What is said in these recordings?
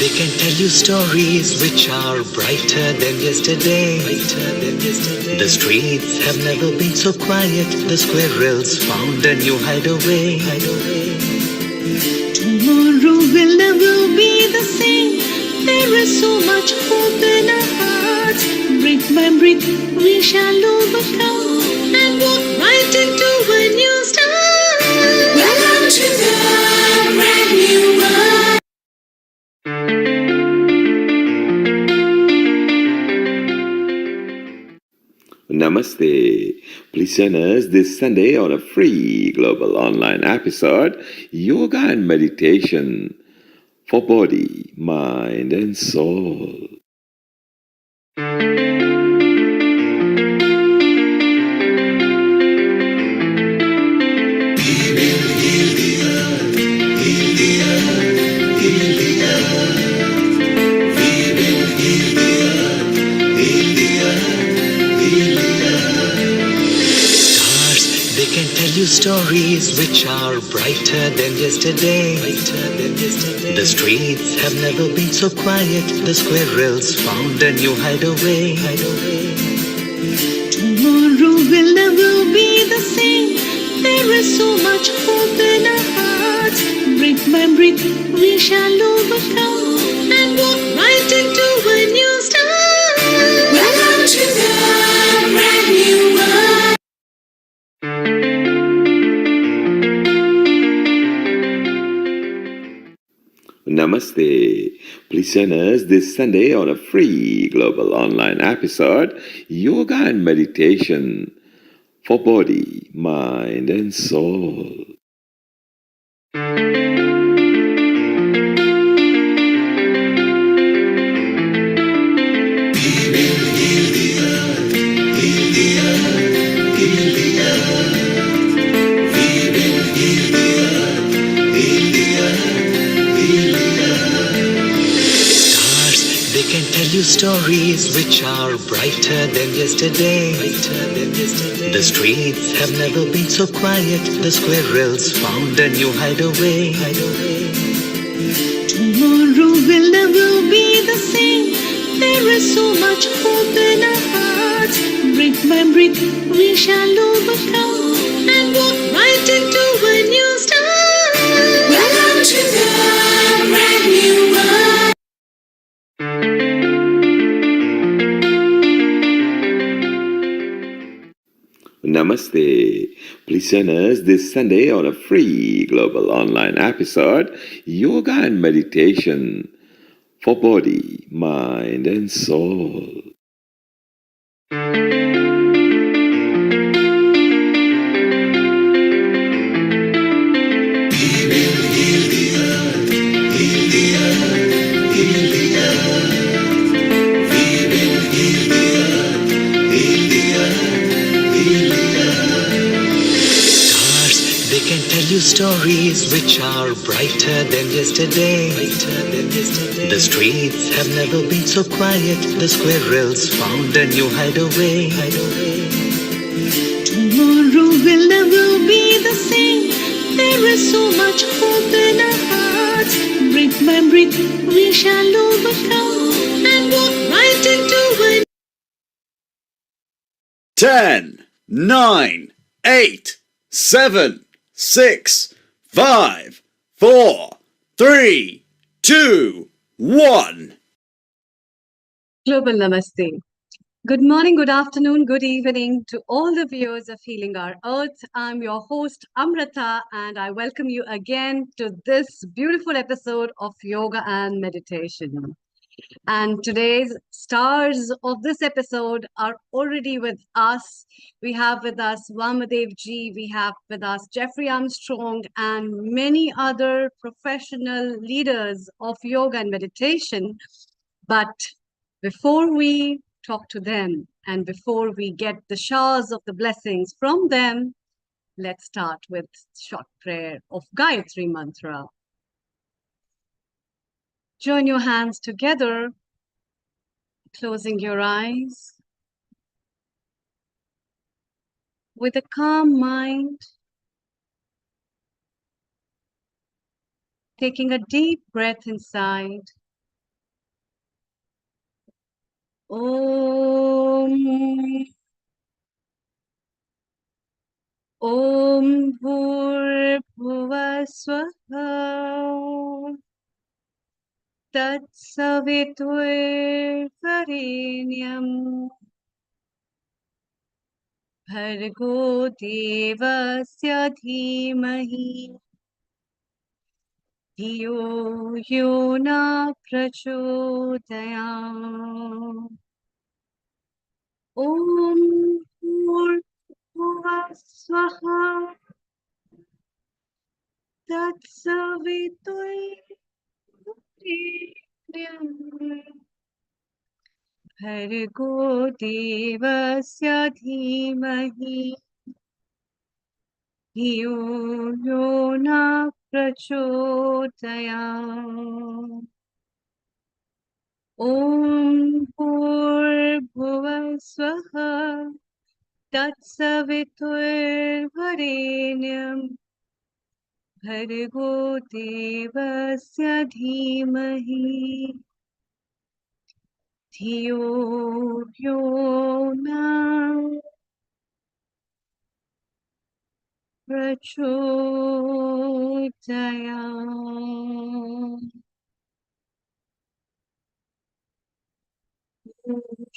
They can tell you stories which are brighter than yesterday. The streets have never been so quiet. The squirrels found a new hideaway. Tomorrow will never be the same. There is so much hope in our hearts. Brick by brick, we shall overcome and walk right into a new start. Welcome to the brand new world. Namaste. Please join us this Sunday on a free global online episode, Yoga and Meditation for Body, Mind and Soul. Stories which are brighter than yesterday. The streets have never been so quiet. The squirrels found a new hideaway. Tomorrow will never be the same. There is so much hope in our hearts. Brick by brick, we shall overcome and walk right into a new start. Welcome to the brand new world. Namaste. Please join us this Sunday on a free global online episode, Yoga and Meditation for Body, Mind and Soul. Stories which are brighter than yesterday. The streets have never been so quiet. The squirrels found a new hideaway. Tomorrow will never be the same. There is so much hope in our hearts. Brick by brick, we shall overcome and walk right into a new start. Welcome to the brand new world. Namaste. Please join us this Sunday on a free global online episode, Yoga and Meditation for Body, Mind and Soul. Stories which are brighter than yesterday. The streets have never been so quiet. The squirrels found a new hideaway. Tomorrow will never be the same. There is so much hope in our hearts. Brick by brick, we shall overcome and walk right into a 10, 9, 8, 7, 6, 5, 4, 3, 2, 1. Global Namaste. Good morning, good afternoon, good evening to all the viewers of Healing Our Earth. I'm your host, Amrita, and I welcome you again to this beautiful episode of Yoga and Meditation. And today's stars of this episode are already with us. We have with us Vamadev Ji, we have with us Jeffrey Armstrong, and many other professional leaders of yoga and meditation. But before we talk to them and before we get the showers of the blessings from them, let's start with short prayer of Gayatri Mantra. Join your hands together, closing your eyes. With a calm mind, taking a deep breath inside ॐ ॐ भूर्भुवः स्वः तत्सवितुर्वरेण्यम् भर्गो देवस्य धीमहि धियो यो न प्रचोदयात् ॐ भूर्भुवः स्वः तत्सवितुर्वरेण्यम् भर्गो देवस्य धीमहि धियो यो न प्रचोदयात् ॐ भूर्भुवः स्वः तत्सवितुर्वरेण्यम् भर्गो देवस्य धीमहि धियो यो न प्रचोदयात्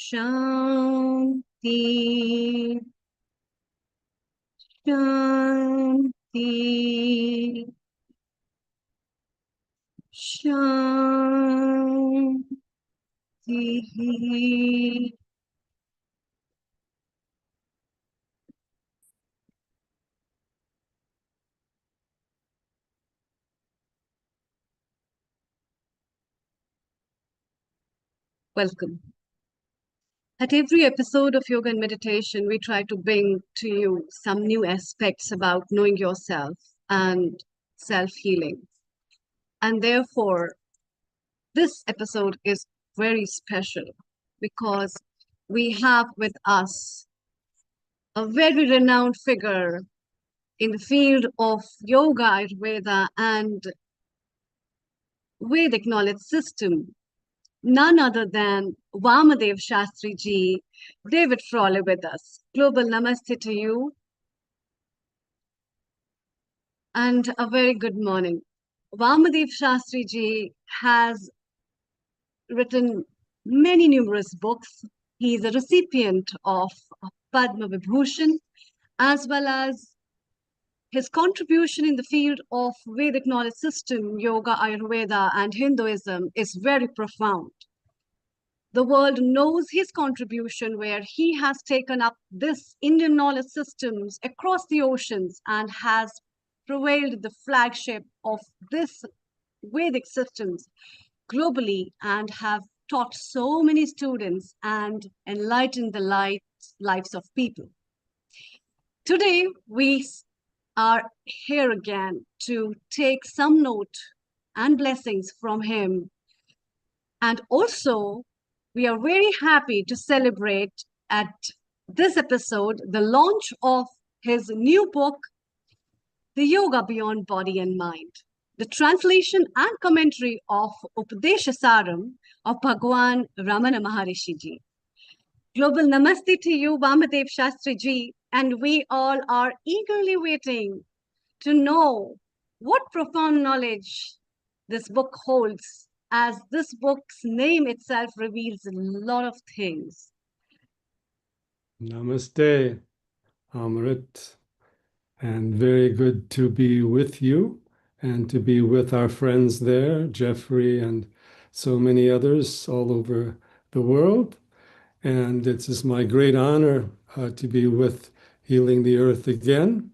शान्ति शान्ति शान्तिः Welcome. At every episode of yoga and meditation, we try to bring to you some new aspects about knowing yourself and self healing. And therefore, this episode is very special because we have with us a very renowned figure in the field of yoga, Ayurveda, and Vedic knowledge system, none other than Vamadev Shastri ji, David Frawley with us. Global namaste to you and a very good morning. Vamadev Shastri ji has written many numerous books. He is a recipient of Padma Vibhushan, as well as his contribution in the field of Vedic knowledge system, yoga, Ayurveda, and Hinduism is very profound. The world knows his contribution, where he has taken up this Indian knowledge systems across the oceans and has prevailed the flagship of this Vedic systems globally and have taught so many students and enlightened the lives of people. Today, we are here again to take some note and blessings from him. And also, we are very happy to celebrate at this episode the launch of his new book, The Yoga Beyond Body and Mind, the translation and commentary of Upadeshasaram of Bhagwan Ramana Maharishi ji. Global namaste to you, Vamadev Shastri ji, and we all are eagerly waiting to know what profound knowledge this book holds, as this book's name itself reveals a lot of things. Namaste, Amrit, and very good to be with you and to be with our friends there, Jeffrey and so many others all over the world. And it is my great honor to be with Healing the Earth again.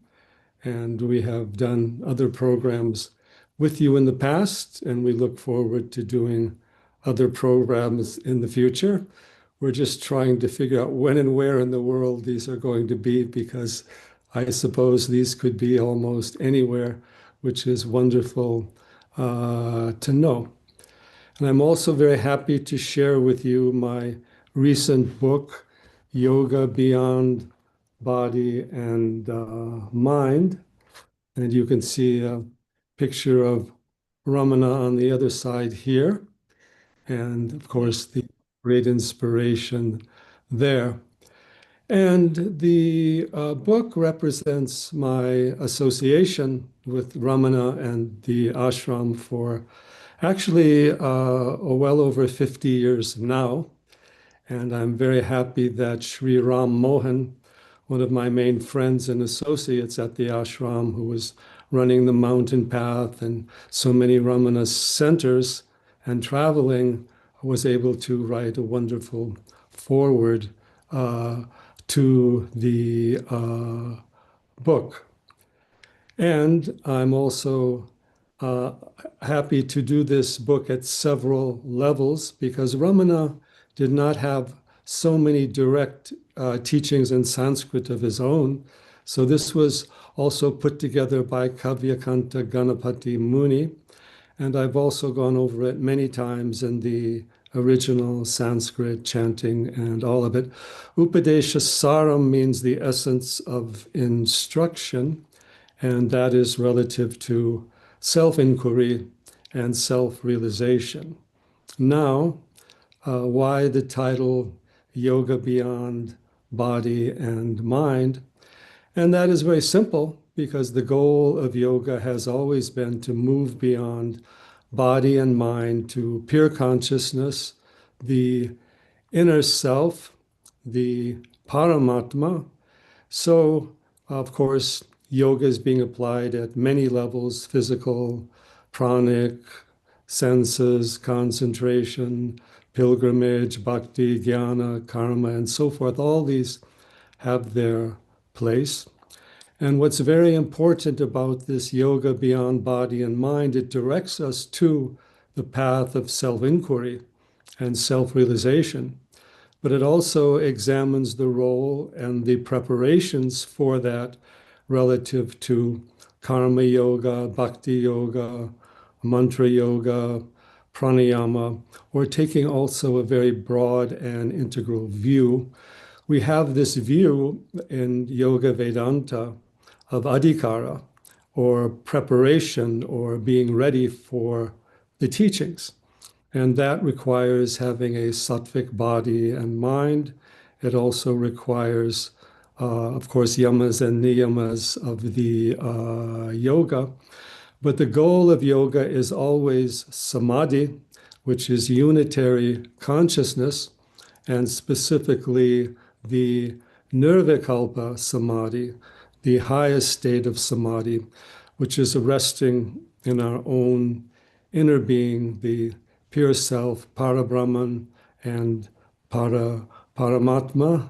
And we have done other programs with you in the past, and we look forward to doing other programs in the future. We're just trying to figure out when and where in the world these are going to be, because I suppose these could be almost anywhere, which is wonderful to know. And I'm also very happy to share with you my recent book, Yoga Beyond Body and Mind. And you can see a picture of Ramana on the other side here. And of course, the great inspiration there. And the book represents my association with Ramana and the ashram for actually well over 50 years now. And I'm very happy that Sri Ram Mohan, one of my main friends and associates at the ashram, who was running the mountain path and so many Ramana centers and traveling, was able to write a wonderful foreword to the book. And I'm also uh, happy to do this book at several levels because Ramana did not have so many direct teachings in Sanskrit of his own. So this was also put together by Kavyakanta Ganapati Muni. And I've also gone over it many times in the original Sanskrit chanting and all of it. Upadesha Saram means the essence of instruction, and that is relative to self-inquiry and self-realization. Now, why the title Yoga Beyond Body and Mind? And that is very simple because the goal of yoga has always been to move beyond body and mind to pure consciousness, the inner self, the Paramatma. So, of course, yoga is being applied at many levels: physical, pranic, senses, concentration, pilgrimage, bhakti, jnana, karma, and so forth. All these have their place. And what's very important about this yoga beyond body and mind, it directs us to the path of self-inquiry and self-realization. But it also examines the role and the preparations for that relative to karma yoga, bhakti yoga, mantra yoga, pranayama, or taking also a very broad and integral view. We have this view in Yoga Vedanta of adhikara, or preparation, or being ready for the teachings. And that requires having a sattvic body and mind. It also requires, of course, yamas and niyamas of the yoga. But the goal of yoga is always samadhi, which is unitary consciousness, and specifically the nirvikalpa samadhi, the highest state of samadhi, which is resting in our own inner being, the pure self, Parabrahman, and Paramatma,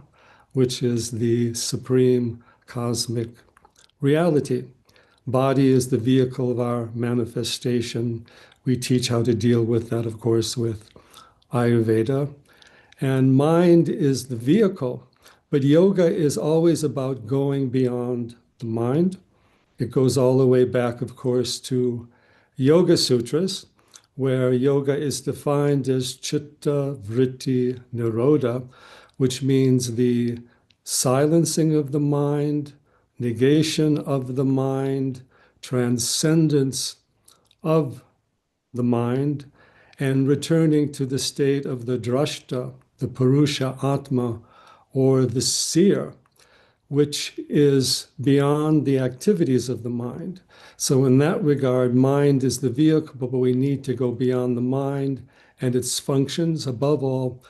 which is the supreme cosmic reality. Body is the vehicle of our manifestation. We teach how to deal with that, of course, with Ayurveda. And mind is the vehicle. But yoga is always about going beyond the mind. It goes all the way back, of course, to Yoga Sutras, where yoga is defined as chitta vritti nirodha, which means the silencing of the mind, negation of the mind, transcendence of the mind, and returning to the state of the drashta, the Purusha Atma, or the seer, which is beyond the activities of the mind. So in that regard, mind is the vehicle, but we need to go beyond the mind and its functions. Above all,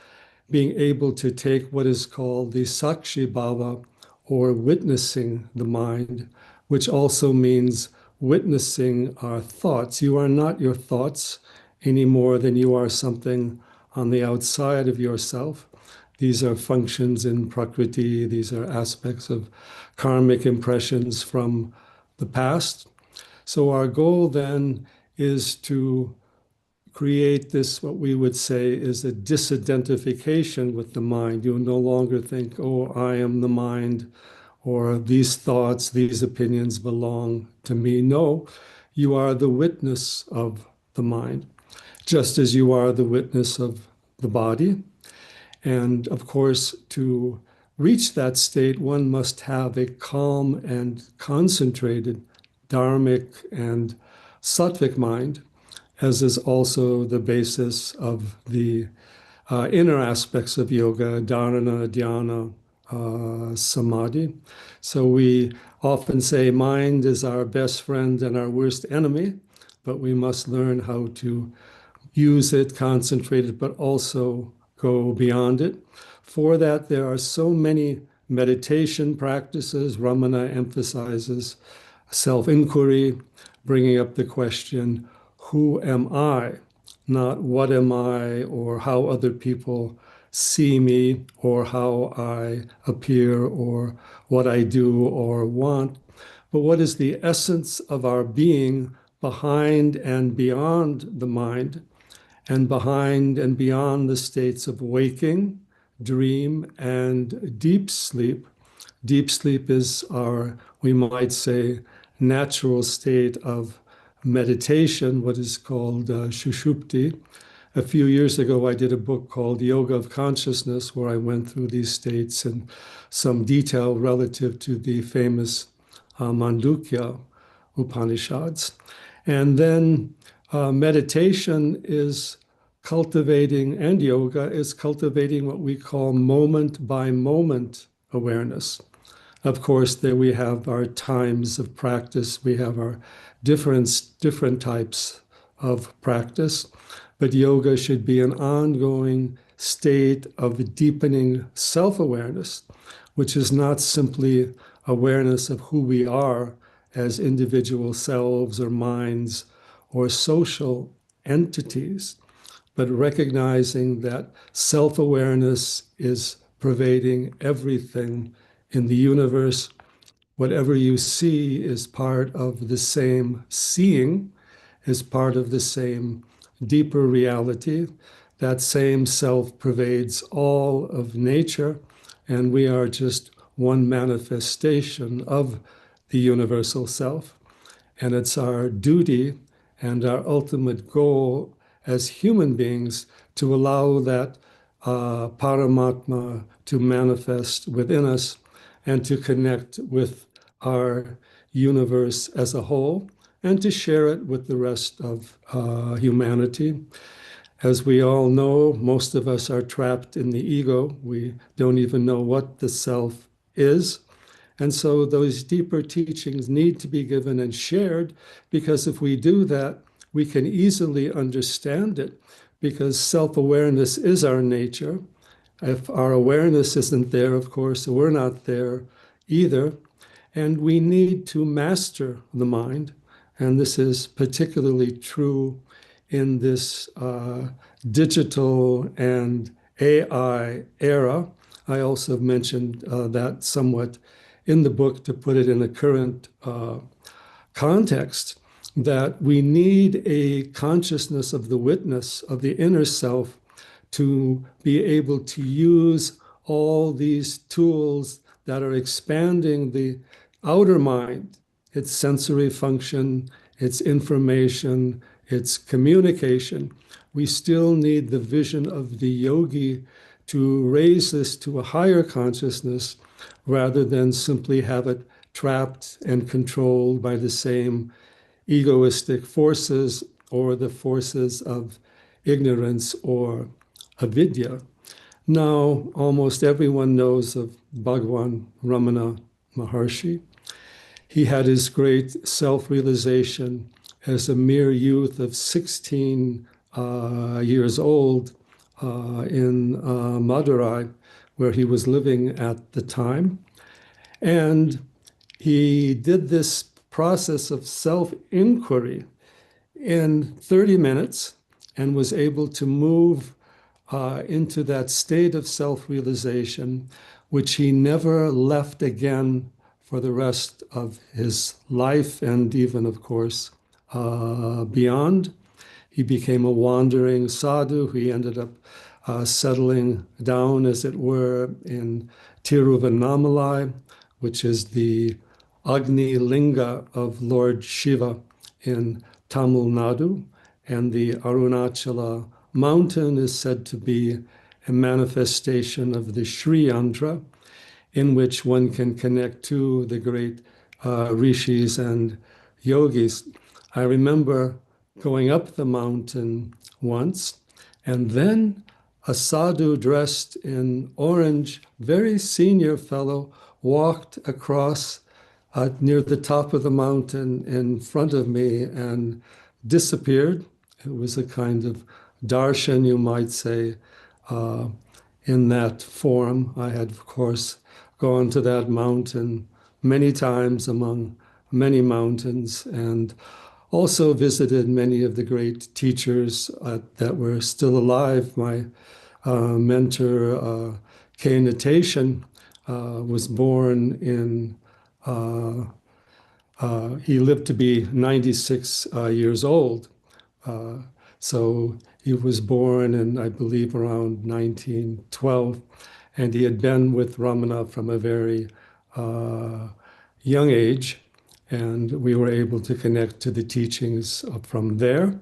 being able to take what is called the sakshi bhava, or witnessing the mind, which also means witnessing our thoughts. You are not your thoughts any more than you are something on the outside of yourself. These are functions in Prakriti. These are aspects of karmic impressions from the past. So our goal then is to create this, what we would say is a disidentification with the mind. You no longer think, oh, I am the mind, or these thoughts, these opinions belong to me. No, you are the witness of the mind, just as you are the witness of the body. And of course, to reach that state, one must have a calm and concentrated dharmic and sattvic mind, as is also the basis of the inner aspects of yoga, dharana, dhyana, samadhi. So we often say mind is our best friend and our worst enemy, but we must learn how to use it, concentrate it, but also go beyond it. For that, there are so many meditation practices. Ramana emphasizes self-inquiry, bringing up the question, who am I? Not what am I or how other people see me or how I appear or what I do or want, but what is the essence of our being behind and beyond the mind and behind and beyond the states of waking, dream, and deep sleep. Deep sleep is our, we might say, natural state of meditation, what is called shushupti. A few years ago, I did a book called Yoga of Consciousness, where I went through these states in some detail relative to the famous Mandukya Upanishads. And then meditation is cultivating, and yoga is cultivating what we call moment by moment awareness. Of course, there we have our times of practice, we have our different types of practice, but yoga should be an ongoing state of deepening self-awareness, which is not simply awareness of who we are as individual selves or minds or social entities, but recognizing that self-awareness is pervading everything in the universe. Whatever you see is part of the same seeing, is part of the same deeper reality. That same self pervades all of nature, and we are just one manifestation of the universal self. And it's our duty and our ultimate goal as human beings to allow that Paramatma to manifest within us and to connect with our universe as a whole and to share it with the rest of humanity. As we all know, most of us are trapped in the ego. We don't even know what the self is. And so those deeper teachings need to be given and shared, because if we do that, we can easily understand it, because self-awareness is our nature. If our awareness isn't there, of course, we're not there either. And we need to master the mind. And this is particularly true in this digital and AI era. I also mentioned that somewhat in the book to put it in a current context, that we need a consciousness of the witness, of the inner self, to be able to use all these tools that are expanding the outer mind, its sensory function, its information, its communication. We still need the vision of the yogi to raise this to a higher consciousness rather than simply have it trapped and controlled by the same egoistic forces or the forces of ignorance or avidya. Now, almost everyone knows of Bhagwan Ramana Maharshi. He had his great self-realization as a mere youth of 16 years old in Madurai, where he was living at the time. And he did this process of self-inquiry in 30 minutes and was able to move into that state of self-realization, which he never left again for the rest of his life and even, of course, beyond. He became a wandering sadhu. He ended up settling down, as it were, in Tiruvannamalai, which is the Agni Linga of Lord Shiva in Tamil Nadu. And the Arunachala mountain is said to be a manifestation of the Sri Yantra, in which one can connect to the great rishis and yogis. I remember going up the mountain once, and then a sadhu dressed in orange, very senior fellow, walked across near the top of the mountain in front of me and disappeared. It was a kind of darshan, you might say, uh, in that form. I had, of course, gone to that mountain many times among many mountains and also visited many of the great teachers that were still alive. My mentor, K. Natation, was born in he lived to be 96 years old. Uh, so he was born in, I believe, around 1912. And he had been with Ramana from a very young age. And we were able to connect to the teachings from there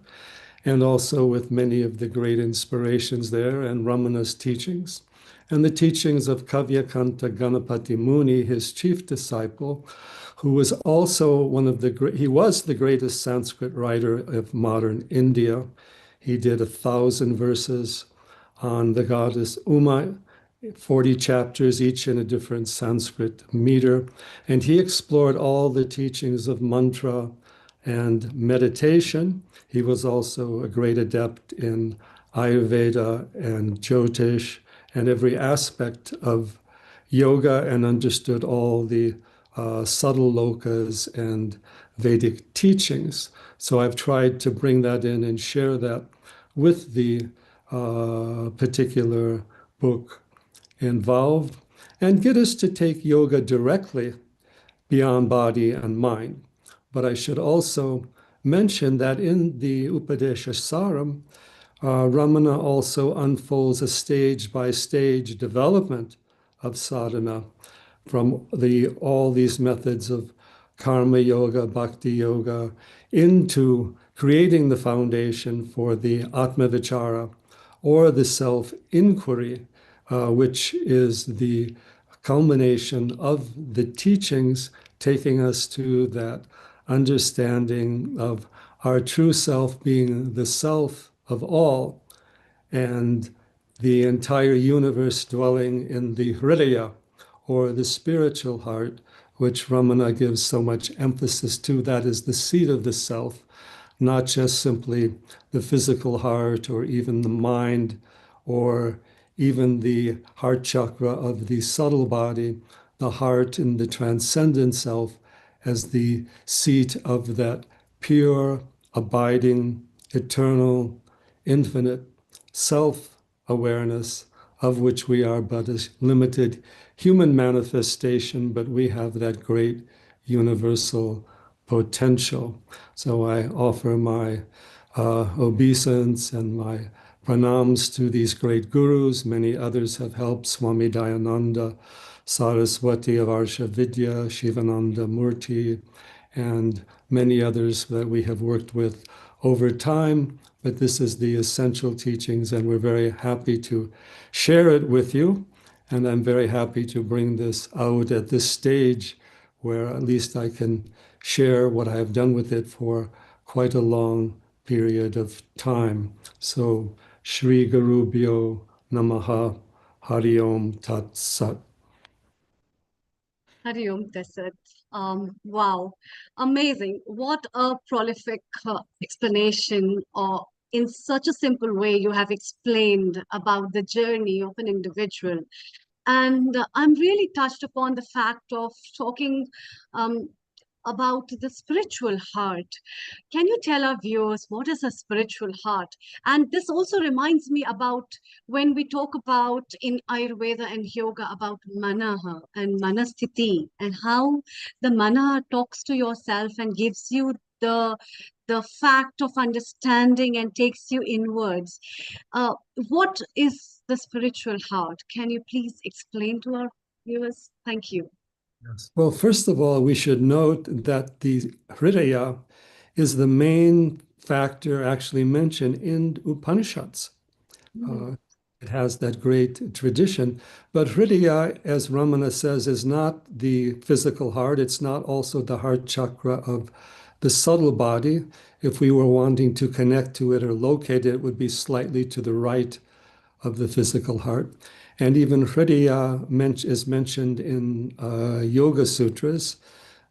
and also with many of the great inspirations there and Ramana's teachings. And the teachings of Kavyakanta Ganapati Muni, his chief disciple, who was also he was the greatest Sanskrit writer of modern India. He did 1,000 verses on the goddess Uma, 40 chapters, each in a different Sanskrit meter. And he explored all the teachings of mantra and meditation. He was also a great adept in Ayurveda and Jyotish and every aspect of yoga and understood all the subtle lokas and Vedic teachings. So I've tried to bring that in and share that with the particular book involved and get us to take yoga directly beyond body and mind. But I should also mention that in the Upadesha Saram, Ramana also unfolds a stage by stage development of sadhana from all these methods of karma yoga, bhakti yoga, into creating the foundation for the Atma Vichara or the self inquiry, which is the culmination of the teachings, taking us to that understanding of our true self being the self of all and the entire universe dwelling in the Hridaya, or the spiritual heart, which Ramana gives so much emphasis to. That is the seat of the self, not just simply the physical heart or even the mind or even the heart chakra of the subtle body, the heart in the transcendent self as the seat of that pure, abiding, eternal, infinite self-awareness of which we are but a limited human manifestation, but we have that great universal potential. So I offer my obeisance and my pranams to these great gurus. Many others have helped, Swami Dayananda, Saraswati of Arsha Vidya, Shivananda Murti, and many others that we have worked with over time. But this is the essential teachings, and we're very happy to share it with you. And I'm very happy to bring this out at this stage where at least I can share what I have done with it for quite a long period of time. So, Shri Gurubhyo Namaha, Hari Om Tat Sat. Hari Om Tasat. Wow, amazing. What a prolific explanation, or in such a simple way, you have explained about the journey of an individual. And I'm really touched upon the fact of talking um, about the spiritual heart. Can you tell our viewers what is a spiritual heart? And this also reminds me about when we talk about in Ayurveda and yoga about manaha and manasthiti and how the manaha talks to yourself and gives you the fact of understanding and takes you inwards. What is the spiritual heart? Can you please explain to our viewers? Thank you. Yes. Well, first of all, we should note that the Hridaya is the main factor actually mentioned in Upanishads. It has that great tradition. But Hridaya, as Ramana says, is not the physical heart. It's not also the heart chakra of the subtle body. If we were wanting to connect to it or locate it, it would be slightly to the right of the physical heart. And even Hridiya is mentioned in Yoga Sutras.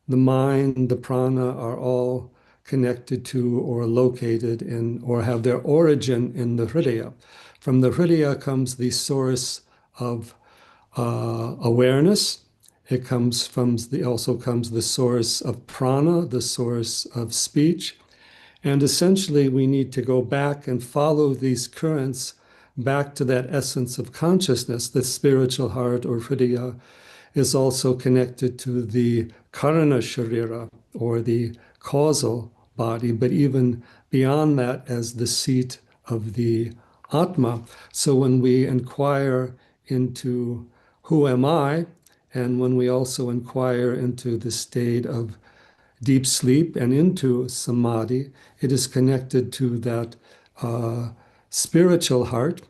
The mind, the prana are all connected to or located in or have their origin in the Hridiya. From the Hridiya comes the source of awareness. It comes from also comes the source of prana, the source of speech. And essentially, we need to go back and follow these currents back to that essence of consciousness. The spiritual heart or Hridiya is also connected to the karana sharira or the causal body, but even beyond that as the seat of the Atma. So when we inquire into who am I, and when we also inquire into the state of deep sleep and into samadhi, it is connected to that spiritual heart.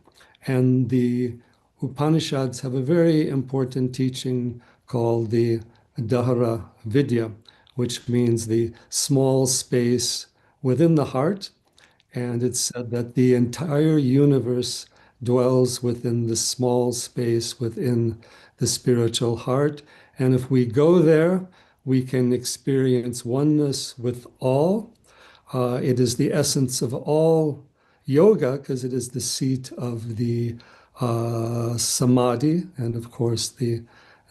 And the Upanishads have a very important teaching called the Dahara Vidya, which means the small space within the heart. And it's said that the entire universe dwells within the small space within the spiritual heart. And if we go there, we can experience oneness with all. It is the essence of all yoga because it is the seat of the samadhi and, of course, the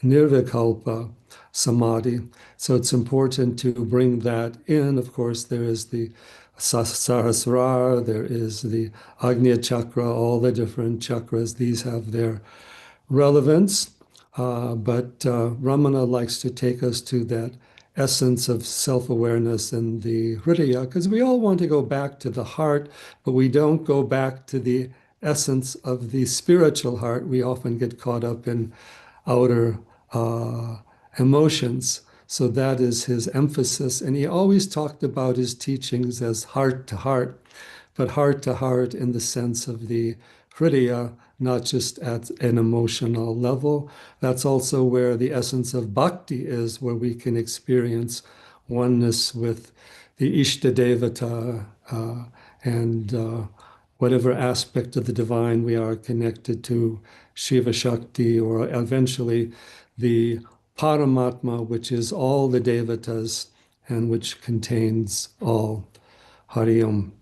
nirvikalpa samadhi. So it's important to bring that in. Of course, there is the Sahasrara, there is the Agnya chakra, all the different chakras. These have their relevance, but Ramana likes to take us to that essence of self-awareness and the Hridiya, because we all want to go back to the heart, but we don't go back to the essence of the spiritual heart. We often get caught up in outer emotions. So that is his emphasis. And he always talked about his teachings as heart to heart, but heart to heart in the sense of the Hridiya, not just at an emotional level. That's also where the essence of bhakti is, where we can experience oneness with the Ishta Devata and whatever aspect of the divine we are connected to, Shiva Shakti, or eventually the Paramatma, which is all the devatas and which contains all. Hari Om.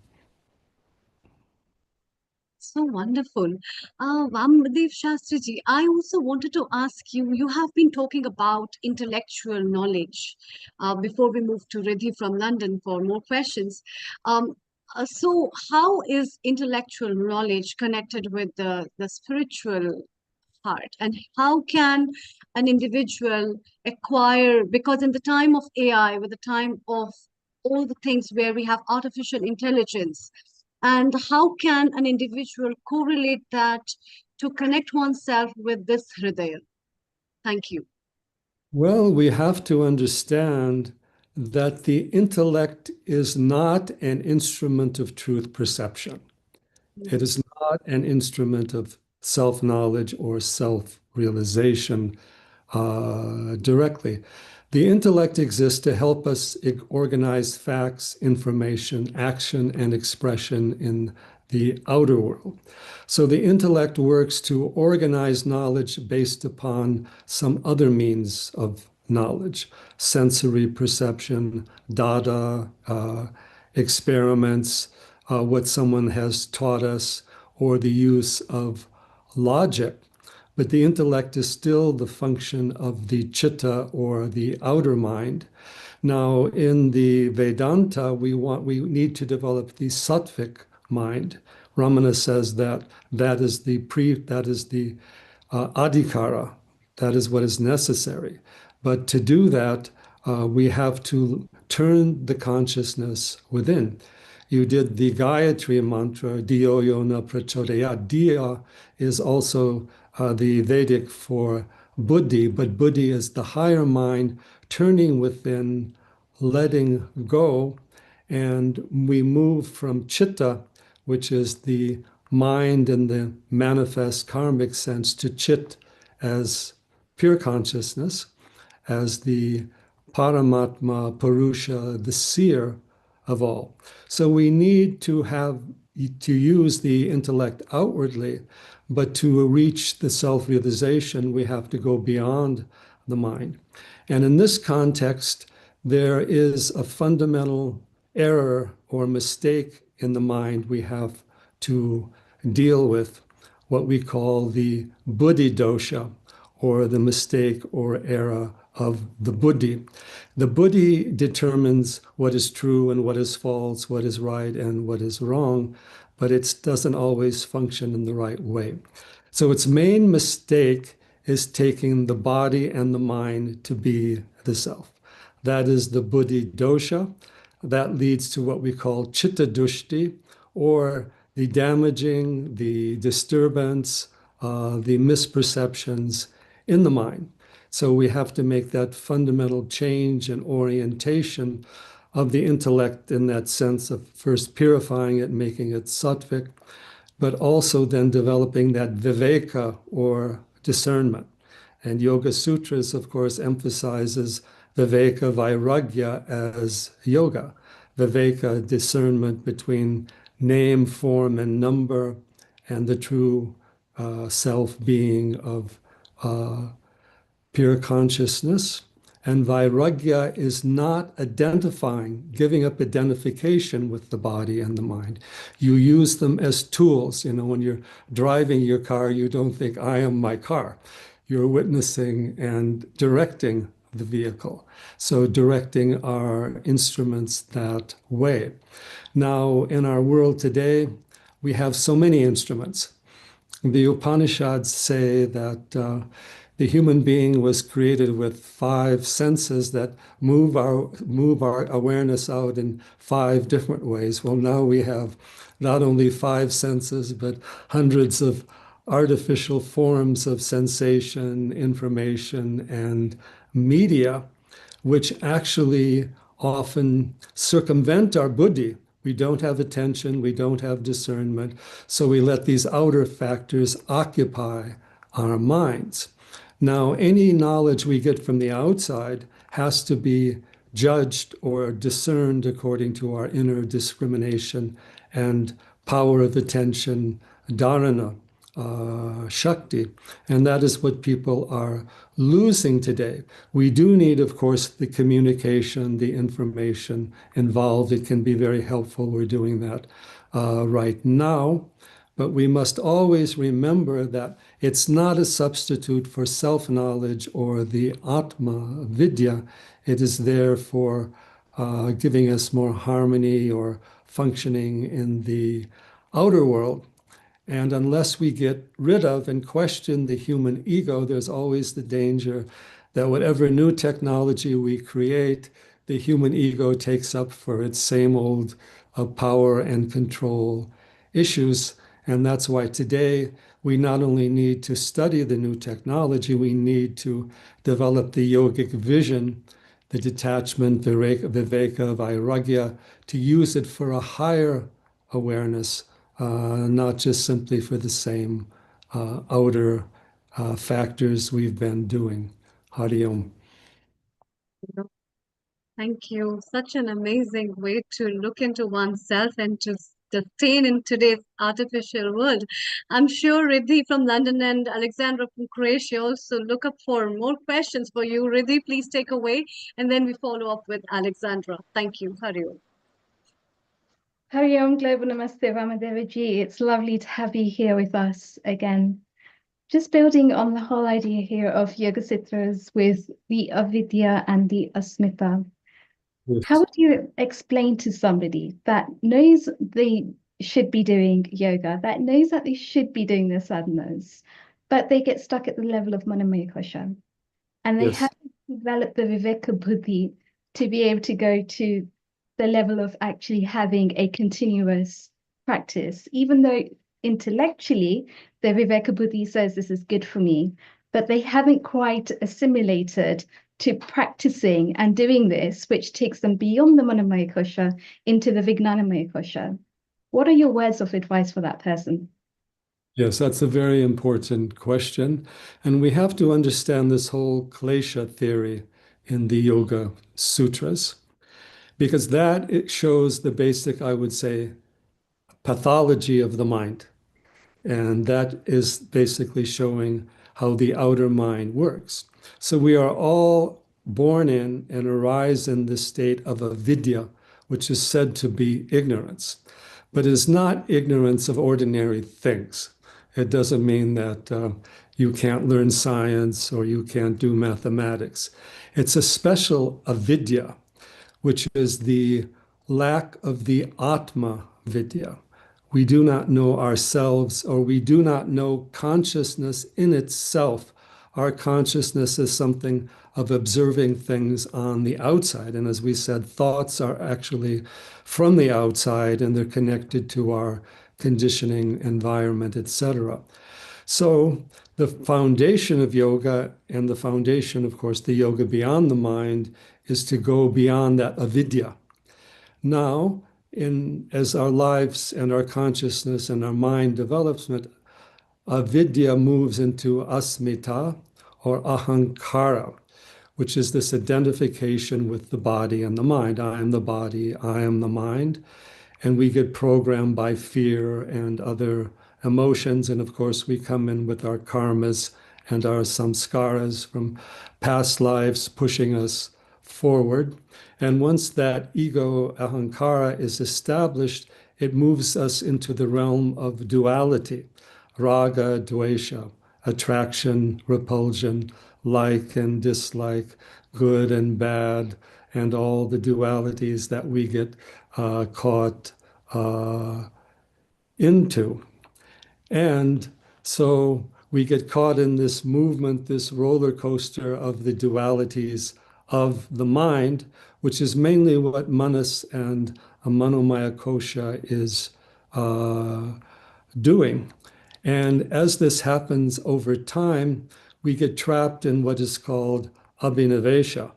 So wonderful. Vamdev Shastriji, I also wanted to ask you, you have been talking about intellectual knowledge before we move to Riddhi from London for more questions. So how is intellectual knowledge connected with the spiritual heart? And how can an individual acquire, because in the time of AI, with the time of all the things where we have artificial intelligence, and how can an individual correlate that to connect oneself with this Hridaya? Thank you. Well, we have to understand that the intellect is not an instrument of truth perception. It is not an instrument of self-knowledge or self-realization directly. The intellect exists to help us organize facts, information, action, and expression in the outer world. So the intellect works to organize knowledge based upon some other means of knowledge, sensory perception, data, experiments, what someone has taught us, or the use of logic. But the intellect is still the function of the chitta or the outer mind. Now, in the Vedanta, we need to develop the sattvic mind. Ramana says that that is the adhikara. That is what is necessary. But to do that, we have to turn the consciousness within. You did the Gayatri mantra, Diyo Yona Prachodaya. Diya is also the Vedic for buddhi, but buddhi is the higher mind turning within, letting go, and we move from chitta, which is the mind in the manifest karmic sense, to chit as pure consciousness, as the Paramatma, Purusha, the seer of all. So we need to have to use the intellect outwardly, but to reach the self-realization, we have to go beyond the mind. And in this context, there is a fundamental error or mistake in the mind we have to deal with, what we call the buddhi dosha, or the mistake or error of the buddhi. The buddhi determines what is true and what is false, what is right and what is wrong, but it doesn't always function in the right way. So its main mistake is taking the body and the mind to be the self. That is the buddhi dosha. That leads to what we call chitta dushti, or the damaging, the disturbance, the misperceptions in the mind. So we have to make that fundamental change and orientation of the intellect in that sense of first purifying it, making it sattvic, but also then developing that viveka or discernment. And Yoga Sutras, of course, emphasizes viveka vairagya as yoga. Viveka, discernment between name, form, and number, and the true self-being of pure consciousness. And vairagya is not identifying, giving up identification with the body and the mind. You use them as tools. When you're driving your car, you don't think, I am my car. You're witnessing and directing the vehicle. So directing our instruments that way. Now, in our world today, we have so many instruments. The Upanishads say that the human being was created with 5 senses that move our awareness out in 5 different ways. Well, now we have not only 5 senses, but hundreds of artificial forms of sensation, information, and media, which actually often circumvent our buddhi. We don't have attention, we don't have discernment, so we let these outer factors occupy our minds. Now, any knowledge we get from the outside has to be judged or discerned according to our inner discrimination and power of attention, dharana, Shakti. And that is what people are losing today. We do need, of course, the communication, the information involved. It can be very helpful. We're doing that right now. But we must always remember that it's not a substitute for self-knowledge or the Atma Vidya. It is there for giving us more harmony or functioning in the outer world. And unless we get rid of and question the human ego, there's always the danger that whatever new technology we create, the human ego takes up for its same old power and control issues. And that's why today we not only need to study the new technology, we need to develop the yogic vision, the detachment, viveka, vairagya, to use it for a higher awareness, not just simply for the same outer factors we've been doing. Hari Om. Thank you. Such an amazing way to look into oneself and to sustain in today's artificial world. I'm sure Riddhi from London and Alexandra from Croatia also look up for more questions for you. Riddhi, please take away, and then we follow up with Alexandra. Thank you. Hari Om. Hari Om, Global Namaste, Ramadevaji. It's lovely to have you here with us again. Just building on the whole idea here of Yoga Sutras with the avidya and the asmita. Yes. How would you explain to somebody that knows they should be doing yoga, that knows that they should be doing the sadhanas, but they get stuck at the level of manamaya kosha, and they Yes. haven't developed the viveka buddhi to be able to go to the level of actually having a continuous practice, even though intellectually the viveka buddhi says this is good for me, but they haven't quite assimilated to practicing and doing this, which takes them beyond the manamaya kosha into the vijnanamaya kosha. What are your words of advice for that person? Yes, that's a very important question. And we have to understand this whole klesha theory in the Yoga Sutras, because that it shows the basic, I would say, pathology of the mind. And that is basically showing how the outer mind works. So we are all born in and arise in the state of avidya, which is said to be ignorance, but is not ignorance of ordinary things. It doesn't mean that you can't learn science or you can't do mathematics. It's a special avidya, which is the lack of the Atma Vidya. We do not know ourselves, or we do not know consciousness in itself. Our consciousness is something of observing things on the outside. And as we said, thoughts are actually from the outside and they're connected to our conditioning, environment, etc. So the foundation of yoga, and the foundation, of course, the yoga beyond the mind, is to go beyond that avidya. Now, as our lives and our consciousness and our mind develops, avidya moves into asmita or ahankara, which is this identification with the body and the mind. I am the body, I am the mind. And we get programmed by fear and other emotions. And of course, we come in with our karmas and our samskaras from past lives pushing us forward. And once that ego, ahankara, is established, it moves us into the realm of duality, raga, dvesha, attraction, repulsion, like and dislike, good and bad, and all the dualities that we get caught into. And so we get caught in this movement, this roller coaster of the dualities of the mind, which is mainly what manas and manomaya kosha is doing. And as this happens over time, we get trapped in what is called abhinavesha.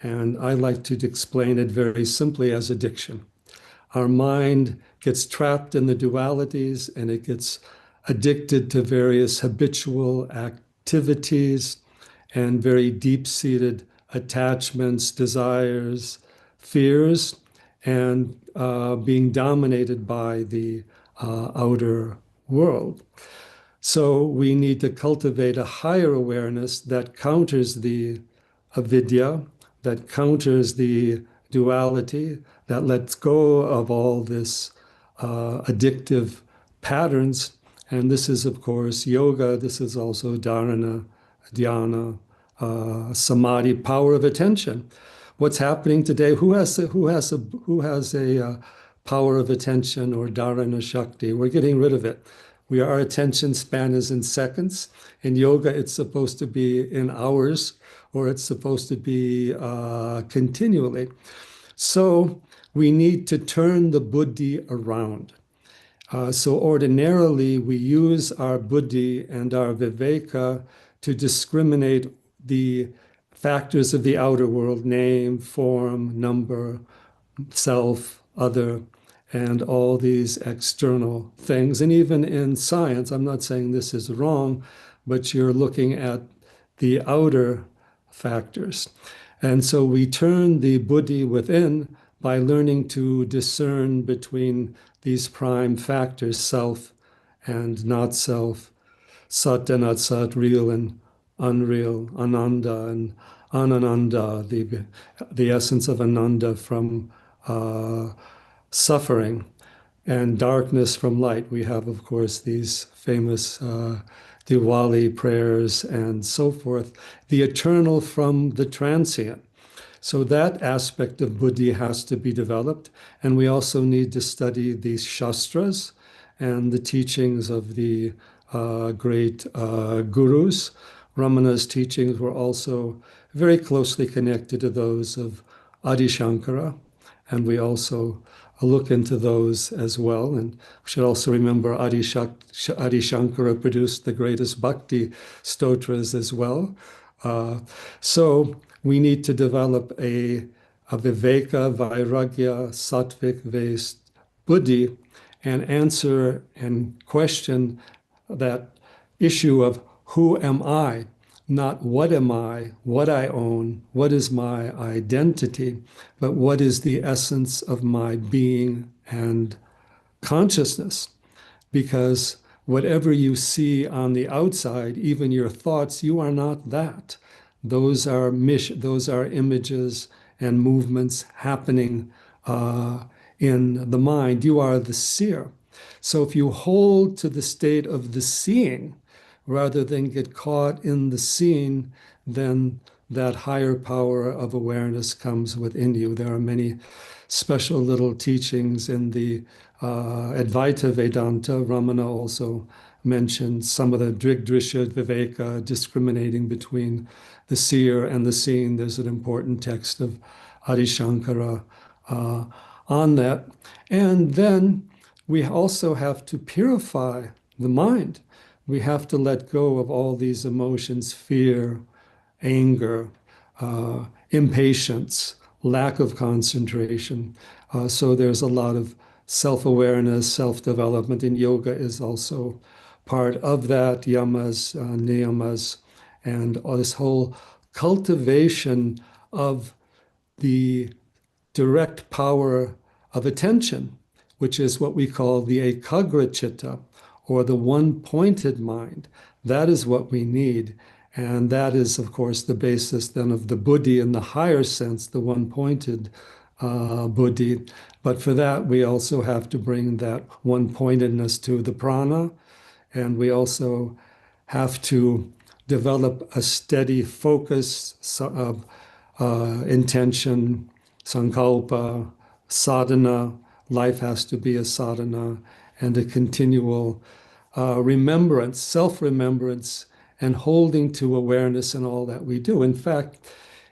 And I like to explain it very simply as addiction. Our mind gets trapped in the dualities and it gets addicted to various habitual activities and very deep-seated attachments, desires, fears, and being dominated by the outer world. So we need to cultivate a higher awareness that counters the avidya, that counters the duality, that lets go of all this addictive patterns. And this is, of course, yoga. This is also dharana, dhyana, samadhi, power of attention. What's happening today? Who has a power of attention or dharana shakti? We're getting rid of it. Our attention span is in seconds. In yoga, it's supposed to be in hours, or it's supposed to be continually. So we need to turn the buddhi around. So ordinarily, we use our buddhi and our viveka to discriminate the factors of the outer world, name, form, number, self, other, and all these external things. And even in science, I'm not saying this is wrong, but you're looking at the outer factors. And so we turn the buddhi within by learning to discern between these prime factors, self and not self, sat and atsat, real and unreal, ananda and anananda, the essence of ananda from suffering, and darkness from light. We have, of course, these famous Diwali prayers and so forth, the eternal from the transient. So that aspect of buddhi has to be developed. And we also need to study these shastras and the teachings of the great gurus. Ramana's teachings were also very closely connected to those of Adi Shankara. And we also look into those as well. And we should also remember Adi Shankara produced the greatest bhakti stotras as well. So we need to develop a viveka, vairagya, sattvic-based buddhi and answer and question that issue of who am I? Not what am I, what I own, what is my identity, but what is the essence of my being and consciousness, because whatever you see on the outside, even your thoughts, you are not that. Those are images and movements happening in the mind. You are the seer. So if you hold to the state of the seeing rather than get caught in the seeing, then that higher power of awareness comes within you. There are many special little teachings in the Advaita Vedanta. Ramana also mentioned some of the Drigdrisha Viveka, discriminating between the seer and the seen. There's an important text of Adi Shankara on that. And then we also have to purify the mind. We have to let go of all these emotions, fear, anger, impatience, lack of concentration. So there's a lot of self-awareness, self-development, and yoga is also part of that, yamas, niyamas, and all this whole cultivation of the direct power of attention, which is what we call the ekagra chitta, or the one-pointed mind. That is what we need. And that is, of course, the basis then of the buddhi in the higher sense, the one-pointed buddhi. But for that, we also have to bring that one-pointedness to the prana. And we also have to develop a steady focus of intention, sankalpa, sadhana. Life has to be a sadhana, and a continual remembrance, self-remembrance, and holding to awareness in all that we do. In fact,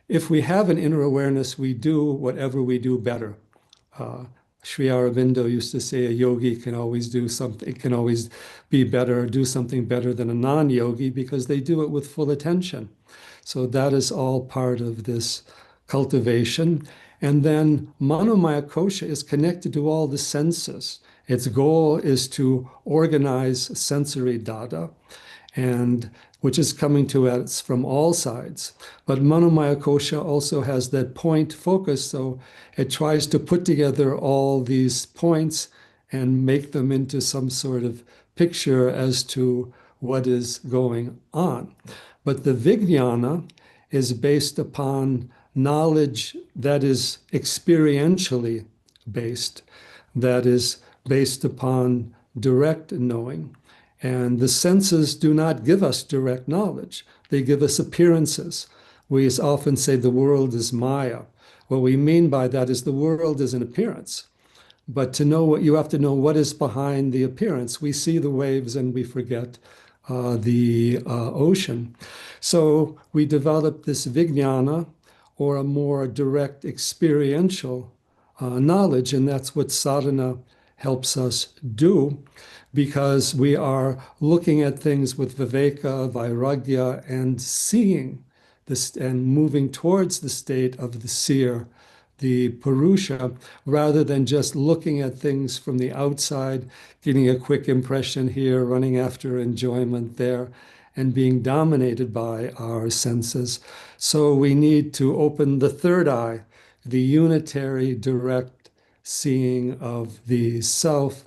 if we have an inner awareness, we do whatever we do better. Sri Aurobindo used to say a yogi can always do something, can always be better, do something better than a non-yogi, because they do it with full attention. So that is all part of this cultivation. And then Manomaya Kosha is connected to all the senses. Its goal is to organize sensory data, and which is coming to us from all sides. But Manomaya Kosha also has that point focus, so it tries to put together all these points and make them into some sort of picture as to what is going on. But the Vijnana is based upon knowledge that is experientially based, that is based upon direct knowing. And the senses do not give us direct knowledge. They give us appearances. We often say the world is Maya. What we mean by that is the world is an appearance. But to know what, you have to know what is behind the appearance. We see the waves and we forget the ocean. So we develop this vijnana, or a more direct experiential knowledge, and that's what sadhana helps us do, because we are looking at things with viveka, vairagya, and seeing this and moving towards the state of the seer, the purusha, rather than just looking at things from the outside, getting a quick impression here, running after enjoyment there, and being dominated by our senses. So we need to open the third eye, the unitary direct seeing of the self.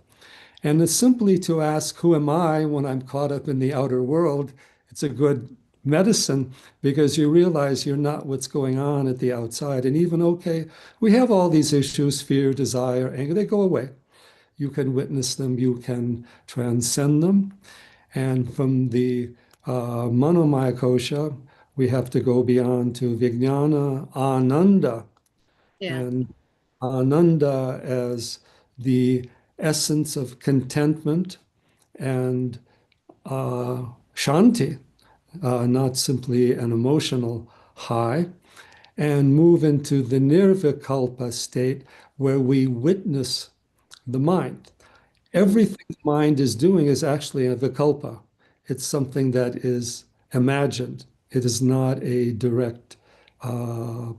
And it's simply to ask, who am I when I'm caught up in the outer world? It's a good medicine, because you realize you're not what's going on at the outside. And even, okay, we have all these issues, fear, desire, anger, they go away. You can witness them, you can transcend them. And from the Manomaya Kosha, we have to go beyond to Vijnana, Ananda. Yeah. And Ananda as the essence of contentment and Shanti, not simply an emotional high, and move into the Nirvikalpa state where we witness the mind. Everything the mind is doing is actually a vikalpa. It's something that is imagined. It is not a direct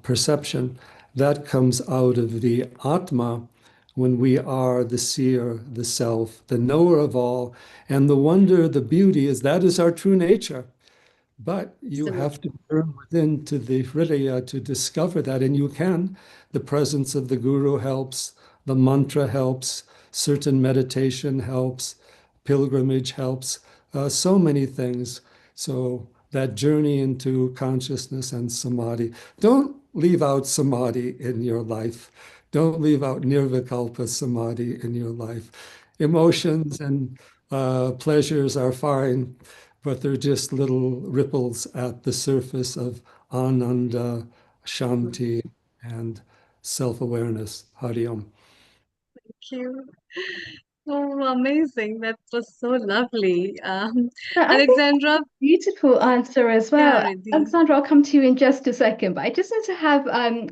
perception. That comes out of the Atma, when we are the seer, the self, the knower of all. And the wonder, the beauty is that is our true nature. But you have to turn within to the Hridaya to discover that, and you can. The presence of the guru helps, the mantra helps, certain meditation helps, pilgrimage helps, so many things. So that journey into consciousness and samadhi. Don't leave out samadhi in your life. Don't leave out nirvikalpa samadhi in your life. Emotions and pleasures are fine, but they're just little ripples at the surface of ananda, shanti, and self-awareness. Hari Om. Thank you. Oh, amazing. That was so lovely. So I think Alexandra, beautiful answer as yeah, well. Riddhi. Alexandra, I'll come to you in just a second, but I just want to have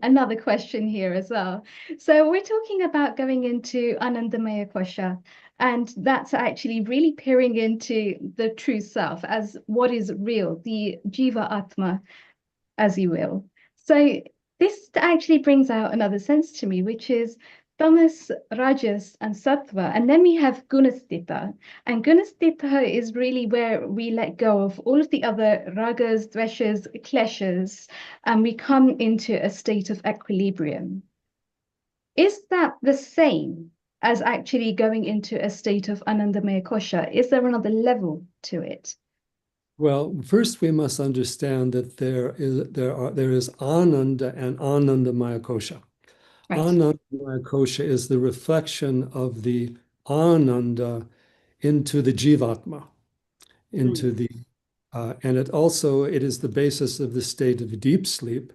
another question here as well. So we're talking about going into Anandamaya Kosha, and that's actually really peering into the true self as what is real, the Jiva Atma, as you will. So this actually brings out another sense to me, which is tamas, rajas, and sattva. And then we have gunastita. And gunastita is really where we let go of all of the other ragas, dveshas, kleshas, and we come into a state of equilibrium. Is that the same as actually going into a state of anandamaya kosha? Is there another level to it? Well, first we must understand that there is Ananda and Anandamaya Kosha. Right. Anandamaya Kosha is the reflection of the Ananda into the Jivatma, into the and it is the basis of the state of deep sleep.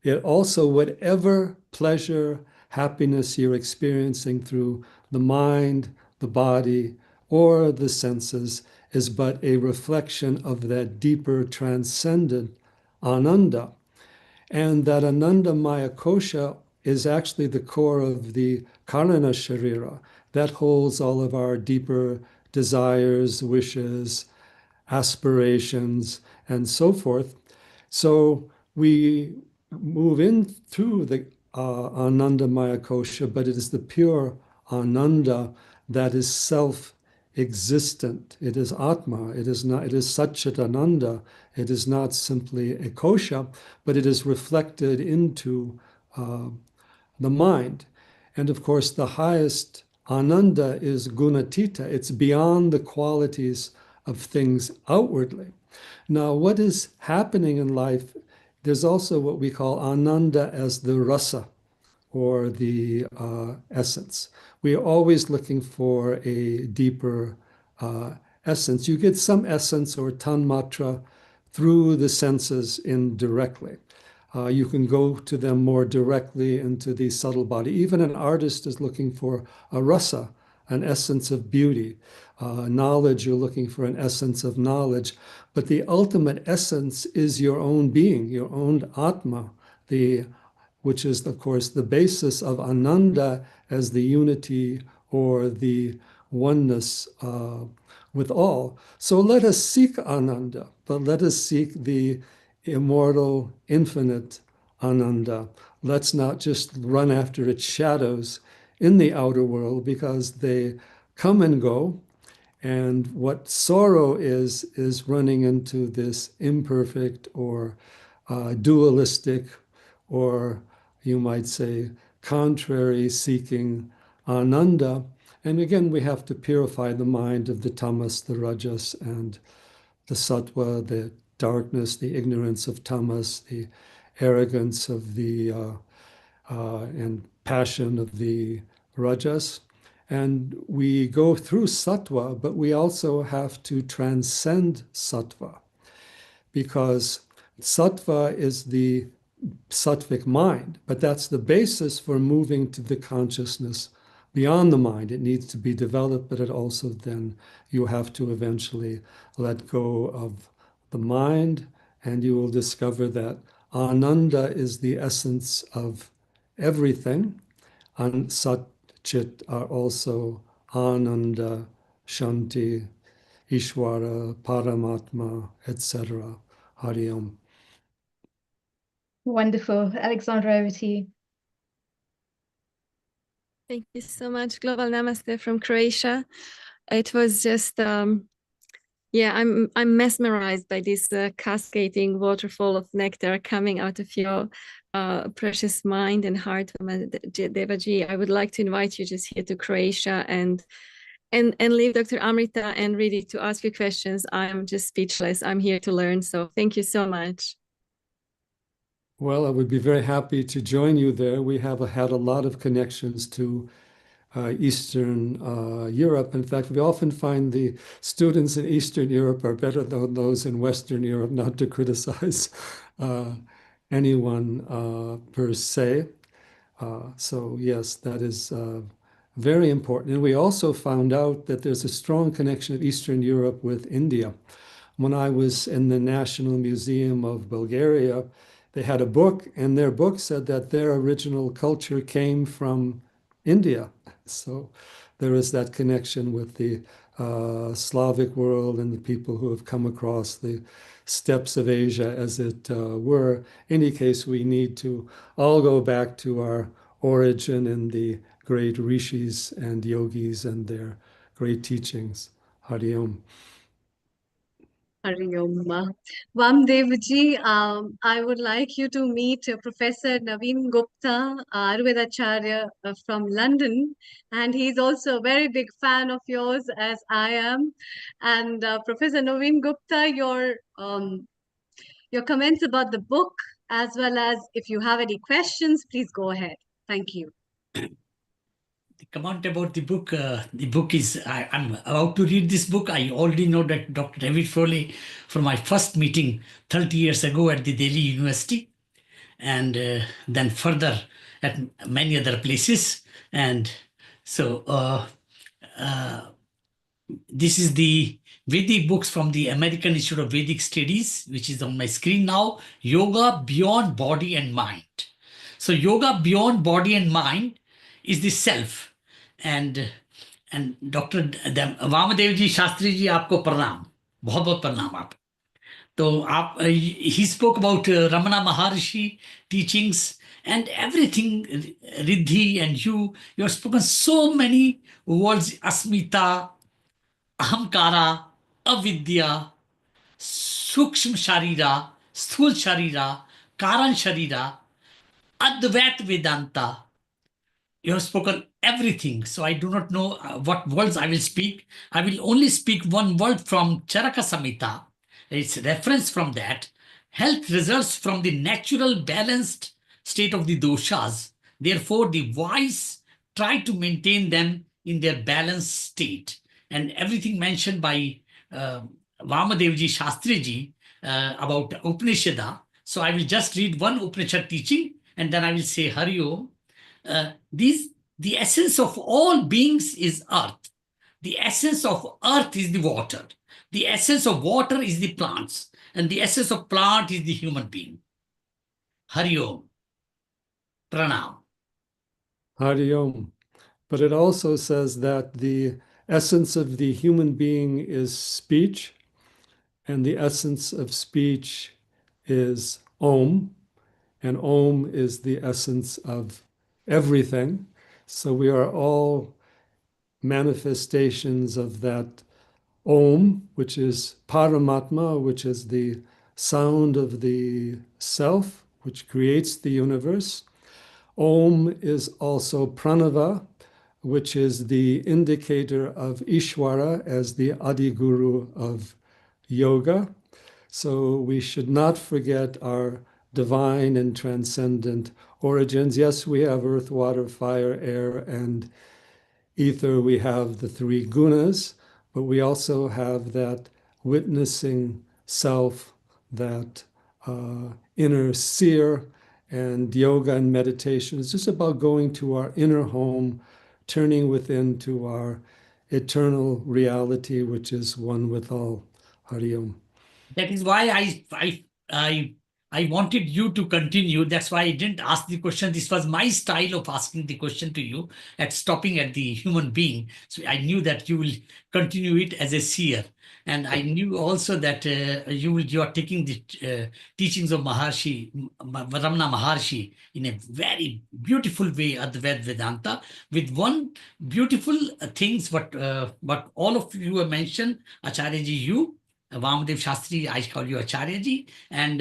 It also, whatever pleasure, happiness you're experiencing through the mind, the body, or the senses is but a reflection of that deeper transcendent ananda. And that ananda maya kosha is actually the core of the karana sharira that holds all of our deeper desires, wishes, aspirations, and so forth. So we move in through the Ananda Maya Kosha, but it is the pure Ananda that is self-existent. It is Atma. It is not. It is Satchit Ananda. It is not simply a kosha, but it is reflected into the mind. And of course, the highest Ananda is Gunatita. It's beyond the qualities of things outwardly. Now, what is happening in life, there's also what we call Ananda as the rasa, or the essence. We are always looking for a deeper essence. You get some essence or tanmatra through the senses indirectly. You can go to them more directly into the subtle body. Even an artist is looking for a rasa, an essence of beauty. Knowledge, you're looking for an essence of knowledge. But the ultimate essence is your own being, your own atma, which is, of course, the basis of Ananda as the unity or the oneness with all. So let us seek Ananda, but let us seek the immortal, infinite Ananda. Let's not just run after its shadows in the outer world, because they come and go. And what sorrow is running into this imperfect or dualistic, or you might say contrary seeking ananda. And again, we have to purify the mind of the tamas, the rajas, and the sattva, the darkness, the ignorance of tamas, the arrogance of the and passion of the rajas. And we go through sattva, but we also have to transcend sattva, because sattva is the sattvic mind, but that's the basis for moving to the consciousness beyond the mind. It needs to be developed, but it also then you have to eventually let go of the mind, and you will discover that Ananda is the essence of everything, and Sat Chit are also Ananda, Shanti, Ishvara, Paramatma, etc. Hari Om. Wonderful. Alexandra, over to you. Thank you so much. Global Namaste from Croatia. It was just Yeah, I'm mesmerized by this cascading waterfall of nectar coming out of your precious mind and heart, Devaji. I would like to invite you just here to Croatia and leave Dr. Amrita and Riddhi to ask you questions. I'm just speechless. I'm here to learn. So thank you so much. Well, I would be very happy to join you there. We have had a lot of connections to Eastern Europe. In fact, we often find the students in Eastern Europe are better than those in Western Europe, not to criticize anyone per se. So yes, that is very important. And we also found out that there's a strong connection of Eastern Europe with India. When I was in the National Museum of Bulgaria, they had a book, and their book said that their original culture came from India. So there is that connection with the Slavic world and the people who have come across the steppes of Asia, as it were. In any case, we need to all go back to our origin in the great rishis and yogis and their great teachings. Hari Om. Hari Om. Vamdevji, I would like you to meet Professor Naveen Gupta, Ayurvedacharya from London. And he's also a very big fan of yours, as I am. And Professor Naveen Gupta, your comments about the book, as well as if you have any questions, please go ahead. Thank you. The comment about the book is, I'm about to read this book. I already know that Dr. David Foley from my first meeting 30 years ago at the Delhi University, and then further at many other places. And so this is the Vedic books from the American Institute of Vedic Studies, which is on my screen now, Yoga Beyond Body and Mind. So Yoga Beyond Body and Mind is the self. And Dr. Vamdev ji Shastri ji आपको प्रणाम, बहुत बहुत प्रणाम आप. तो आप he spoke about Ramana Maharshi teachings and everything. Riddhi and you have spoken so many words: asmita, ahamkara, avidya, sukshma sharira, sthul sharira, karan sharira, advait vedanta. You have spoken everything, so I do not know what words I will speak. I will only speak one word from Charaka Samhita. It's reference from that. Health results from the natural balanced state of the doshas. Therefore, the wise try to maintain them in their balanced state. And everything mentioned by Vamadevji Shastriji about Upanishada. So I will just read one Upanishad teaching, and then I will say Hari Om. The essence of all beings is earth. The essence of earth is the water. The essence of water is the plants. And the essence of plant is the human being. Hari Om. Pranam. Hari Om. But it also says that the essence of the human being is speech, and the essence of speech is Om, and Om is the essence of everything. So we are all manifestations of that Om, which is Paramatma, which is the sound of the self, which creates the universe. Om is also Pranava, which is the indicator of Ishvara as the Adiguru of yoga. So we should not forget our divine and transcendent origins. Yes, we have earth, water, fire, air, and ether. We have the three gunas, but we also have that witnessing self, that inner seer. And yoga and meditation is just about going to our inner home, turning within to our eternal reality, which is one with all. Hari Om. That is why I wanted you to continue. That's why I didn't ask the question. This was my style of asking the question to you, at stopping at the human being. So I knew that you will continue it as a seer. And I knew also that you are taking the teachings of Maharshi, Ramana Maharshi, in a very beautiful way, Advaita Vedanta, with one beautiful things what all of you have mentioned, Acharya ji, you, Vamadev Shastri, I call you Acharya-ji. And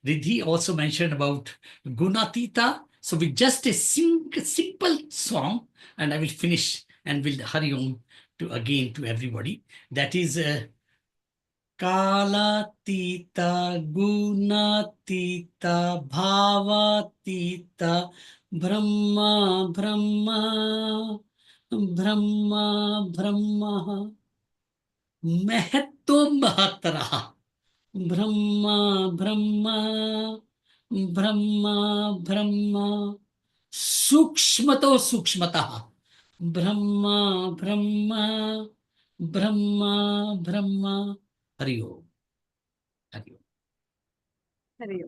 Riddhi also mentioned about Gunatita. So with just a simple song, and I will finish and will hurry on to again to everybody. That is Kalatita, Gunatita, Bhavatita, Brahma, Brahma, Brahma, Brahma, Mehetto Mahatara. Brahma, Brahma, Brahma, Brahma, Sukshmato Sukshmata, Brahma, Brahma, Brahma, Brahma, Hari Om. Hari Om. Hari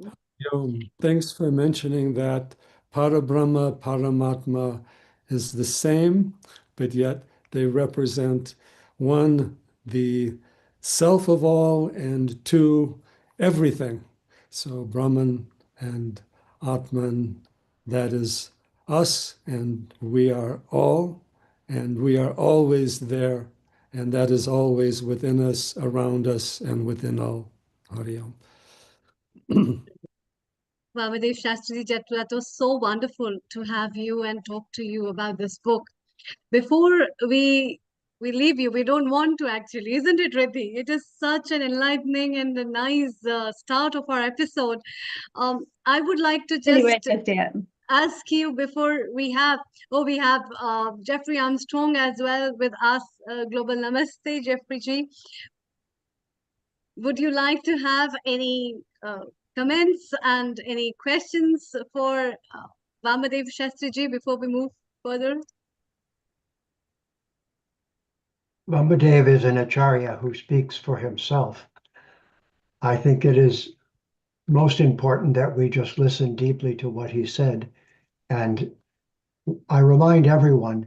Om. Thanks for mentioning that Parabrahma, Paramatma is the same, but yet they represent one, the self of all, and two, everything. So Brahman and Atman, that is us, and we are all, and we are always there, and that is always within us, around us, and within all. Hari Om. Vamadev Shastri Jatwa, it was so wonderful to have you and talk to you about this book. Before we leave you, we don't want to actually, isn't it, Riddhi? It is such an enlightening and a nice start of our episode. I would like to Anyway, just ask you before we have Jeffrey Armstrong as well with us. Global Namaste, Jeffrey ji. Would you like to have any comments and any questions for Vamadev Shastri ji before we move further? Vamadev is an acharya who speaks for himself. I think it is most important that we just listen deeply to what he said. And I remind everyone,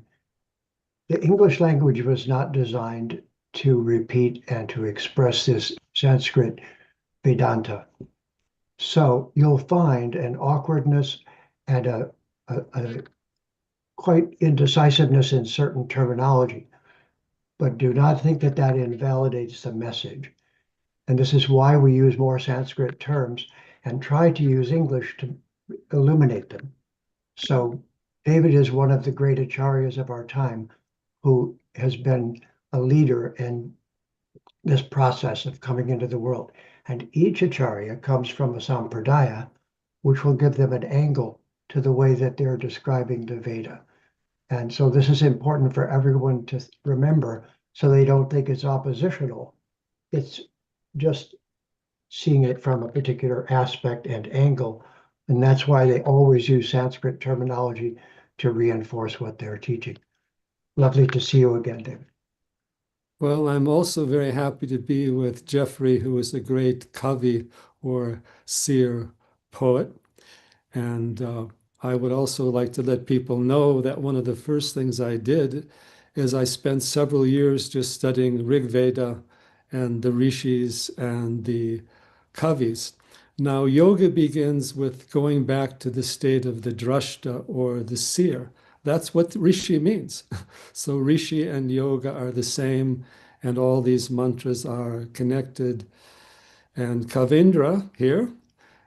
the English language was not designed to repeat and to express this Sanskrit Vedanta. So you'll find an awkwardness and a quite indecisiveness in certain terminology, but do not think that that invalidates the message. And this is why we use more Sanskrit terms and try to use English to illuminate them. So David is one of the great acharyas of our time who has been a leader in this process of coming into the world. And each acharya comes from a sampradaya, which will give them an angle to the way that they're describing the Veda. And so this is important for everyone to remember so they don't think it's oppositional. It's just seeing it from a particular aspect and angle. And that's why they always use Sanskrit terminology to reinforce what they're teaching. Lovely to see you again, David. Well, I'm also very happy to be with Jeffrey, who is a great kavi or seer poet. And I would also like to let people know that one of the first things I did is I spent several years just studying Rig Veda and the rishis and the kavis. Now, yoga begins with going back to the state of the drashta or the seer. That's what rishi means. So rishi and yoga are the same, and all these mantras are connected. And Kavindra here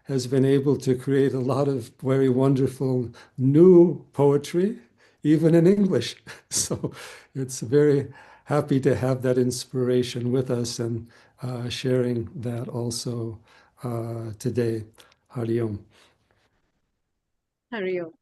has been able to create a lot of very wonderful new poetry, even in English. So it's very happy to have that inspiration with us and sharing that also today. Hari Om. Hari Om.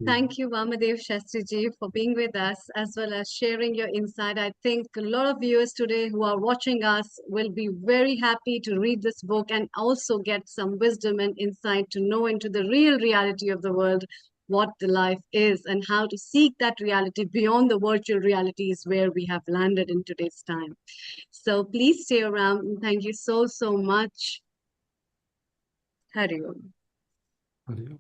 Thank you, Vamadev Shastriji, for being with us as well as sharing your insight. I think a lot of viewers today who are watching us will be very happy to read this book and also get some wisdom and insight to know into the real reality of the world, what the life is, and how to seek that reality beyond the virtual realities where we have landed in today's time. So please stay around. Thank you so, so much. Hari Om. Hari Om.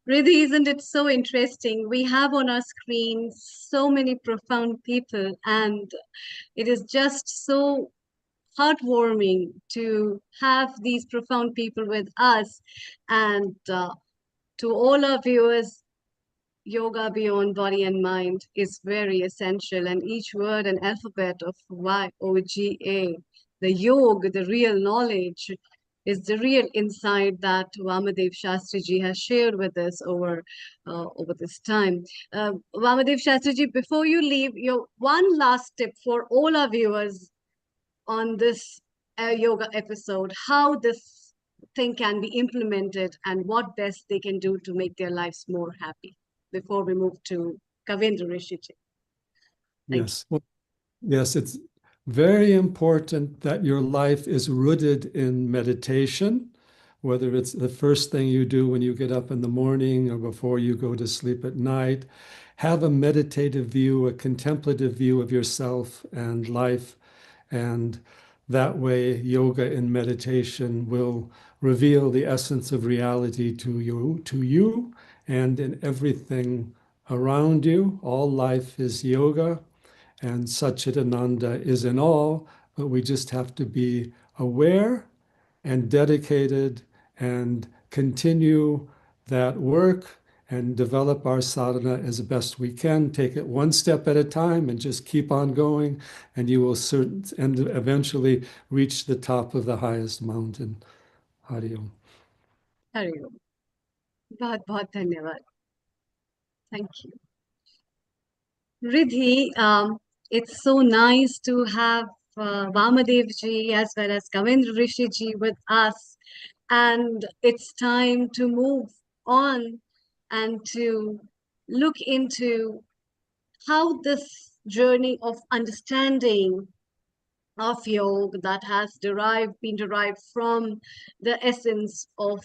Riddhi, isn't it so interesting? We have on our screen so many profound people, and it is just so heartwarming to have these profound people with us. And to all our viewers, yoga beyond body and mind is very essential, and each word and alphabet of YOGA, the yoga, the real knowledge, is the real insight that Vamadev Shastriji has shared with us over this time. Vamadev Shastriji, before you leave, your one last tip for all our viewers on this yoga episode, how this thing can be implemented and what best they can do to make their lives more happy before we move to Kavindra Rishiji. Thank Yes. Well, yes, it's very important that your life is rooted in meditation, whether it's the first thing you do when you get up in the morning or before you go to sleep at night. Have a meditative view, a contemplative view of yourself and life. And that way, yoga and meditation will reveal the essence of reality to you and in everything around you. All life is yoga, and Satchitananda is in all, but we just have to be aware and dedicated and continue that work and develop our sadhana as best we can. Take it one step at a time and just keep on going, and you will and eventually reach the top of the highest mountain. Hari Om. Hari Om. Bahut bahut dhanyawad. Thank you. Riddhi, it's so nice to have Vamadev ji as well as Kavindra Rishi ji with us. And it's time to move on and to look into how this journey of understanding of yoga that has been derived from the essence of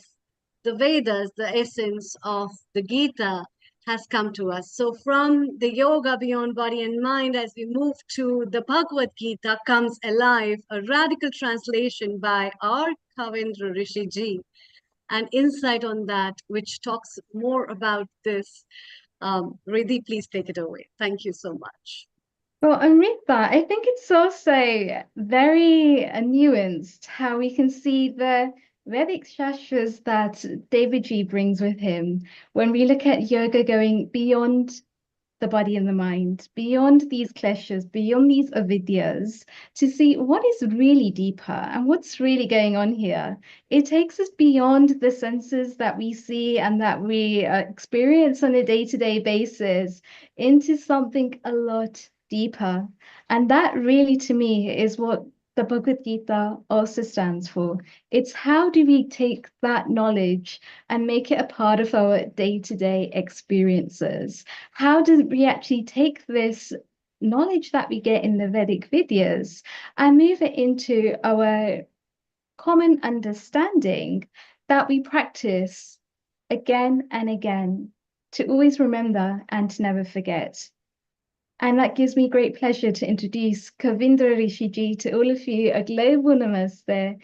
the Vedas, the essence of the Gita, has come to us. So from the yoga beyond body and mind, as we move to the Bhagavad Gita comes alive, a radical translation by our Kavindra Rishi ji, an insight on that, which talks more about this. Riddhi, please take it away. Thank you so much. Well, Amrita, I think it's also very nuanced how we can see the Vedic shastras that Devaji brings with him when we look at yoga going beyond the body and the mind, beyond these kleshas, beyond these avidyas, to see what is really deeper and what's really going on here. It takes us beyond the senses that we see and that we experience on a day-to-day basis into something a lot deeper. And that really, to me, is what the Bhagavad Gita also stands for. It's how do we take that knowledge and make it a part of our day-to-day experiences? How do we actually take this knowledge that we get in the Vedic Vidyas and move it into our common understanding that we practice again and again to always remember and to never forget? And that gives me great pleasure to introduce Kavindra Rishiji to all of you. A global namaste.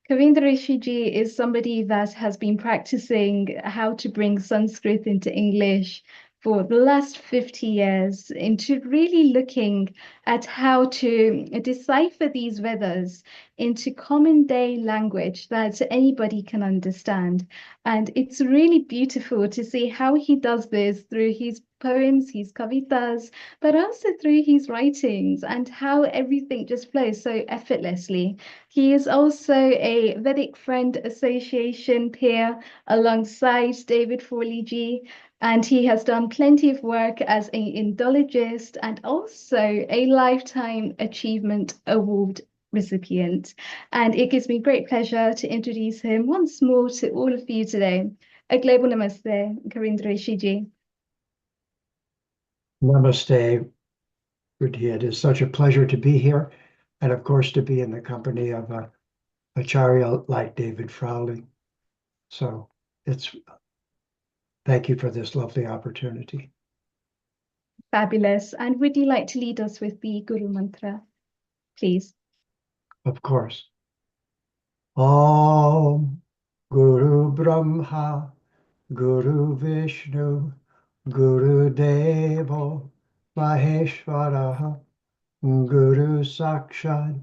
Kavindra Rishiji is somebody that has been practicing how to bring Sanskrit into English for the last 50 years, into really looking at how to decipher these Vedas into common day language that anybody can understand. And it's really beautiful to see how he does this through his poems, his kavitas, but also through his writings and how everything just flows so effortlessly. He is also a Vedic Friend Association peer alongside David Forley, and he has done plenty of work as an Indologist and also a Lifetime Achievement Award recipient. And it gives me great pleasure to introduce him once more to all of you today. A global namaste, Kavindra Rishiji. Namaste, Riddhi. It is such a pleasure to be here, and of course to be in the company of a Acharya like David Frowley. So thank you for this lovely opportunity. Fabulous. And would you like to lead us with the Guru Mantra, please? Of course. Om Guru Brahma, Guru Vishnu, Guru Devo, Maheshwara, Guru Sakshat,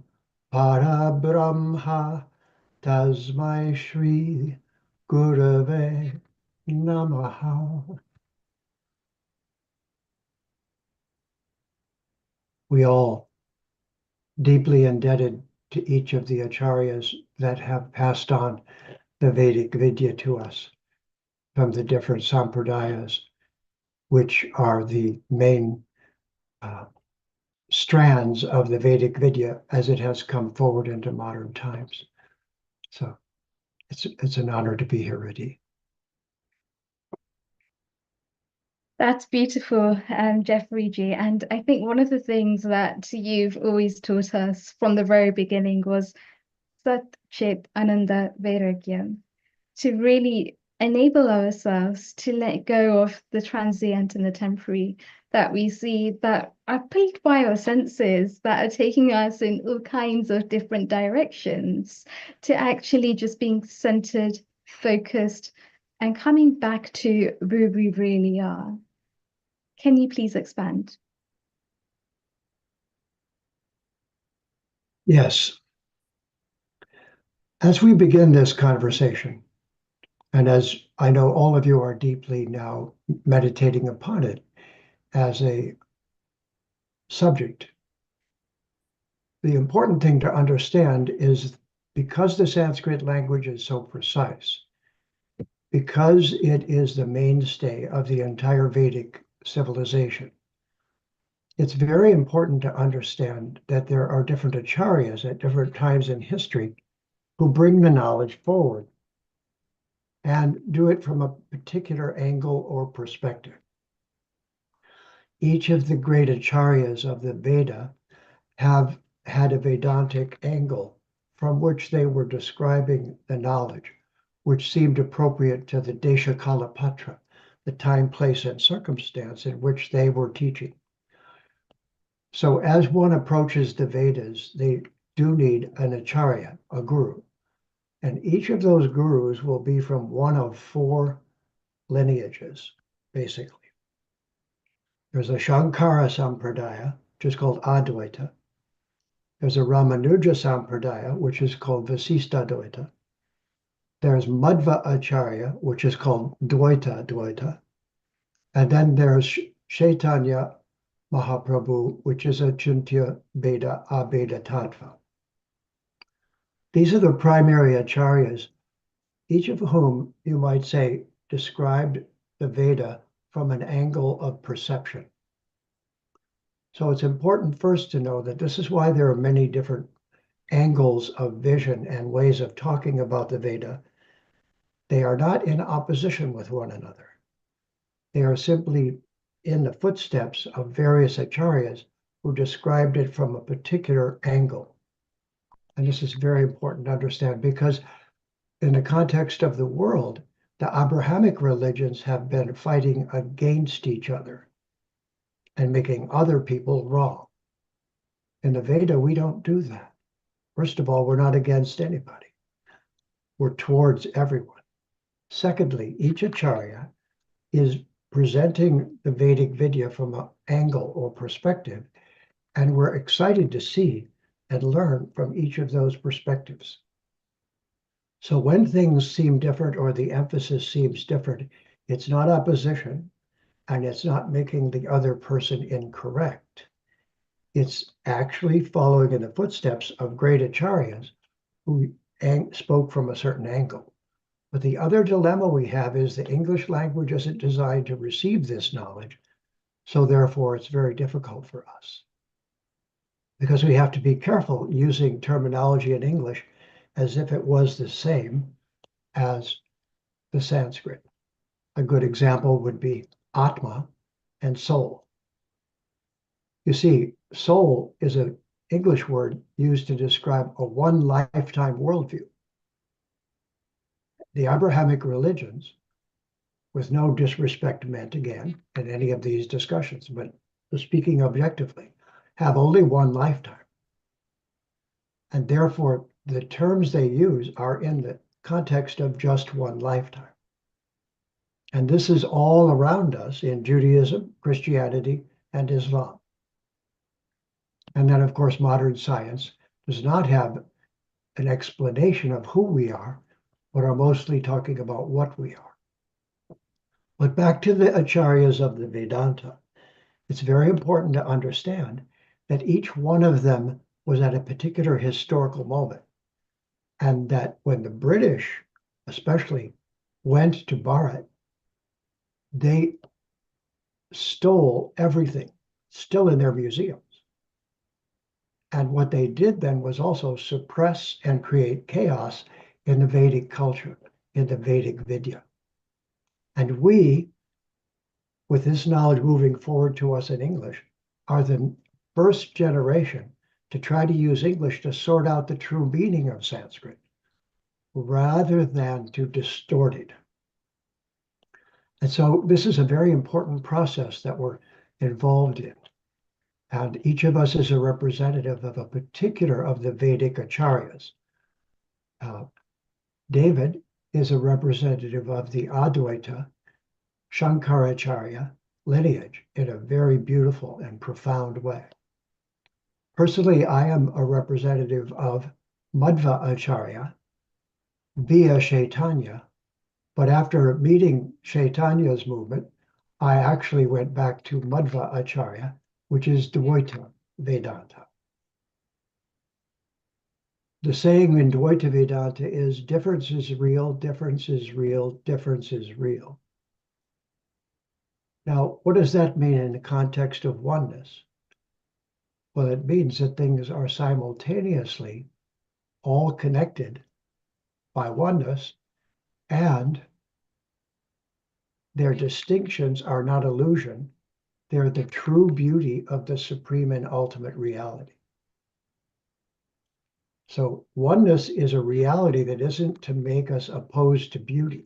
Parabrahma, Tasmai Shri Gurave Namaha. we all deeply indebted to each of the acharyas that have passed on the Vedic Vidya to us from the different sampradayas, which are the main strands of the Vedic Vidya as it has come forward into modern times. So it's an honor to be here, Riddhi. That's beautiful, Jeffrey G. And I think one of the things that you've always taught us from the very beginning was Sat Chit Ananda Vairagya, to really enable ourselves to let go of the transient and the temporary that we see that are plagued by our senses, that are taking us in all kinds of different directions, to actually just being centered, focused, and coming back to who we really are. Can you please expand? Yes. As we begin this conversation, and as I know all of you are deeply now meditating upon it as a subject, the important thing to understand is because the Sanskrit language is so precise, because it is the mainstay of the entire Vedic civilization, it's very important to understand that there are different acharyas at different times in history who bring the knowledge forward and do it from a particular angle or perspective. Each of the great acharyas of the Veda have had a Vedantic angle from which they were describing the knowledge, which seemed appropriate to the Desha Kala Patra, the time, place, and circumstance in which they were teaching. So as one approaches the Vedas, they do need an acharya, a guru. And each of those gurus will be from one of four lineages, basically. There's a Shankara Sampradaya, which is called Advaita. There's a Ramanuja Sampradaya, which is called Vasistadvaita. There's Madhva Acharya, which is called Dvaita Dvaita. And then there's Chaitanya Mahaprabhu, which is a Chintya Beda Abeda Tattva. These are the primary acharyas, each of whom, you might say, described the Veda from an angle of perception. So it's important first to know that this is why there are many different angles of vision and ways of talking about the Veda. They are not in opposition with one another. They are simply in the footsteps of various acharyas who described it from a particular angle. And this is very important to understand because in the context of the world, the Abrahamic religions have been fighting against each other and making other people wrong. In the Veda, we don't do that. First of all, we're not against anybody. We're towards everyone. Secondly, each acharya is presenting the Vedic Vidya from an angle or perspective, and we're excited to see and learn from each of those perspectives. So when things seem different or the emphasis seems different, it's not opposition and it's not making the other person incorrect. It's actually following in the footsteps of great acharyas who spoke from a certain angle. But the other dilemma we have is the English language isn't designed to receive this knowledge. So therefore, it's very difficult for us because we have to be careful using terminology in English as if it was the same as the Sanskrit. A good example would be Atma and soul. You see, soul is an English word used to describe a one lifetime worldview. The Abrahamic religions, with no disrespect meant again in any of these discussions, but speaking objectively, have only one lifetime. And therefore, the terms they use are in the context of just one lifetime. And this is all around us in Judaism, Christianity, and Islam. And then, of course, modern science does not have an explanation of who we are, but are mostly talking about what we are. But back to the acharyas of the Vedanta, it's very important to understand that each one of them was at a particular historical moment. And that when the British, especially, went to Bharat, they stole everything, still in their museums. And what they did then was also suppress and create chaos in the Vedic culture, in the Vedic Vidya. And we, with this knowledge moving forward to us in English, are the first generation to try to use English to sort out the true meaning of Sanskrit, rather than to distort it. And so this is a very important process that we're involved in. And each of us is a representative of a particular of the Vedic acharyas. David is a representative of the Advaita Shankaracharya lineage in a very beautiful and profound way. Personally, I am a representative of Madhva Acharya via Chaitanya, but after meeting Chaitanya's movement, I actually went back to Madhva Acharya, which is Dvaita Vedanta. The saying in Dvaita Vedanta is difference is real, difference is real, difference is real. Now, what does that mean in the context of oneness? Well, it means that things are simultaneously all connected by oneness, and their distinctions are not illusion. They're the true beauty of the supreme and ultimate reality. So oneness is a reality that isn't to make us opposed to beauty.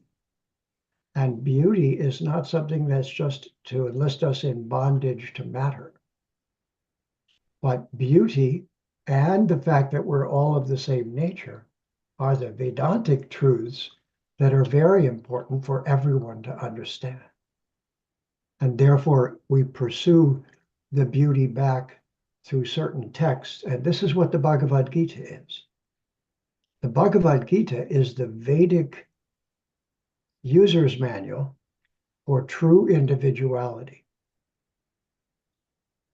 And beauty is not something that's just to enlist us in bondage to matter. But beauty and the fact that we're all of the same nature are the Vedantic truths that are very important for everyone to understand. And therefore, we pursue the beauty back through certain texts. And this is what the Bhagavad Gita is. The Bhagavad Gita is the Vedic user's manual for true individuality.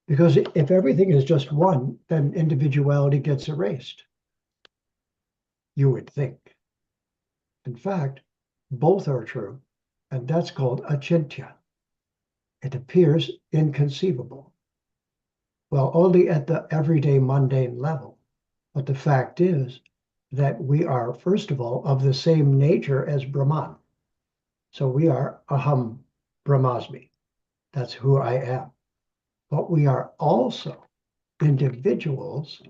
Because if everything is just one, then individuality gets erased, you would think. In fact, both are true, and that's called achintya. It appears inconceivable. Well, only at the everyday mundane level. But the fact is that we are, first of all, of the same nature as Brahman. So we are aham brahmasmi. That's who I am. But we are also individuals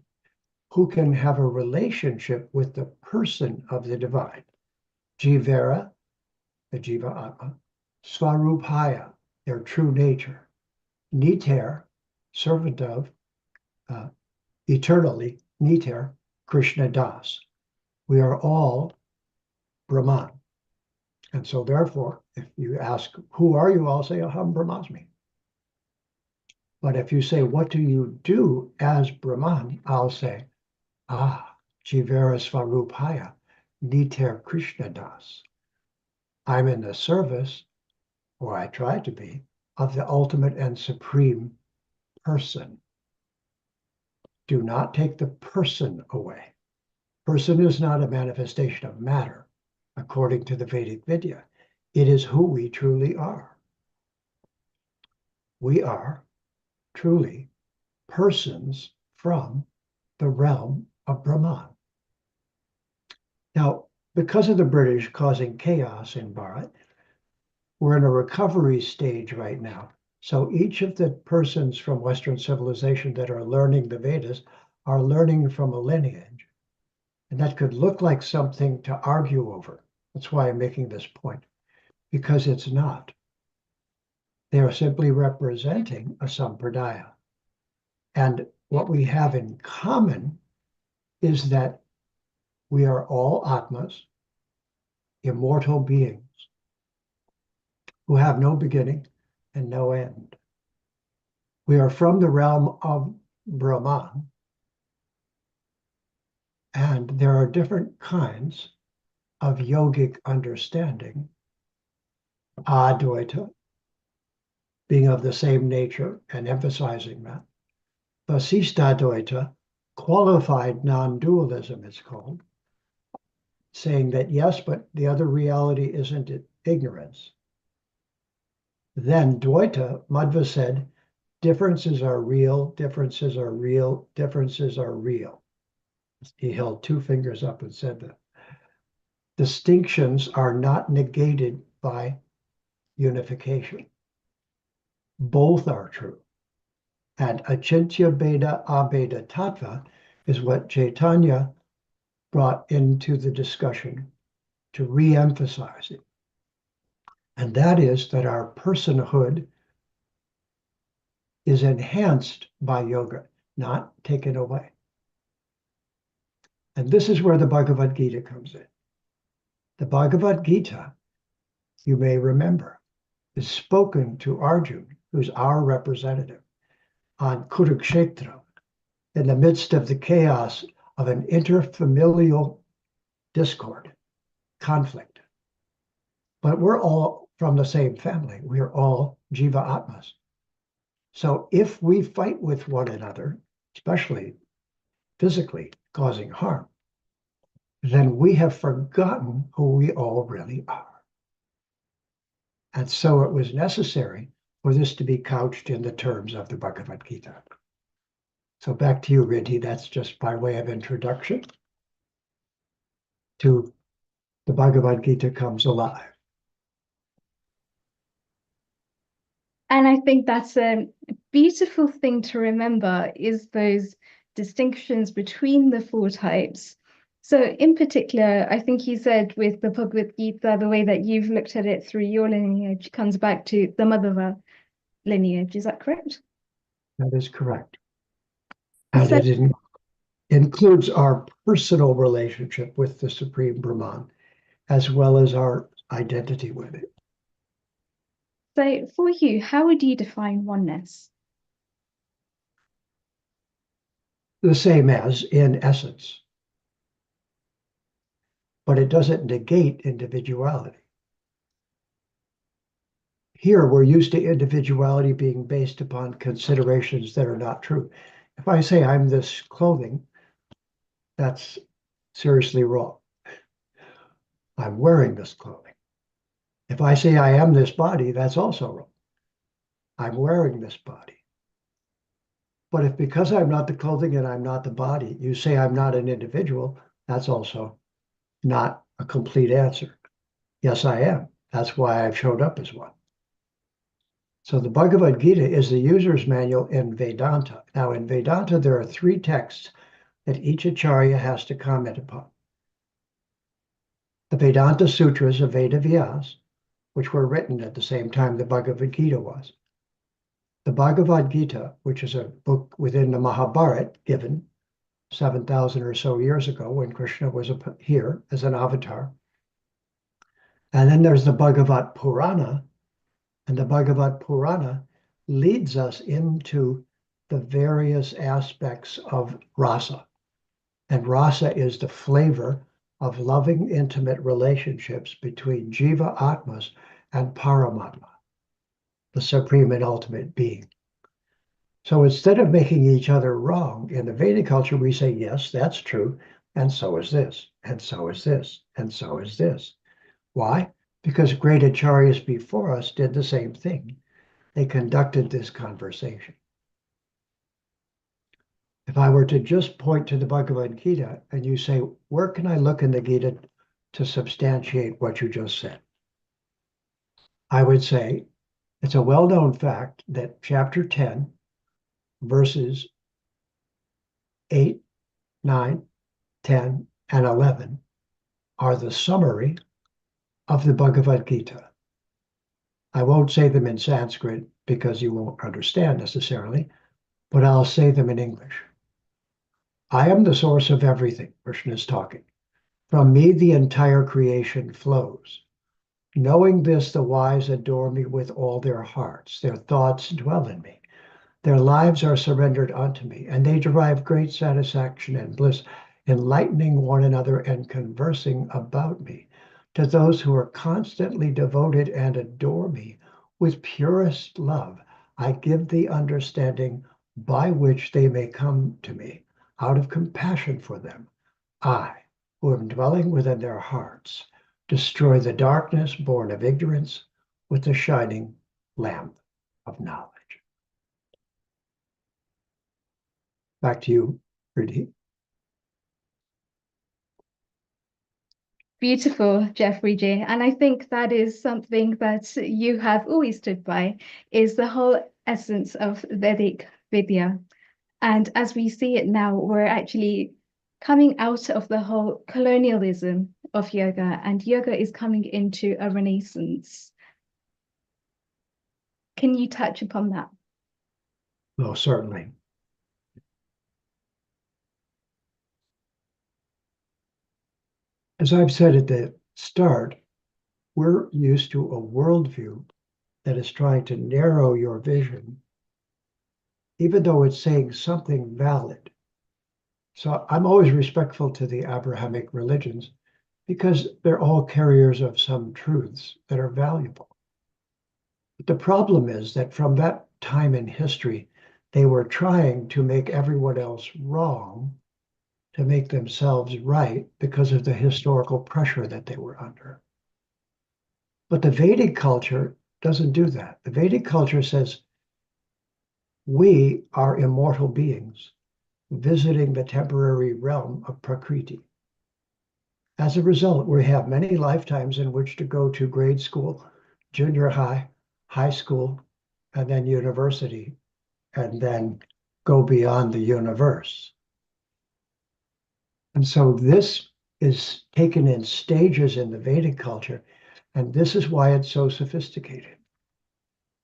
who can have a relationship with the person of the divine. Jivera, the Jiva Atma, Svarupaya, their true nature. Niter, servant of, eternally, Niter, Krishna Das. We are all Brahman. And so therefore, if you ask, who are you? I'll say, aham brahmasmi. But if you say, what do you do as Brahman? I'll say, Jivera Svarupaya, Niter Krishna Das. I'm in the service, or I try to be, of the ultimate and supreme person. Do not take the person away. Person is not a manifestation of matter, according to the Vedic Vidya. It is who we truly are. We are truly persons from the realm of Brahman. Now, because of the British causing chaos in Bharat, we're in a recovery stage right now. So each of the persons from Western civilization that are learning the Vedas are learning from a lineage. And that could look like something to argue over. That's why I'm making this point, because it's not. They are simply representing a sampradaya. And what we have in common is that we are all atmas, immortal beings, who have no beginning and no end. We are from the realm of Brahman, and there are different kinds of yogic understanding. Advaita, being of the same nature and emphasizing that. Vasistadvaita, qualified non-dualism, it's called, saying that yes, but the other reality isn't ignorance. Then Dvaita, Madhva said, differences are real, differences are real, differences are real. He held two fingers up and said that. Distinctions are not negated by unification. Both are true. And achintya beda abeda tattva is what Chaitanya brought into the discussion to re-emphasize it. And that is that our personhood is enhanced by yoga, not taken away. And this is where the Bhagavad Gita comes in. The Bhagavad Gita, you may remember, is spoken to Arjuna, who's our representative, on Kurukshetra, in the midst of the chaos of an interfamilial discord, conflict. But we're all from the same family. We're all Jiva Atmas. So if we fight with one another, especially physically causing harm, then we have forgotten who we all really are. And so it was necessary for this to be couched in the terms of the Bhagavad Gita. So back to you, Riddhi. That's just by way of introduction to the Bhagavad Gita comes alive. And I think that's a beautiful thing to remember, is those distinctions between the four types. So in particular, I think you said with the Bhagavad Gita, the way that you've looked at it through your lineage comes back to the Madhava lineage. Is that correct? That is correct. And So, it includes our personal relationship with the Supreme Brahman, as well as our identity with it. so for you, how would you define oneness? The same as in essence, but it doesn't negate individuality. Here, we're used to individuality being based upon considerations that are not true. If I say I'm this clothing, that's seriously wrong. I'm wearing this clothing. If I say I am this body, that's also wrong. I'm wearing this body. But if because I'm not the clothing and I'm not the body, you say I'm not an individual, that's also not a complete answer. Yes, I am. That's why I've showed up as one. So the Bhagavad Gita is the user's manual in Vedanta. Now in Vedanta, there are three texts that each Acharya has to comment upon. The Vedanta Sutras of Riddhi Vyas, which were written at the same time the Bhagavad Gita was. The Bhagavad Gita, which is a book within the Mahabharata given 7,000 or so years ago when Krishna was here as an avatar. And then there's the Bhagavad Purana, and the Bhagavad Purana leads us into the various aspects of rasa. And rasa is the flavor of loving, intimate relationships between Jiva Atmas and Paramatma, the supreme and ultimate being. So instead of making each other wrong, in the Vedic culture, we say, yes, that's true, and so is this, and so is this, and so is this. Why? Because great acharyas before us did the same thing. They conducted this conversation. If I were to just point to the Bhagavad Gita and you say, where can I look in the Gita to substantiate what you just said? I would say it's a well-known fact that chapter 10, verses 8, 9, 10, and 11 are the summary of the Bhagavad Gita. I won't say them in Sanskrit because you won't understand necessarily, but I'll say them in English. I am the source of everything, Krishna is talking. From me, the entire creation flows. Knowing this, the wise adore me with all their hearts. Their thoughts dwell in me. Their lives are surrendered unto me, and they derive great satisfaction and bliss, enlightening one another and conversing about me. To those who are constantly devoted and adore me with purest love, I give the understanding by which they may come to me out of compassion for them. I, who am dwelling within their hearts, destroy the darkness born of ignorance with the shining lamp of knowledge. Back to you, Riddhi. Beautiful, Jeffrey J. And I think that is something that you have always stood by, is the whole essence of Vedic Vidya. And as we see it now, we're actually coming out of the whole colonialism of yoga, and yoga is coming into a renaissance. Can you touch upon that? Oh, certainly. As I've said at the start, we're used to a worldview that is trying to narrow your vision, even though it's saying something valid. So I'm always respectful to the Abrahamic religions because they're all carriers of some truths that are valuable. But the problem is that from that time in history, they were trying to make everyone else wrong to make themselves right because of the historical pressure that they were under. But the Vedic culture doesn't do that. The Vedic culture says, we are immortal beings visiting the temporary realm of Prakriti. As a result, we have many lifetimes in which to go to grade school, junior high, high school, and then university, and then go beyond the universe. And so this is taken in stages in the Vedic culture, and this is why it's so sophisticated,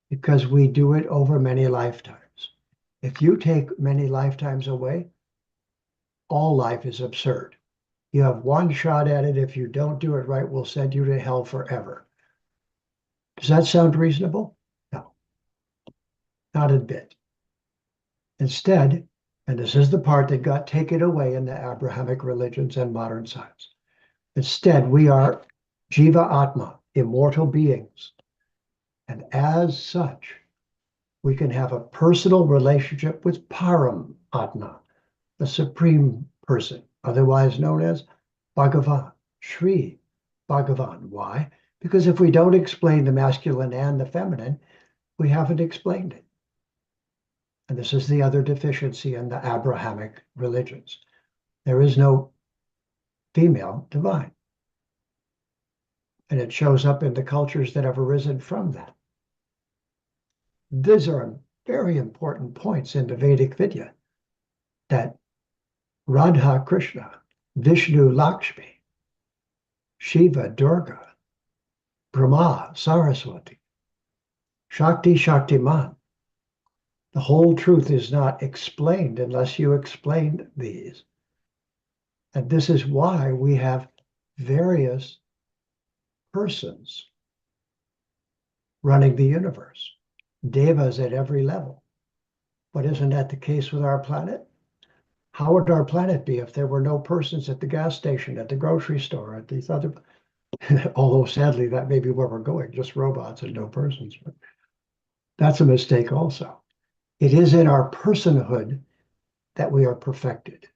because we do it over many lifetimes. If you take many lifetimes away, all life is absurd. You have one shot at it. If you don't do it right, we'll send you to hell forever. Does that sound reasonable? No, not a bit. Instead, and this is the part that got taken away in the Abrahamic religions and modern science. Instead, we are Jiva Atma, immortal beings. And as such, we can have a personal relationship with Param Atma, the supreme person, otherwise known as Bhagavan, Sri Bhagavan. Why? Because if we don't explain the masculine and the feminine, we haven't explained it. And this is the other deficiency in the Abrahamic religions. There is no female divine. And it shows up in the cultures that have arisen from that. These are very important points in the Vedic Vidya, that Radha Krishna, Vishnu Lakshmi, Shiva Durga, Brahma Saraswati, Shakti Shaktiman. The whole truth is not explained unless you explain these. And this is why we have various persons running the universe, devas at every level. But isn't that the case with our planet? How would our planet be if there were no persons at the gas station, at the grocery store, at these other, although sadly that may be where we're going, just robots and no persons. But that's a mistake also. It is in our personhood that we are perfected.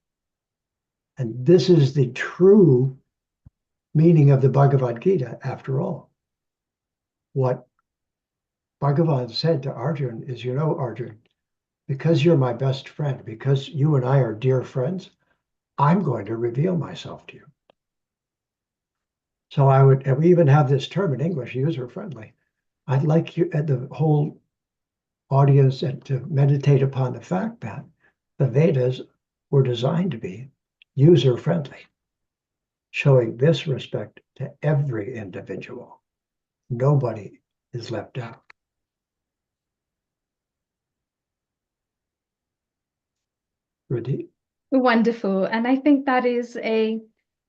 And this is the true meaning of the Bhagavad Gita, after all. What Bhagavan said to Arjun is, you know, Arjun, because you're my best friend, because you and I are dear friends, I'm going to reveal myself to you. So I would, and we even have this term in English, user friendly. I'd like you and the whole audience and to meditate upon the fact that the Vedas were designed to be user friendly, showing this respect to every individual. Nobody is left out. Riddhi? Wonderful. And I think that is a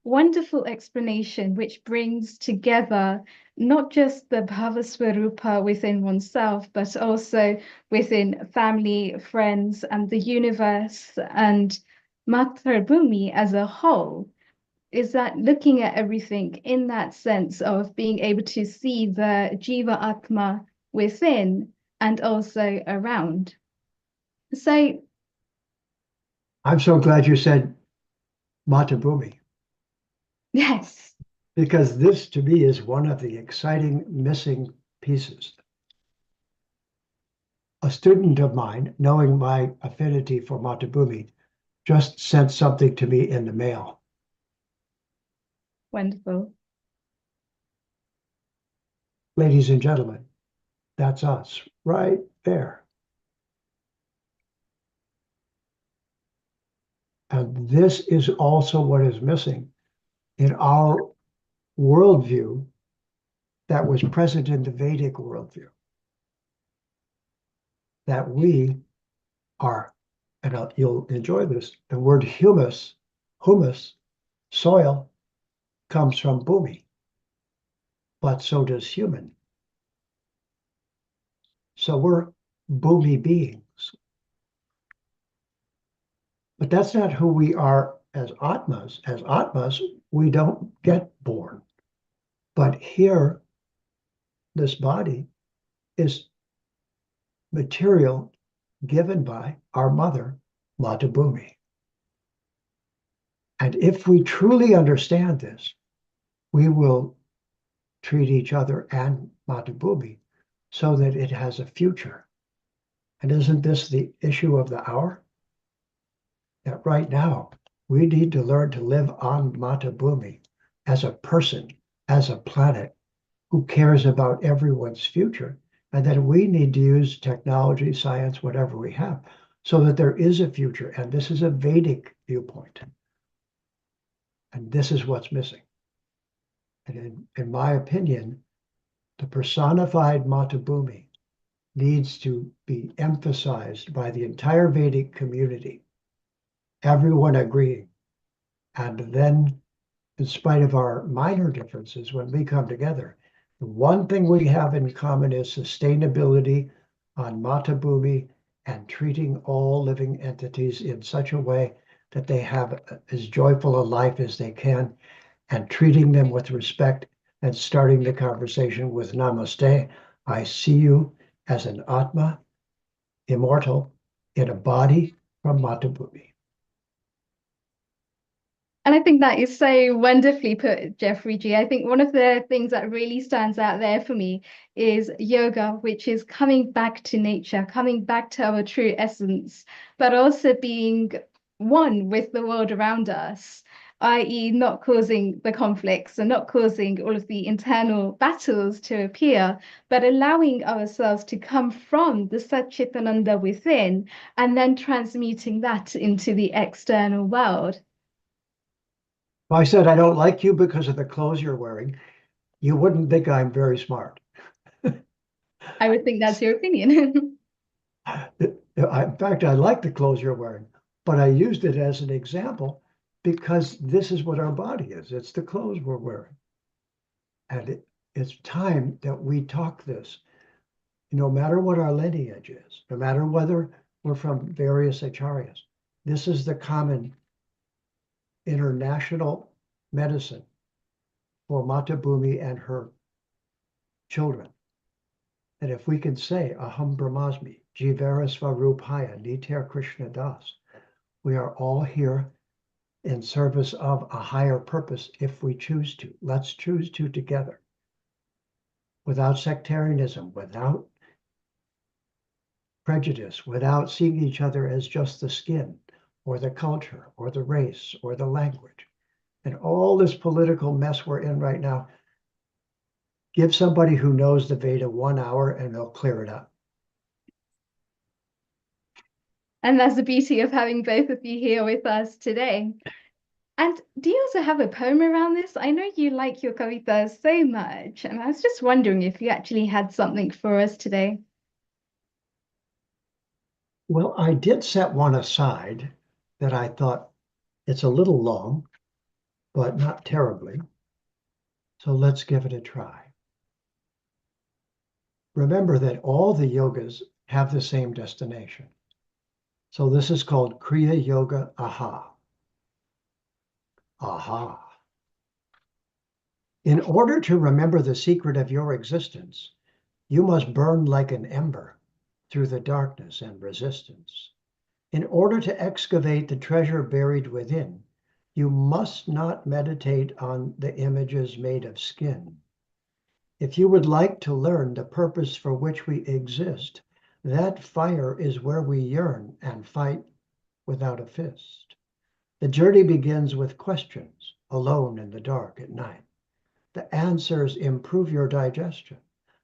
wonderful explanation which brings together not just the Bhava Swarupa within oneself, but also within family, friends, and the universe and Matra Bhumi as a whole. Is that looking at everything in that sense of being able to see the Jiva Atma within and also around. So I'm so glad you said Matabumi, yes, because this to me is one of the exciting missing pieces. A student of mine, knowing my affinity for Matabumi, just sent something to me in the mail. wonderful. Ladies and gentlemen, that's us right there. And this is also what is missing in our worldview that was present in the Vedic worldview. That we are, and you'll enjoy this, the word humus, soil, comes from bhumi, but so does human. So we're bhumi beings. But that's not who we are as atmas. As atmas, we don't get born. But here, this body is material given by our mother, Mata Bhumi. And if we truly understand this, we will treat each other and Mata Bhumi so that it has a future. And isn't this the issue of the hour? That right now, we need to learn to live on Mata Bhumi as a person, as a planet who cares about everyone's future. And then we need to use technology, science, whatever we have, so that there is a future. And this is a Vedic viewpoint. And this is what's missing. And in my opinion, the personified Mata Bhumi needs to be emphasized by the entire Vedic community, everyone agreeing. And then, in spite of our minor differences, when we come together, the one thing we have in common is sustainability on Mata Bhumi and treating all living entities in such a way that they have as joyful a life as they can, and treating them with respect and starting the conversation with Namaste. I see you as an Atma, immortal, in a body from Mata Bhumi. And I think that is so wonderfully put, Jeffrey G. I think one of the things that really stands out there for me is yoga, which is coming back to nature, coming back to our true essence, but also being one with the world around us, i.e., not causing the conflicts and not causing all of the internal battles to appear, but allowing ourselves to come from the Satchitananda within and then transmuting that into the external world. If I said I don't like you because of the clothes you're wearing, you wouldn't think I'm very smart. I would think that's your opinion. In fact, I like the clothes you're wearing, but I used it as an example because this is what our body is. It's the clothes we're wearing. And it's time that we talk this, no matter what our lineage is, no matter whether we're from various acharyas. This is the common international medicine for Mata Bhumi and her children. And if we can say, Aham Brahmasmi, Jivara Svarupaya, Nitya Krishna Das, we are all here in service of a higher purpose if we choose to. Let's choose to together, without sectarianism, without prejudice, without seeing each other as just the skin or the culture or the race or the language. And all this political mess we're in right now, give somebody who knows the Veda 1 hour and they'll clear it up. And that's the beauty of having both of you here with us today. And do you also have a poem around this? I know you like your kavitas so much, and I was just wondering if you actually had something for us today. Well, I did set one aside that I thought it's a little long, but not terribly. So let's give it a try. Remember that all the yogas have the same destination. So this is called Kriya Yoga Aha. Aha. In order to remember the secret of your existence, you must burn like an ember through the darkness and resistance. In order to excavate the treasure buried within, you must not meditate on the images made of skin. If you would like to learn the purpose for which we exist, that fire is where we yearn and fight without a fist. The journey begins with questions, alone in the dark at night. The answers improve your digestion.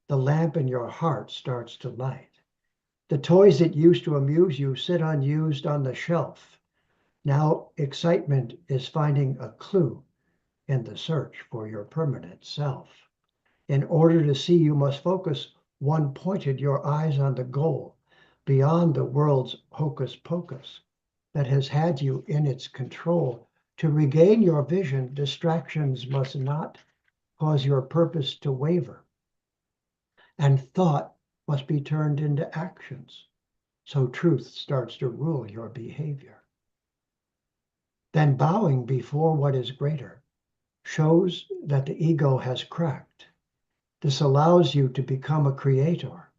The lamp in your heart starts to light. The toys that used to amuse you sit unused on the shelf. Now excitement is finding a clue in the search for your permanent self. In order to see, you must focus one pointed your eyes on the goal, beyond the world's hocus pocus that has had you in its control. To regain your vision, distractions must not cause your purpose to waver, and thought must be turned into actions, so truth starts to rule your behavior. Then bowing before what is greater shows that the ego has cracked. This allows you to become a creator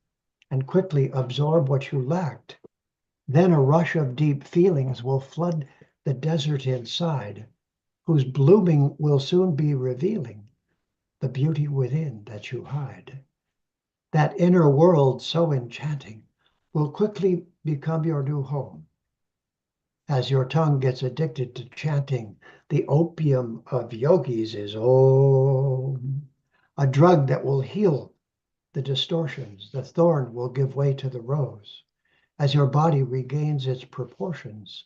and quickly absorb what you lacked. Then a rush of deep feelings will flood the desert inside, whose blooming will soon be revealing the beauty within that you hide. That inner world so enchanting will quickly become your new home. As your tongue gets addicted to chanting, the opium of yogis is Om, a drug that will heal the distortions. The thorn will give way to the rose as your body regains its proportions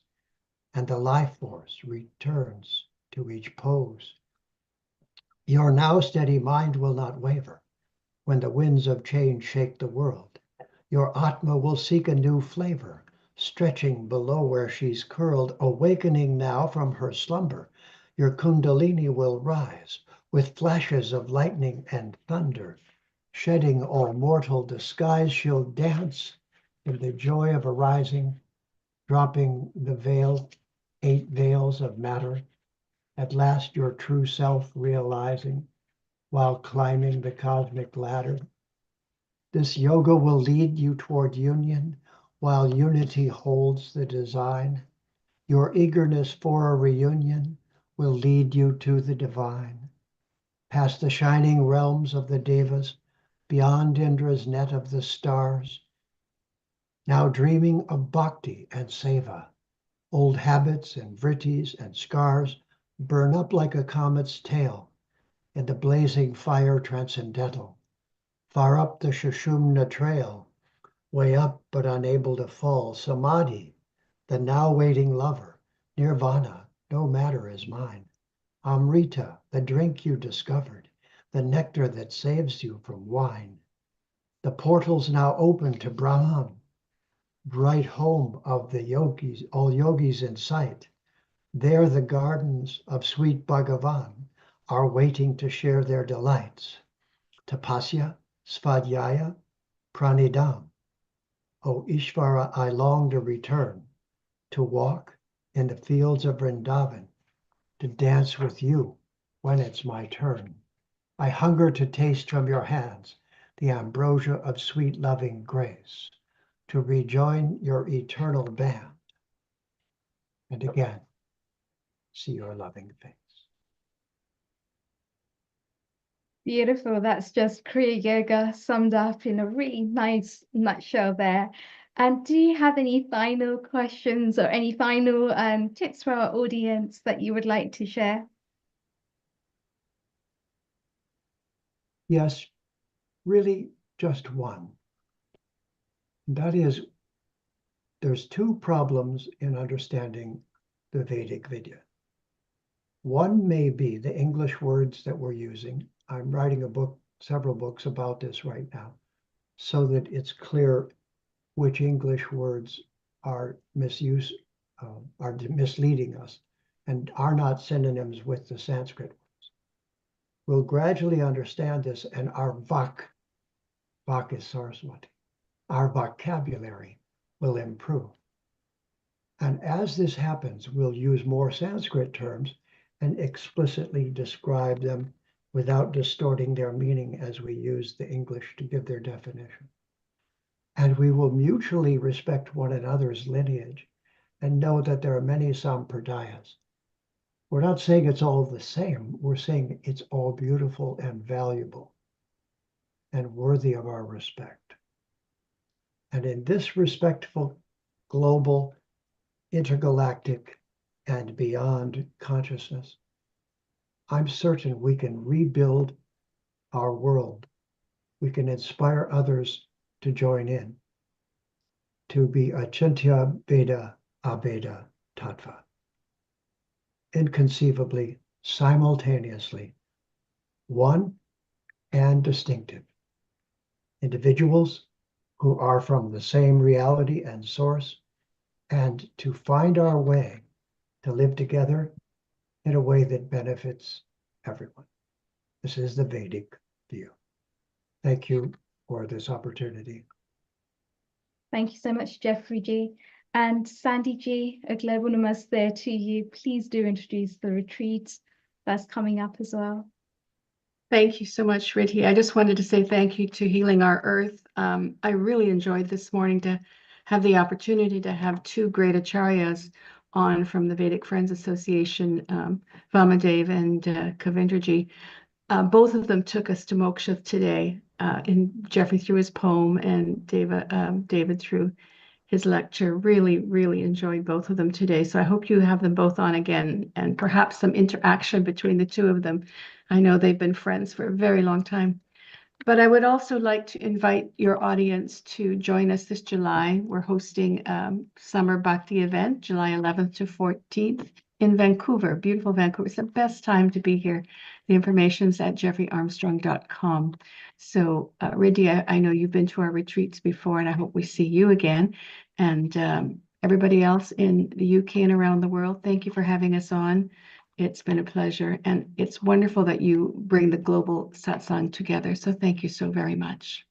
and the life force returns to each pose. Your now steady mind will not waver when the winds of change shake the world. Your Atma will seek a new flavor, stretching below where she's curled, awakening now from her slumber. Your Kundalini will rise with flashes of lightning and thunder. Shedding all mortal disguise, she'll dance in the joy of arising, dropping the veil, 8 veils of matter. At last your true self realizing while climbing the cosmic ladder. This yoga will lead you toward union while unity holds the design. Your eagerness for a reunion will lead you to the divine. Past the shining realms of the devas, beyond Indra's net of the stars. Now dreaming of bhakti and seva, old habits and vrittis and scars burn up like a comet's tail in the blazing fire transcendental. Far up the Shushumna trail, way up but unable to fall, Samadhi, the now waiting lover, Nirvana, no matter is mine. Amrita, the drink you discovered, the nectar that saves you from wine. The portals now open to Brahman, bright home of the yogis, all yogis in sight. There the gardens of sweet Bhagavan are waiting to share their delights. Tapasya, Svadhyaya, Pranidham. O Ishvara, I long to return, to walk in the fields of Vrindavan, to dance with you when it's my turn. I hunger to taste from your hands the ambrosia of sweet loving grace, to rejoin your eternal band, and again see your loving face. Beautiful. That's just Kriya Yoga summed up in a really nice nutshell there. And do you have any final questions or any final tips for our audience that you would like to share? Yes, really just one. That is, there's 2 problems in understanding the Vedic Vidya. One may be the English words that we're using. I'm writing a book, several books about this right now, so that it's clear which English words are are misleading us and are not synonyms with the Sanskrit words. We'll gradually understand this, and our vak is Saraswati, our vocabulary will improve. And as this happens, we'll use more Sanskrit terms and explicitly describe them without distorting their meaning as we use the English to give their definition. And we will mutually respect one another's lineage and know that there are many sampradayas. We're not saying it's all the same. We're saying it's all beautiful and valuable and worthy of our respect. And in this respectful, global, intergalactic, and beyond consciousness, I'm certain we can rebuild our world. We can inspire others to join in, to be Achintya Veda Abheda Tattva, inconceivably, simultaneously, one and distinctive. Individuals who are from the same reality and source, and to find our way to live together in a way that benefits everyone. This is the Vedic view. Thank you for this opportunity. Thank you so much, Jeffrey G. And Sandy G, a global namaste to you. Please do introduce the retreat that's coming up as well. Thank you so much, Riddhi. I just wanted to say thank you to Healing Our Earth. I really enjoyed this morning to have the opportunity to have two great acharyas on from the Vedic Friends Association, Vamadev and Kavindraji. Both of them took us to moksha today, in Jeffrey through his poem and David through his lecture. Really, really enjoyed both of them today. So I hope you have them both on again and perhaps some interaction between the two of them. I know they've been friends for a very long time. But I would also like to invite your audience to join us this July. We're hosting Summer Bhakti event, July 11th to 14th in Vancouver, beautiful Vancouver. It's the best time to be here. The information's at jeffreyarmstrong.com. So Riddhi, I know you've been to our retreats before, and I hope we see you again. And everybody else in the UK and around the world, thank you for having us on. It's been a pleasure, and it's wonderful that you bring the global satsang together. So thank you so very much.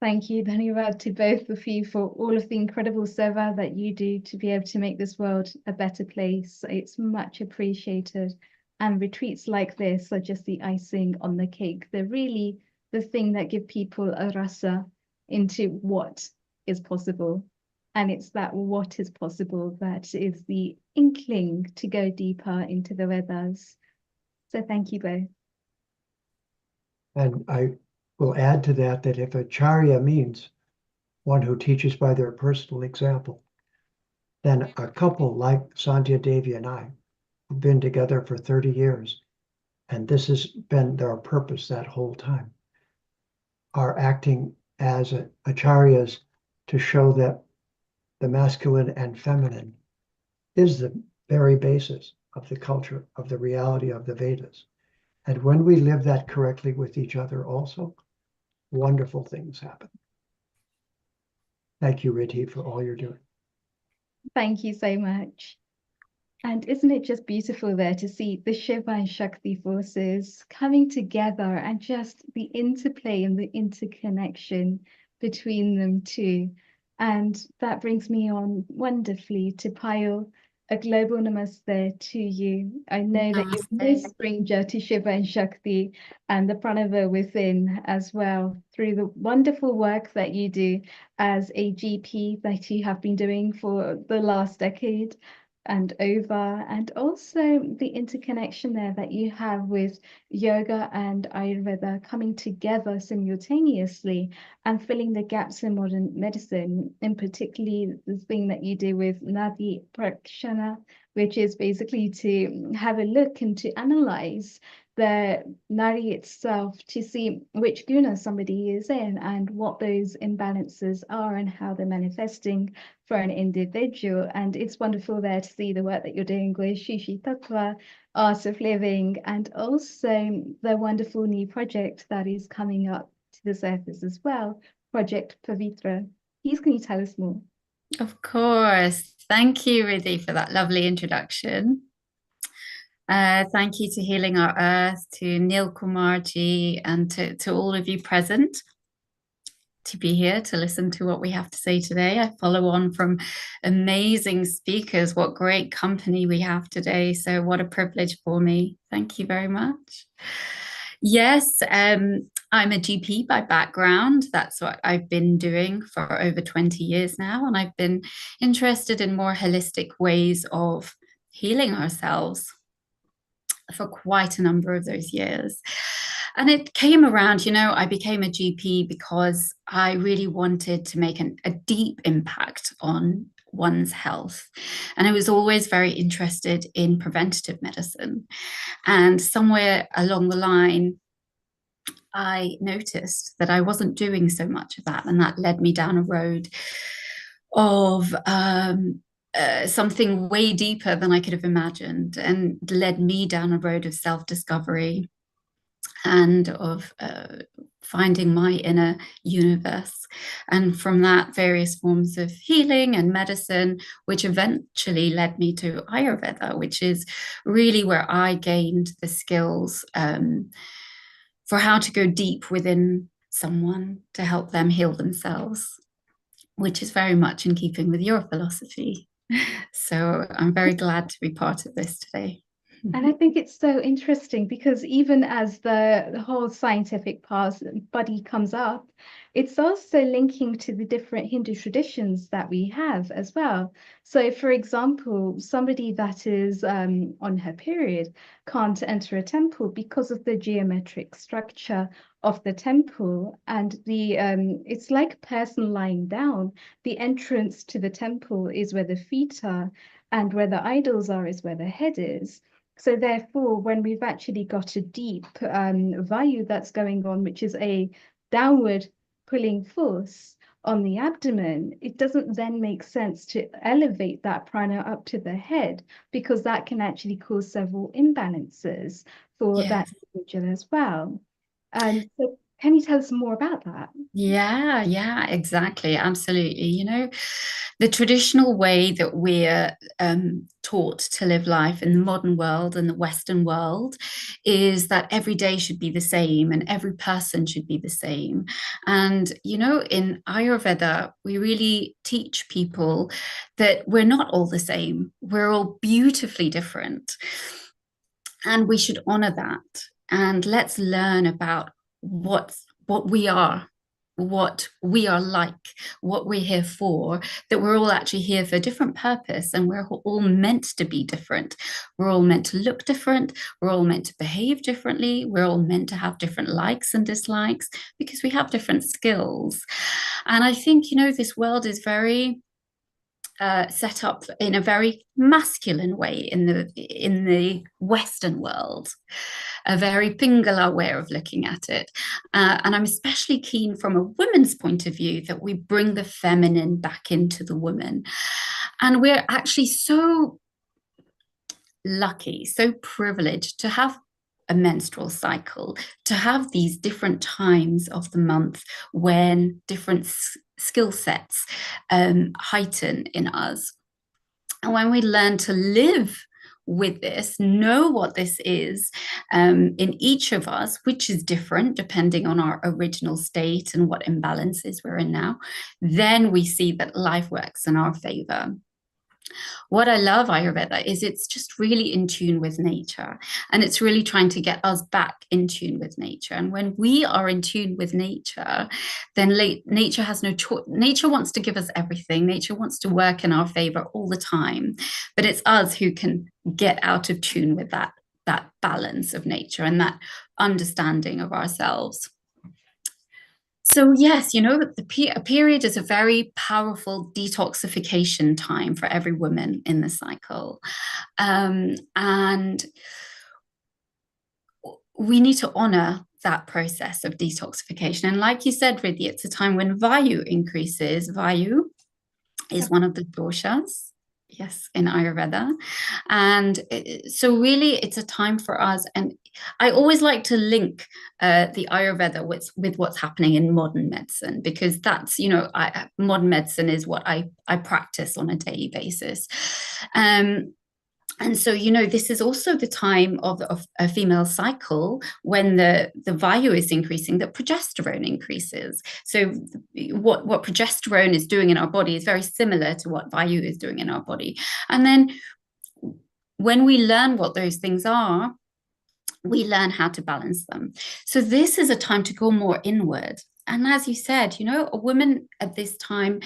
Thank you, Dhanyavad, to both of you for all of the incredible seva that you do to be able to make this world a better place. It's much appreciated. And retreats like this are just the icing on the cake. They're really the thing that give people a rasa into what is possible. And it's that what is possible that is the inkling to go deeper into the Vedas. So thank you both. And I will add to that that if acharya means one who teaches by their personal example, then a couple like Sandhya Devi and I have been together for 30 years, and this has been their purpose that whole time, are acting as acharyas to show that the masculine and feminine is the very basis of the culture, of the reality of the Vedas. And when we live that correctly with each other also, wonderful things happen. Thank you, Riddhi, for all you're doing. Thank you so much. And isn't it just beautiful there to see the Shiva and Shakti forces coming together and just the interplay and the interconnection between them too. And that brings me on wonderfully to Payal, a global namaste to you. I know that you're no stranger to Shiva and Shakti and the pranava within as well, through the wonderful work that you do as a GP that you have been doing for the last decade and over, and also the interconnection there that you have with yoga and Ayurveda coming together simultaneously and filling the gaps in modern medicine, in particularly the thing that you do with Nadi Prakshana, which is basically to have a look and to analyze the nari itself to see which guna somebody is in and what those imbalances are and how they're manifesting for an individual. And it's wonderful there to see the work that you're doing with Shishi Tattva, Art of Living, and also the wonderful new project that is coming up to the surface as well, Project Pavitra. Please, can you tell us more? Of course. Thank you, Riddhi, for that lovely introduction. Thank you to Healing Our Earth, to Neil Kumarji, and to all of you present to be here to listen to what we have to say today. I follow on from amazing speakers. What great company we have today. So what a privilege for me. Thank you very much. Yes, I'm a GP by background. That's what I've been doing for over 20 years now. And I've been interested in more holistic ways of healing ourselves for quite a number of those years. And it came around, I became a GP because I really wanted to make a deep impact on one's health. And I was always very interested in preventative medicine. And somewhere along the line, I noticed that I wasn't doing so much of that. And that led me down a road of something way deeper than I could have imagined, and led me down a road of self-discovery and of finding my inner universe. And from that, various forms of healing and medicine, which eventually led me to Ayurveda, which is really where I gained the skills for how to go deep within someone to help them heal themselves, which is very much in keeping with your philosophy. So I'm very glad to be part of this today. And I think it's so interesting because even as the whole scientific body comes up, it's also linking to the different Hindu traditions that we have as well. So, for example, somebody that is on her period can't enter a temple because of the geometric structure of the temple, and it's like a person lying down. The entrance to the temple is where the feet are, and where the idols are is where the head is. So therefore, when we've actually got a deep vayu that's going on, which is a downward pulling force on the abdomen, it doesn't then make sense to elevate that prana up to the head, because that can actually cause several imbalances for that individual as well. So can you tell us more about that? Yeah, exactly. Absolutely. The traditional way that we're taught to live life in the modern world and the Western world is that every day should be the same and every person should be the same. And, in Ayurveda, we really teach people that we're not all the same. We're all beautifully different. And we should honor that. And let's learn about what we are, what we are like, what we're here for, that we're all actually here for a different purpose, and we're all meant to be different. We're all meant to look different. We're all meant to behave differently. We're all meant to have different likes and dislikes because we have different skills. And I think, this world is very set up in a very masculine way in the Western world, a very Pingala way of looking at it. And I'm especially keen from a woman's point of view that we bring the feminine back into the woman. And we're actually so lucky, so privileged to have a menstrual cycle, to have these different times of the month when different skill sets heighten in us. And when we learn to live with this, know what this is in each of us, which is different depending on our original state and what imbalances we're in now, then we see that life works in our favor. What I love Ayurveda is it's just really in tune with nature, and it's really trying to get us back in tune with nature. And when we are in tune with nature, then nature has no choice. Nature wants to give us everything. Nature wants to work in our favor all the time, but it's us who can get out of tune with that balance of nature and that understanding of ourselves. So yes, a period is a very powerful detoxification time for every woman in the cycle. And we need to honor that process of detoxification. And like you said, Riddhi, it's a time when Vayu increases. Vayu is one of the doshas. Yes, in Ayurveda. And so really it's a time for us. And I always like to link the Ayurveda with what's happening in modern medicine, because that's, modern medicine is what I practice on a daily basis. And so, this is also the time of a female cycle when the Vayu is increasing, that progesterone increases. So what progesterone is doing in our body is very similar to what Vayu is doing in our body. And then when we learn what those things are, we learn how to balance them. So this is a time to go more inward. And as you said, you know, a woman at this time,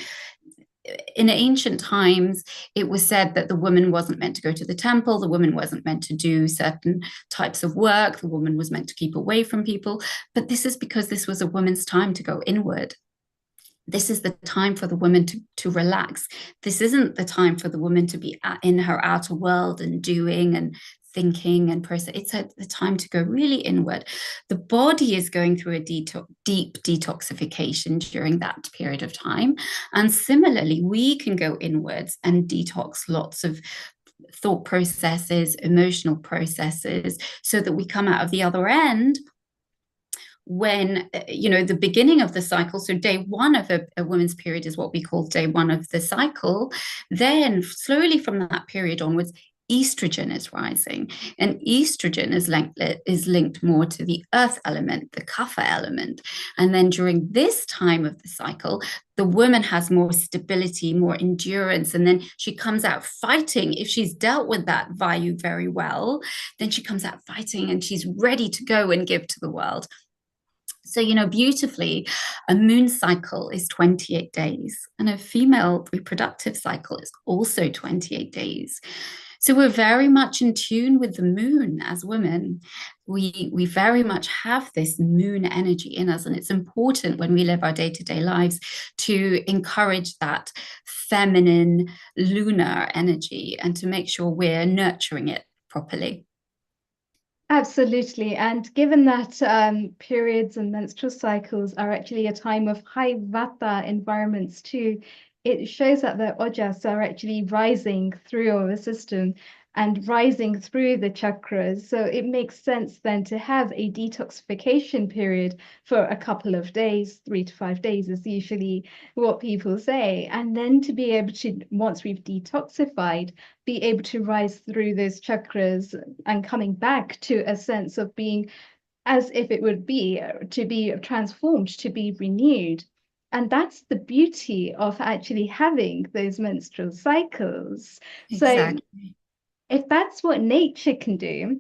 in ancient times, it was said that the woman wasn't meant to go to the temple, the woman wasn't meant to do certain types of work, the woman was meant to keep away from people. But this is because this was a woman's time to go inward. This is the time for the woman to relax. This isn't the time for the woman to be in her outer world and doing and thinking and process. It's the time to go really inward. The body is going through a deep detoxification during that period of time. And similarly, we can go inwards and detox lots of thought processes, emotional processes, so that we come out of the other end when, you know, the beginning of the cycle. So day one of a woman's period is what we call day one of the cycle. Then slowly from that period onwards, estrogen is rising, and estrogen is linked more to the earth element, the kapha element. And then during this time of the cycle, the woman has more stability, more endurance, and then she comes out fighting. If she's dealt with that vayu very well, then she comes out fighting and she's ready to go and give to the world. So, you know, beautifully, a moon cycle is 28 days, and a female reproductive cycle is also 28 days. So we're very much in tune with the moon as women. We very much have this moon energy in us, and it's important when we live our day-to-day lives to encourage that feminine lunar energy and to make sure we're nurturing it properly. Absolutely. And given that periods and menstrual cycles are actually a time of high vata environments too, it shows that the ojas are actually rising through our system and rising through the chakras. So it makes sense then to have a detoxification period for a couple of days, 3 to 5 days is usually what people say. And then to be able to, once we've detoxified, be able to rise through those chakras and coming back to a sense of being as if it would be, to be transformed, to be renewed. And that's the beauty of actually having those menstrual cycles. Exactly. So if that's what nature can do,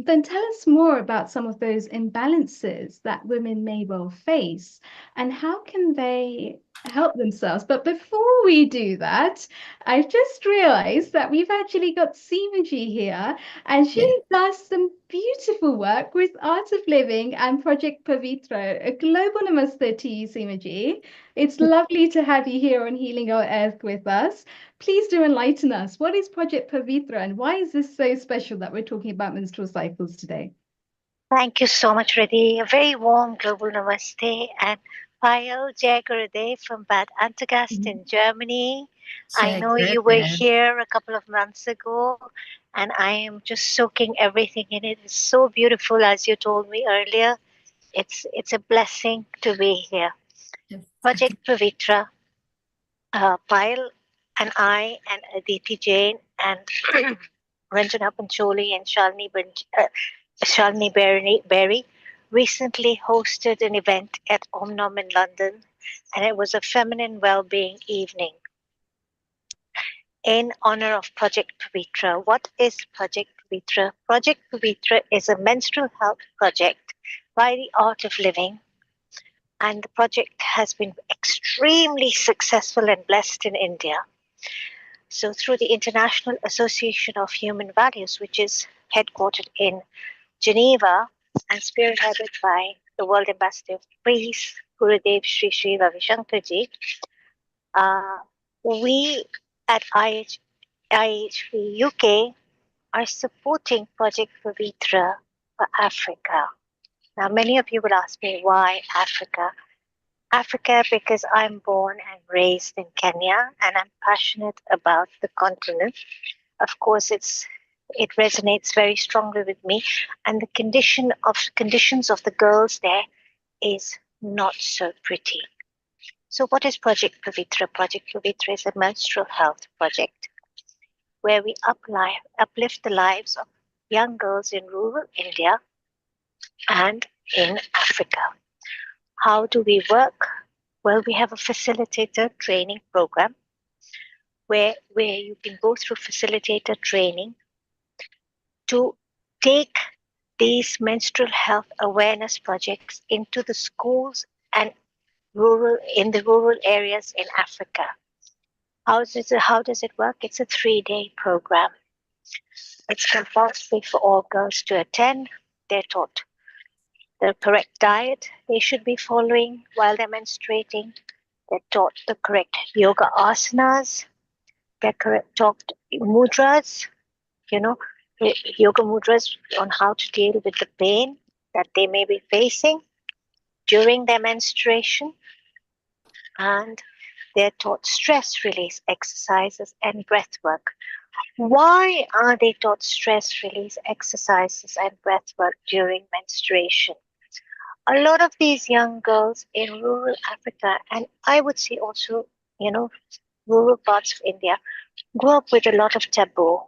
then tell us more about some of those imbalances that women may well face and how can they help themselves. But before we do that, I've just realized that we've actually got Seemaji here, and she does some beautiful work with Art of Living and Project Pavitra. A global namaste to you, Seemaji. It's lovely to have you here on Healing Our Earth with us. Please do enlighten us. What is Project Pavitra and why is this so special that we're talking about menstrual cycles today? Thank you so much, Riddhi. A very warm global namaste. And Payal Jai Gurudev from Bad Antagast in Germany. I know you were here a couple of months ago, and I am just soaking everything in it. It's so beautiful, as you told me earlier. It's a blessing to be here. Project Pavitra, Payal and I and Aditi Jain and Ranjana Pancholi and Shalini Berry recently hosted an event at Omnom in London, and it was a feminine well-being evening in honor of Project Pavitra. What is Project Pavitra? Project Pavitra is a menstrual health project by the Art of Living, and the project has been extremely successful and blessed in India. So through the International Association of Human Values, which is headquartered in Geneva and spearheaded by the World Ambassador of Peace, Gurudev Sri Sri Ravi Shankarji, we at IHV UK are supporting Project Pavitra for Africa. Now, many of you will ask me, why Africa? Africa, because I'm born and raised in Kenya and I'm passionate about the continent. Of course, it resonates very strongly with me, and the conditions of the girls there is not so pretty. So what is Project Pavitra? Project Pavitra is a menstrual health project where we uplift the lives of young girls in rural India and in Africa. How do we work? Well, we have a facilitator training program where you can go through facilitator training to take these menstrual health awareness projects into the schools and in the rural areas in Africa. How does it work? It's a 3-day program. It's compulsory for all girls to attend. They're taught the correct diet they should be following while they're menstruating. They're taught the correct yoga asanas. They're taught mudras, yoga mudras on how to deal with the pain that they may be facing during their menstruation. And they're taught stress release exercises and breath work. Why are they taught stress release exercises and breath work during menstruation? A lot of these young girls in rural Africa, and I would say also, rural parts of India, grow up with a lot of taboo.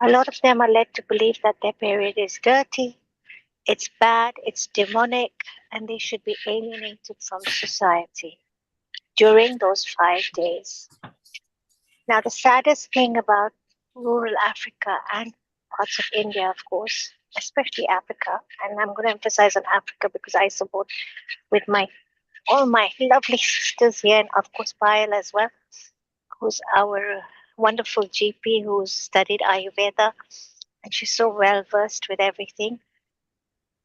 A lot of them are led to believe that their period is dirty, it's bad, it's demonic, and they should be alienated from society during those 5 days. Now, the saddest thing about rural Africa and parts of India, of course, especially Africa, and I'm going to emphasize on Africa because I support with all my lovely sisters here, and of course Payal as well, who's our wonderful GP who's studied Ayurveda, and she's so well versed with everything,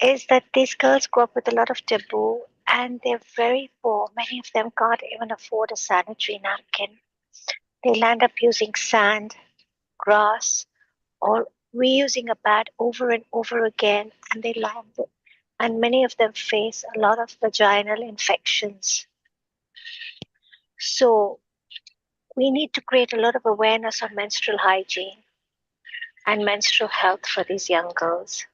is that these girls grow up with a lot of taboo and they're very poor. Many of them can't even afford a sanitary napkin. They'll end up using sand, grass, or reusing a pad over and over again, and they land it. And many of them face a lot of vaginal infections. So we need to create a lot of awareness on menstrual hygiene and menstrual health for these young girls.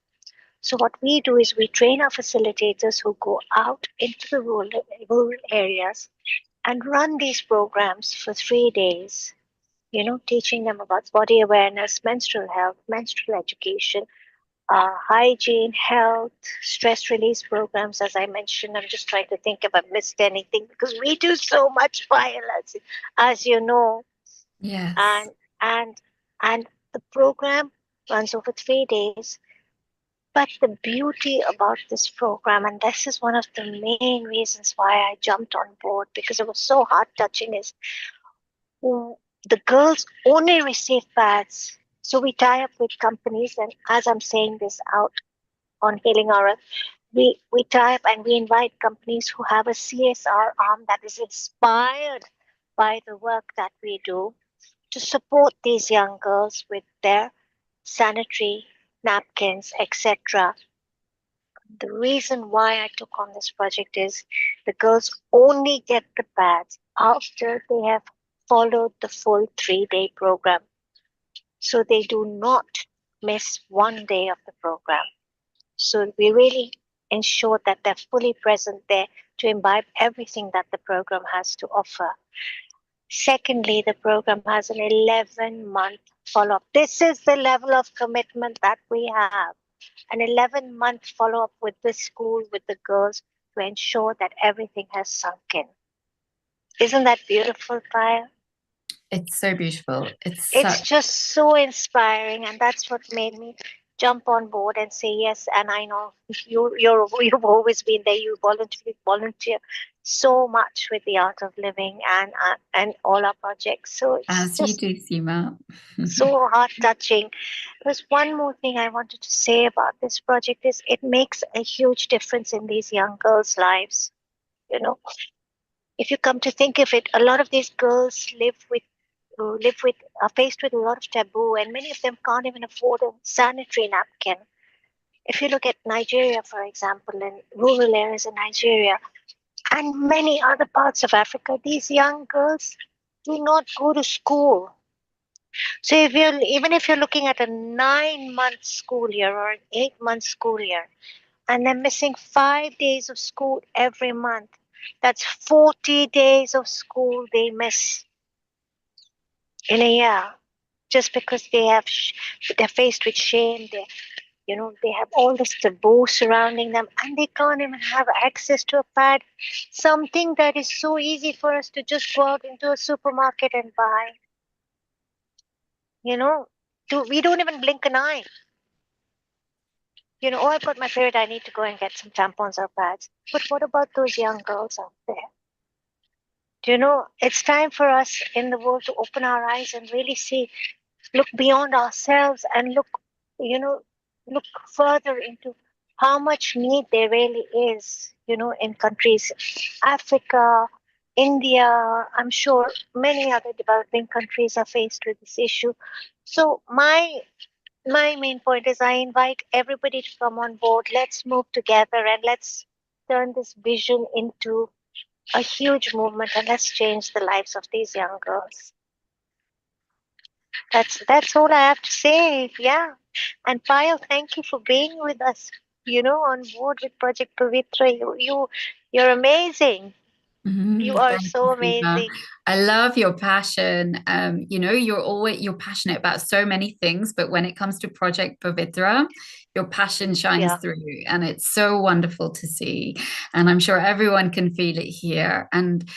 So what we do is we train our facilitators who go out into the rural areas and run these programs for 3 days, teaching them about body awareness, menstrual health, menstrual education, hygiene, health, stress release programs. As I mentioned, I'm just trying to think if I've missed anything because we do so much violence, as you know. Yes. And the program runs over 3 days. But the beauty about this program, and this is one of the main reasons why I jumped on board because it was so heart touching, is the girls only receive pads. So we tie up with companies, and as I'm saying this out on Healing Aura, we tie up and we invite companies who have a CSR arm that is inspired by the work that we do to support these young girls with their sanitary napkins, etc. The reason why I took on this project is the girls only get the pads after they have followed the full 3-day program. So they do not miss 1 day of the program. So we really ensure that they're fully present there to imbibe everything that the program has to offer. Secondly, the program has an 11-month follow-up. This is the level of commitment that we have. An 11-month follow-up with the school, with the girls, to ensure that everything has sunk in. Isn't that beautiful, Paya? It's so beautiful. It's just so inspiring, and that's what made me jump on board and say yes. And I know you've always been there. You volunteer so much with the Art of Living and all our projects. So it's as you do, Seema. so heart touching. There's one more thing I wanted to say about this project is it makes a huge difference in these young girls' lives. If you come to think of it, a lot of these girls are faced with a lot of taboo, and many of them can't even afford a sanitary napkin. If you look at Nigeria, for example, in rural areas in Nigeria and many other parts of Africa, these young girls do not go to school. So even if you're looking at a 9-month school year or an 8-month school year, and they're missing 5 days of school every month, that's 40 days of school they miss in a year, just because they're faced with shame. They have all this taboo surrounding them, and they can't even have access to a pad, something that is so easy for us to just go out into a supermarket and buy. We don't even blink an eye. Oh, I've got my period, I need to go and get some tampons or pads. But what about those young girls out there? It's time for us in the world to open our eyes and really see, look beyond ourselves and look further into how much need there really is, in countries, Africa, India, I'm sure many other developing countries are faced with this issue. So my main point is I invite everybody to come on board. Let's move together and let's turn this vision into a huge movement, and let's change the lives of these young girls. That's all I have to say. Yeah. And Payal, thank you for being with us, on board with Project Pavitra. You're amazing. You are Thank so you, Seema. amazing. I love your passion. You're passionate about so many things, but when it comes to Project Pavitra, your passion shines Yeah. through, and it's so wonderful to see. And I'm sure everyone can feel it here. And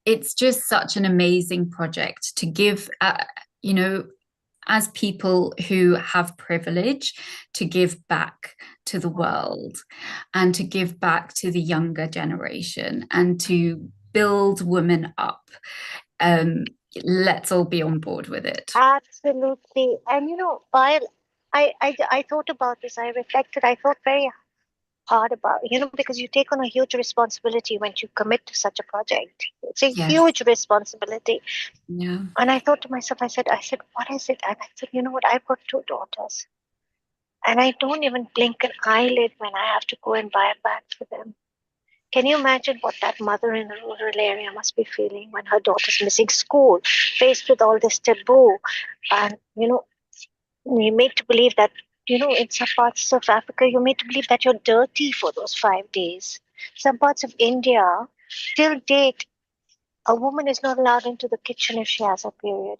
it's just such an amazing project to give, as people who have privilege, to give back to the world and to give back to the younger generation and to build women up. Let's all be on board with it. Absolutely. And while I thought about this, I reflected, I thought very hard about, because you take on a huge responsibility when you commit to such a project. It's a Yes. huge responsibility. Yeah. And I thought to myself, I said, what is it? And I said, you know what? I've got 2 daughters. And I don't even blink an eyelid when I have to go and buy a bag for them. Can you imagine what that mother in a rural area must be feeling when her daughter's missing school, faced with all this taboo? And, you're made to believe that, in some parts of Africa, you're made to believe that you're dirty for those 5 days. Some parts of India, till date, a woman is not allowed into the kitchen if she has a period.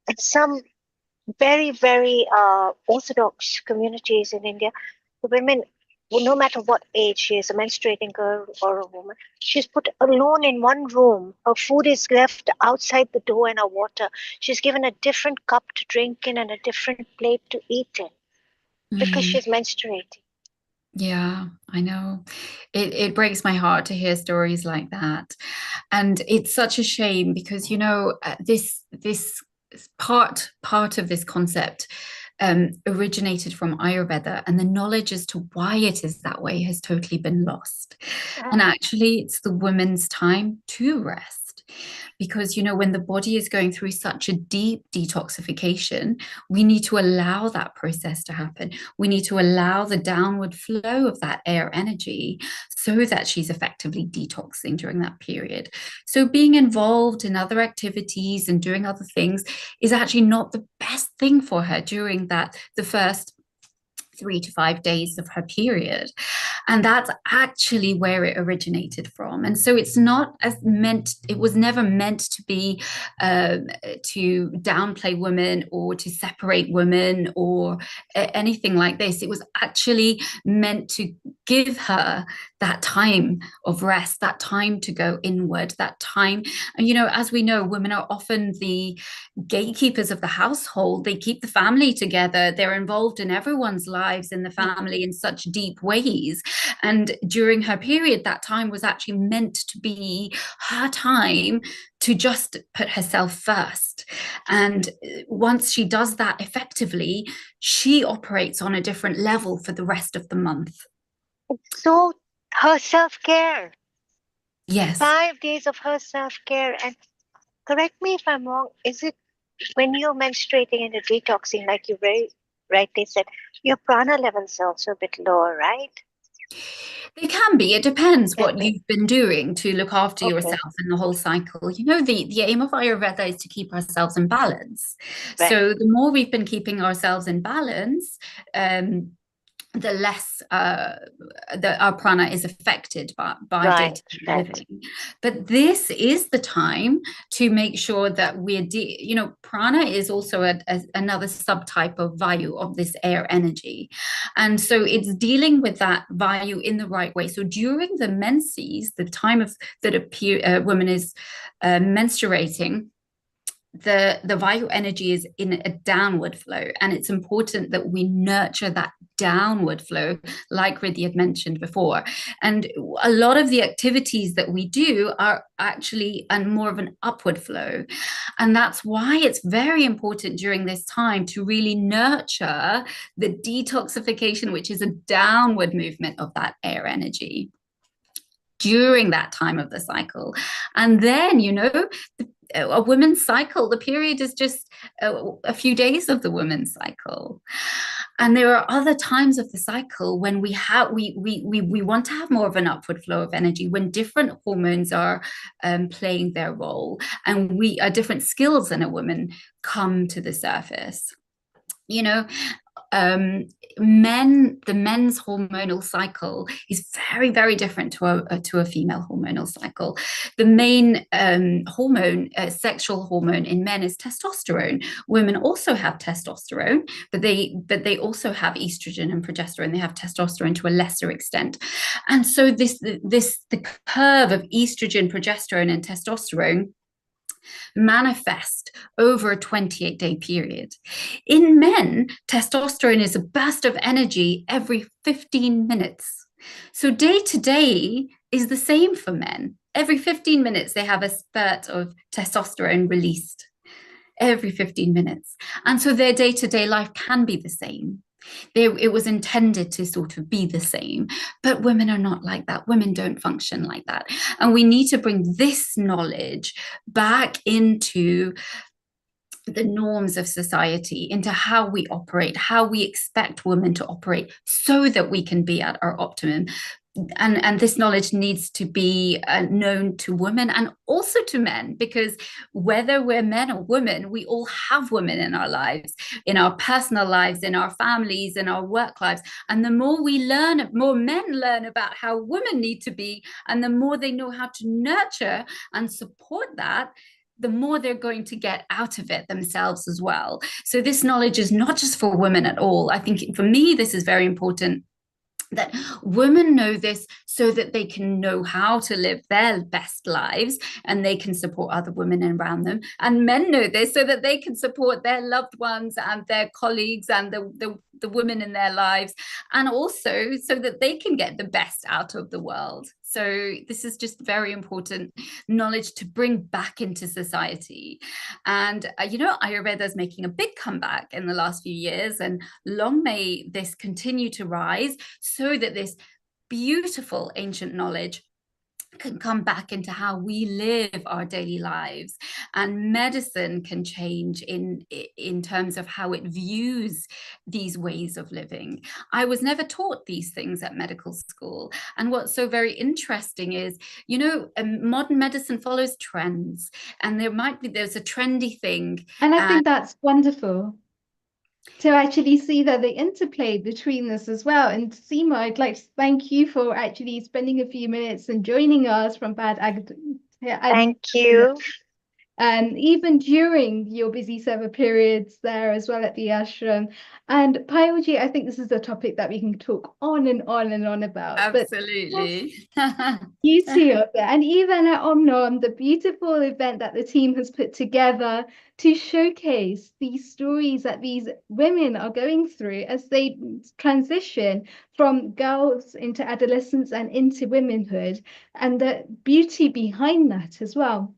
And some very, very orthodox communities in India, the women, no matter what age she is, a menstruating girl or a woman, she's put alone in one room. Her food is left outside the door and her water. She's given a different cup to drink in and a different plate to eat in because she's menstruating. Yeah, I know. It breaks my heart to hear stories like that. And it's such a shame because, this part of this concept originated from Ayurveda, and the knowledge as to why it is that way has totally been lost. And actually, it's the woman's time to rest. Because, when the body is going through such a deep detoxification, we need to allow that process to happen. We need to allow the downward flow of that air energy so that she's effectively detoxing during that period. So being involved in other activities and doing other things is actually not the best thing for her during the first 3 to 5 days of her period. And that's actually where it originated from. And so it was never meant to be to downplay women or to separate women or anything like this. It was actually meant to give her that time of rest, that time to go inward, that time. And, as we know, women are often the gatekeepers of the household. They keep the family together. They're involved in everyone's lives in the family in such deep ways. And during her period, that time was actually meant to be her time to just put herself first. And once she does that effectively, she operates on a different level for the rest of the month. So her self-care. Yes. 5 days of her self-care. And correct me if I'm wrong, is it when you're menstruating and detoxing, like you very rightly said, your prana levels are also a bit lower, right? They can be. It depends what you've been doing to look after Okay. yourself in the whole cycle. The aim of Ayurveda is to keep ourselves in balance. Right. So the more we've been keeping ourselves in balance, the less our prana is affected by Right, day-to-day living. But this is the time to make sure that we're, prana is also another subtype of vayu, of this air energy. And so it's dealing with that vayu in the right way. So during the menses, the time that a woman is menstruating, the vayu energy is in a downward flow, and it's important that we nurture that downward flow, like Riddhi had mentioned before. And a lot of the activities that we do are actually more of an upward flow. And that's why it's very important during this time to really nurture the detoxification, which is a downward movement of that air energy during that time of the cycle. And then, a woman's cycle, the period is just a few days of the woman's cycle. And there are other times of the cycle when we want to have more of an upward flow of energy, when different hormones are playing their role, and different skills in a woman come to the surface. The men's hormonal cycle is very, very different to a female hormonal cycle. The main sexual hormone in men is testosterone. Women also have testosterone, but they also have estrogen and progesterone. They have testosterone to a lesser extent. And so the curve of estrogen, progesterone, and testosterone manifest over a 28-day period. In men, testosterone is a burst of energy every 15 minutes. So day to day is the same for men. Every 15 minutes, they have a spurt of testosterone released every 15 minutes. And so their day-to-day life can be the same. It was intended to sort of be the same, but women are not like that. Women don't function like that. And we need to bring this knowledge back into the norms of society, into how we operate, how we expect women to operate, so that we can be at our optimum. And this knowledge needs to be known to women and also to men, because whether we're men or women, we all have women in our lives, in our personal lives, in our families, in our work lives. And the more we learn, more men learn about how women need to be, and the more they know how to nurture and support that, the more they're going to get out of it themselves as well. So this knowledge is not just for women at all. I think for me, this is very important, that women know this so that they can know how to live their best lives, and they can support other women around them. And men know this so that they can support their loved ones and their colleagues and the women in their lives, and also so that they can get the best out of the world. So this is just very important knowledge to bring back into society. And, Ayurveda is making a big comeback in the last few years, and long may this continue to rise, so that this beautiful ancient knowledge can come back into how we live our daily lives, and medicine can change in terms of how it views these ways of living. I was never taught these things at medical school, and what's so very interesting is, modern medicine follows trends, and there's a trendy thing, and I think that's wonderful to actually see that the interplay between this as well. And Seema, I'd like to thank you for actually spending a few minutes and joining us from Bad Ag. Thank you. And even during your busy summer periods there as well at the ashram. And Payalji, I think this is a topic that we can talk on and on and on about. Absolutely. Beauty of it. And even at Omnom, the beautiful event that the team has put together to showcase these stories that these women are going through as they transition from girls into adolescence and into womanhood, and the beauty behind that as well.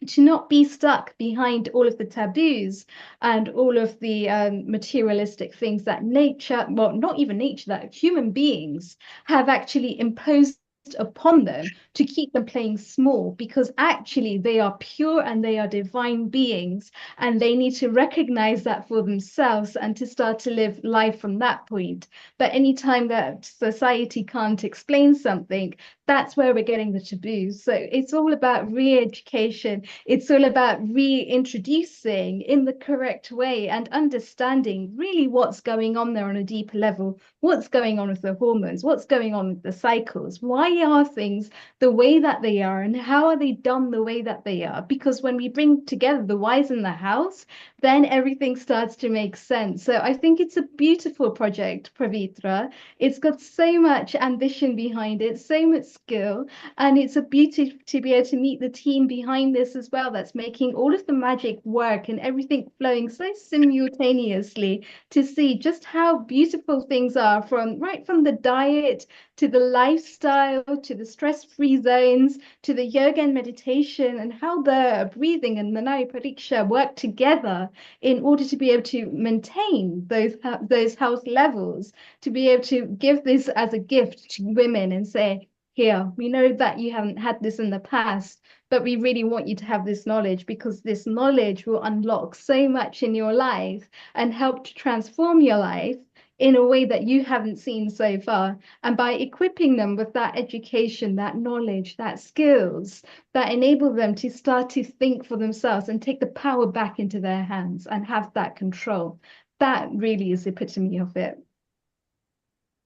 To not be stuck behind all of the taboos and all of the materialistic things that nature, well, not even nature, that human beings have actually imposed upon them to keep them playing small, because actually they are pure and they are divine beings, and they need to recognize that for themselves and to start to live life from that point. But anytime that society can't explain something, that's where we're getting the taboos. So it's all about re-education. It's all about reintroducing in the correct way and understanding really what's going on there on a deeper level. What's going on with the hormones? What's going on with the cycles? Why why are things the way that they are, and how are they done the way that they are? Because when we bring together the whys in the hows, then everything starts to make sense. So I think it's a beautiful project, Pravitra. It's got so much ambition behind it, so much skill, and it's a beauty to be able to meet the team behind this as well, that's making all of the magic work and everything flowing so simultaneously, to see just how beautiful things are, from right from the diet to the lifestyle to the stress-free zones to the yoga and meditation, and how the breathing and Manai Pariksha work together in order to be able to maintain those health levels, to be able to give this as a gift to women and say, here, we know that you haven't had this in the past, but we really want you to have this knowledge, because this knowledge will unlock so much in your life and help to transform your life in a way that you haven't seen so far. And by equipping them with that education, that knowledge, that skills, that enable them to start to think for themselves and take the power back into their hands and have that control. That really is the epitome of it.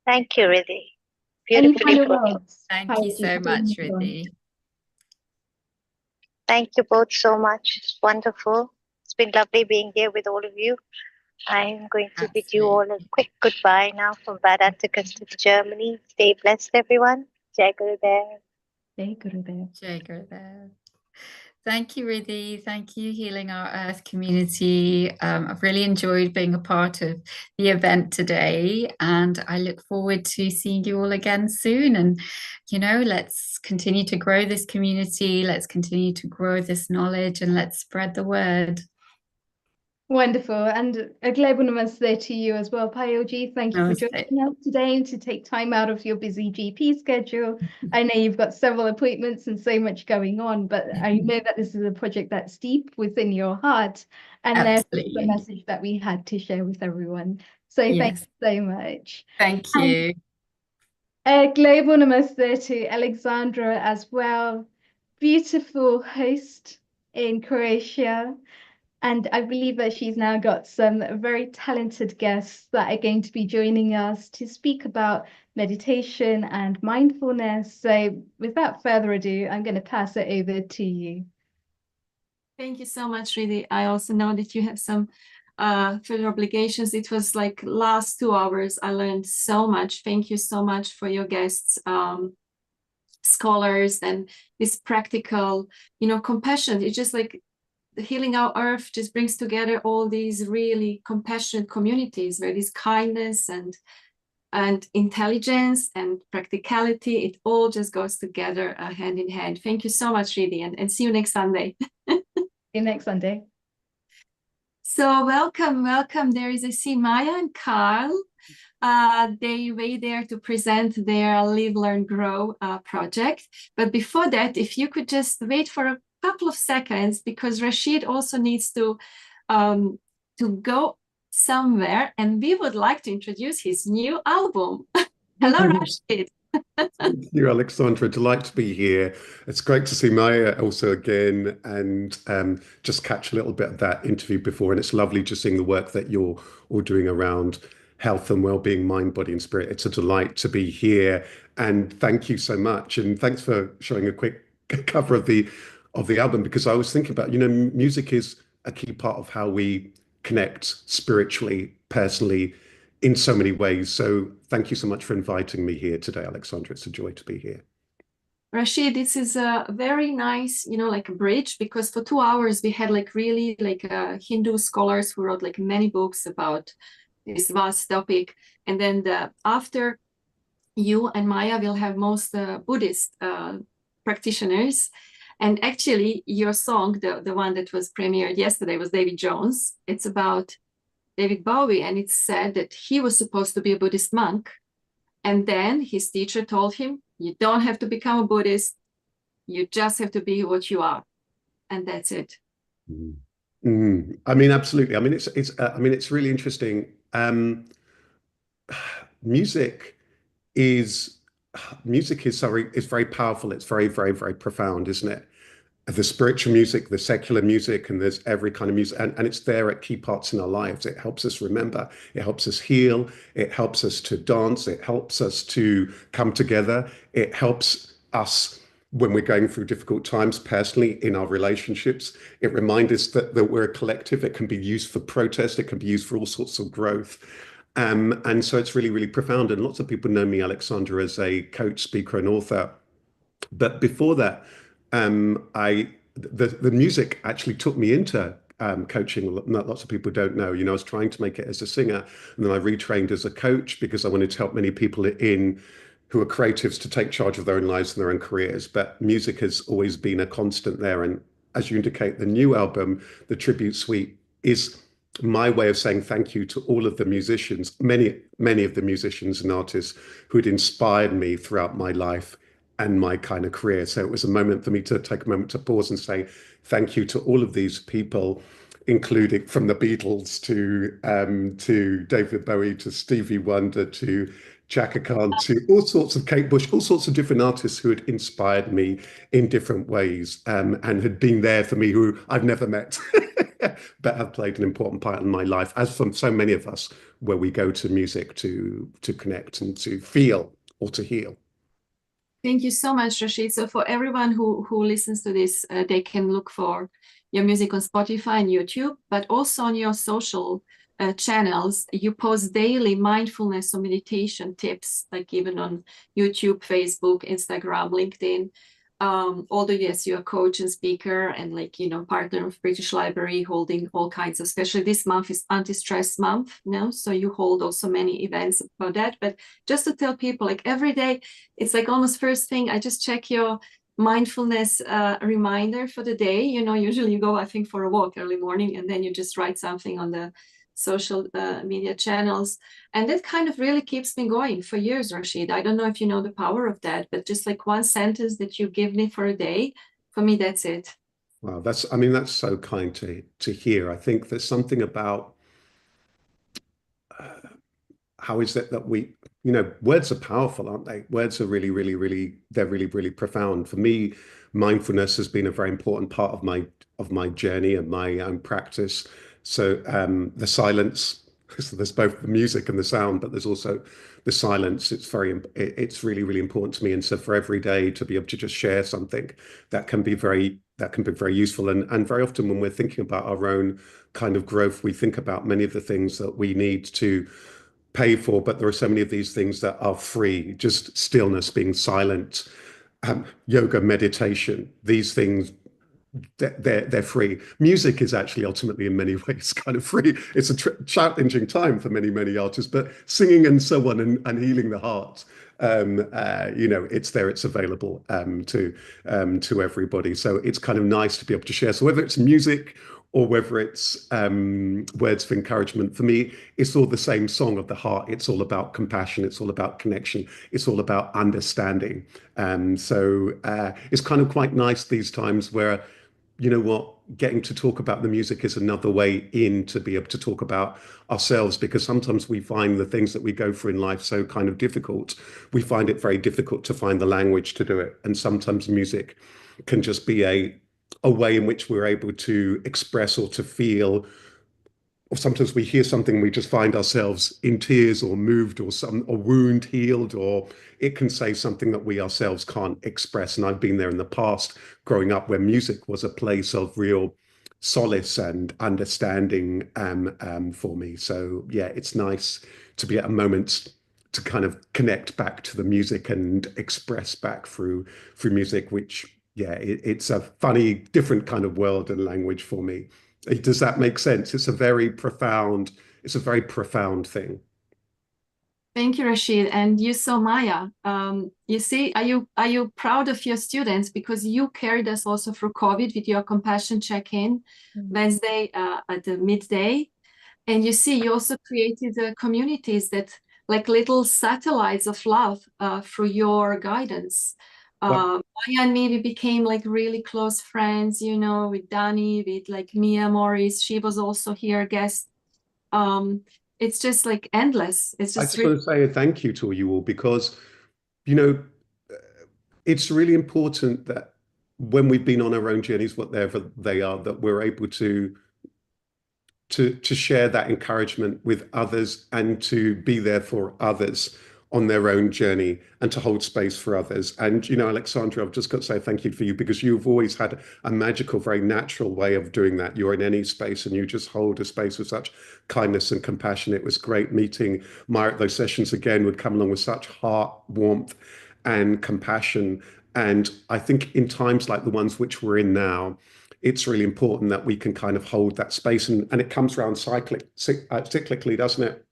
Thank you, Riddhi. Any Beautifully final put. words? Thank you so much, Riddhi. Thank you both so much. It's wonderful. It's been lovely being here with all of you. I'm going to bid you all a quick goodbye now from Vedanticus to Germany. Stay blessed, everyone. Jai Gurudev. Jai Gurudev. Jai Gurudev. Thank you, Riddhi. Thank you, Healing Our Earth community. I've really enjoyed being a part of the event today, and I look forward to seeing you all again soon. And, you know, let's continue to grow this community. Let's continue to grow this knowledge, and let's spread the word. Wonderful. And a global namaste to you as well, Payoji. Thank you for joining us today and to take time out of your busy GP schedule. I know you've got several appointments and so much going on, but I know that this is a project that's deep within your heart, and there's the message that we had to share with everyone. So thank you so much. Thank you. A global namaste to Alexandra as well. Beautiful host in Croatia. And I believe that she's now got some very talented guests that are going to be joining us to speak about meditation and mindfulness. So without further ado, I'm going to pass it over to you. Thank you so much, Riddhi. I also know that you have some further obligations. It was like last 2 hours. I learned so much. Thank you so much for your guests, scholars, and this practical, you know, compassion. It's just like Healing Our Earth just brings together all these really compassionate communities where this kindness and intelligence and practicality, it all just goes together hand in hand. Thank you so much, Riddhi, and see you next Sunday. See you next Sunday. So welcome. There is, I see Maya and Carl. They were there to present their Live, Learn, Grow project. But before that, if you could just wait for a couple of seconds, because Rashid also needs to go somewhere, and we would like to introduce his new album. Hello, Rashid. Thank you, Alexandra. Delight to be here. It's great to see Maya also again, and just catch a little bit of that interview before. And it's lovely just seeing the work that you're all doing around health and well-being, mind, body, and spirit. It's a delight to be here, and thank you so much. And thanks for showing a quick cover of the album, because I was thinking about, you know, music is a key part of how we connect spiritually, personally, in so many ways. So thank you so much for inviting me here today, Alexandra. It's a joy to be here. Rashid, this is a very nice, you know, like a bridge, because for 2 hours we had like really like Hindu scholars who wrote like many books about this vast topic. And then after you and Maya will have most Buddhist practitioners. And actually your song, the one that was premiered yesterday, was David Jones. It's about David Bowie, and it's said that he was supposed to be a Buddhist monk, and then his teacher told him, you don't have to become a Buddhist, you just have to be what you are, and that's it. I mean, absolutely. I mean, it's really interesting. Music is very powerful. It's very, very, very profound, isn't it? the spiritual music, the secular music, and there's every kind of music, and it's there at key parts in our lives. It helps us remember, it helps us heal, it helps us to dance, it helps us to come together, it helps us when we're going through difficult times personally in our relationships. It reminds us that we're a collective. It can be used for protest, it can be used for all sorts of growth. And so it's really, really profound. And lots of people know me, Alexandra, as a coach, speaker, and author. But before that, I the music actually took me into coaching. Lots of people don't know. I was trying to make it as a singer, and then I retrained as a coach because I wanted to help many people who are creatives to take charge of their own lives and their own careers. But music has always been a constant there. And as you indicate, the new album, the Tribute Suite, is my way of saying thank you to all of the musicians, many of the musicians and artists who had inspired me throughout my life and my kind of career. So it was a moment for me to take a moment to pause and say thank you to all of these people, including from the Beatles to David Bowie, to Stevie Wonder, to Chaka Khan, to all sorts of Kate Bush, all sorts of different artists who had inspired me in different ways, and had been there for me, who I've never met, but have played an important part in my life, as from so many of us, where we go to music to connect and to feel or to heal. Thank you so much, Rashid. So for everyone who listens to this, they can look for your music on Spotify and YouTube, but also on your social channels. You post daily mindfulness or meditation tips, like even on YouTube, Facebook, Instagram, LinkedIn. Although yes, you're a coach and speaker and partner of British Library, holding all kinds of, especially this month is anti-stress month, so you hold also many events about that. But just to tell people, like every day, it's like almost first thing, I just check your mindfulness reminder for the day. Usually you go, I think, for a walk early morning, and then you just write something on the social media channels, and that kind of really keeps me going for years, Rashid. I don't know if you know the power of that, but just like one sentence that you give me for a day, for me, that's it. Wow, that's so kind to hear. I think there's something about how is it that we, words are powerful, aren't they? Words are really, really, really, they're really, really profound. For me, mindfulness has been a very important part of my journey and my own practice. So the silence, so there's both the music and the sound, but there's also the silence. It's really, really important to me. And so for every day to be able to just share something that can be very useful. And very often when we're thinking about our own kind of growth, we think about many of the things that we need to pay for, but there are so many of these things that are free, just stillness, being silent, yoga, meditation, these things, they're free. Music is actually ultimately in many ways kind of free. It's a challenging time for many artists, but singing and so on and healing the heart, it's there, it's available to everybody. So it's kind of nice to be able to share. So whether it's music or whether it's words of encouragement, for me, it's all the same song of the heart. It's all about compassion. It's all about connection. It's all about understanding. So it's kind of quite nice these times where, getting to talk about the music is another way in to be able to talk about ourselves, because sometimes we find the things that we go through in life so kind of difficult. We find it very difficult to find the language to do it. And sometimes music can just be a way in which we're able to express or to feel, or sometimes we hear something, we just find ourselves in tears or moved, or a wound healed, or it can say something that we ourselves can't express. And I've been there in the past, growing up, where music was a place of real solace and understanding for me. So yeah, it's nice to be at a moment to kind of connect back to the music and express back through music, which it's a funny, different kind of world and language for me. Does that make sense? It's a very profound thing. Thank you, Rashid. And you saw Maya. You see, are you proud of your students, because you carried us also through COVID with your compassion check-in Wednesday at the midday, and you see, you also created communities that like little satellites of love through your guidance. Maya and me, we became like really close friends, with Dani, with like Mia Morris. She was also here, guest. It's just like endless. It's just I just want to say a thank you to you all, because, it's really important that when we've been on our own journeys, whatever they are, that we're able to share that encouragement with others and to be there for others on their own journey and to hold space for others. And, Alexandra, I've just got to say thank you for you, because you've always had a magical, very natural way of doing that. You're in any space and you just hold a space with such kindness and compassion. It was great meeting Maya at those sessions. Again, would come along with such heart, warmth and compassion. And I think in times like the ones which we're in now, it's really important that we can kind of hold that space, and it comes around cyclically, doesn't it?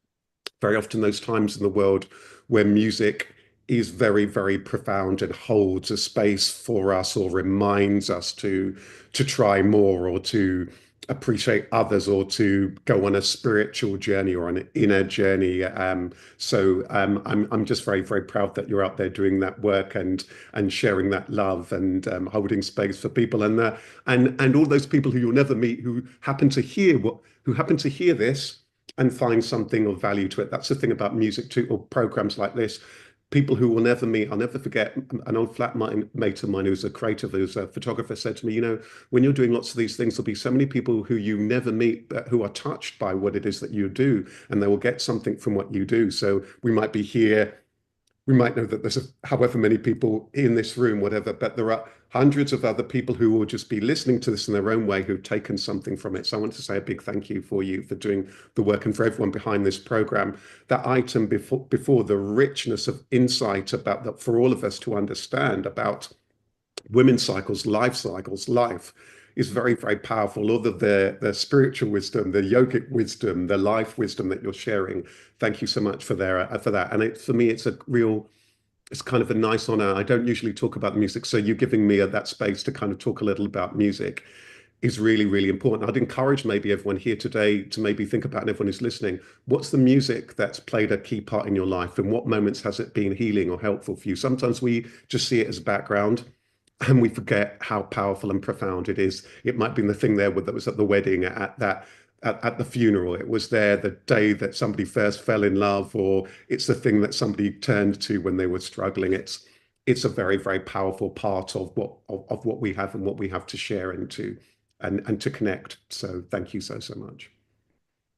Very often those times in the world where music is very, very profound and holds a space for us or reminds us to try more or to appreciate others or to go on a spiritual journey or an inner journey. So I'm just very, very proud that you're out there doing that work and sharing that love and holding space for people, and all those people who you'll never meet who happen to hear this and find something of value to it. That's the thing about music too, or programs like this. People who will never meet. I'll never forget an old flatmate of mine who's a creative, who's a photographer, said to me, when you're doing lots of these things, there'll be so many people who you never meet, but who are touched by what it is that you do, and they will get something from what you do. So we might be here, we might know that there's however many people in this room, whatever, but there are hundreds of other people who will just be listening to this in their own way, who've taken something from it. So I want to say a big thank you for you for doing the work, and for everyone behind this program. That item before the richness of insight about that for all of us to understand about women's cycles, life is very, very powerful. All of the spiritual wisdom, the yogic wisdom, the life wisdom that you're sharing. Thank you so much for that. And for me, it's kind of a nice honor. I don't usually talk about music, so you giving me that space to kind of talk a little about music is really, really important. I'd encourage maybe everyone here today to maybe think about, and everyone who's listening, what's the music that's played a key part in your life, and what moments has it been healing or helpful for you? Sometimes we just see it as background, and we forget how powerful and profound it is. It might be the thing there that was at the wedding, at the funeral. It was there the day that somebody first fell in love, or it's the thing that somebody turned to when they were struggling. It's a very, very powerful part of what we have and what we have to share and to connect. So thank you so much.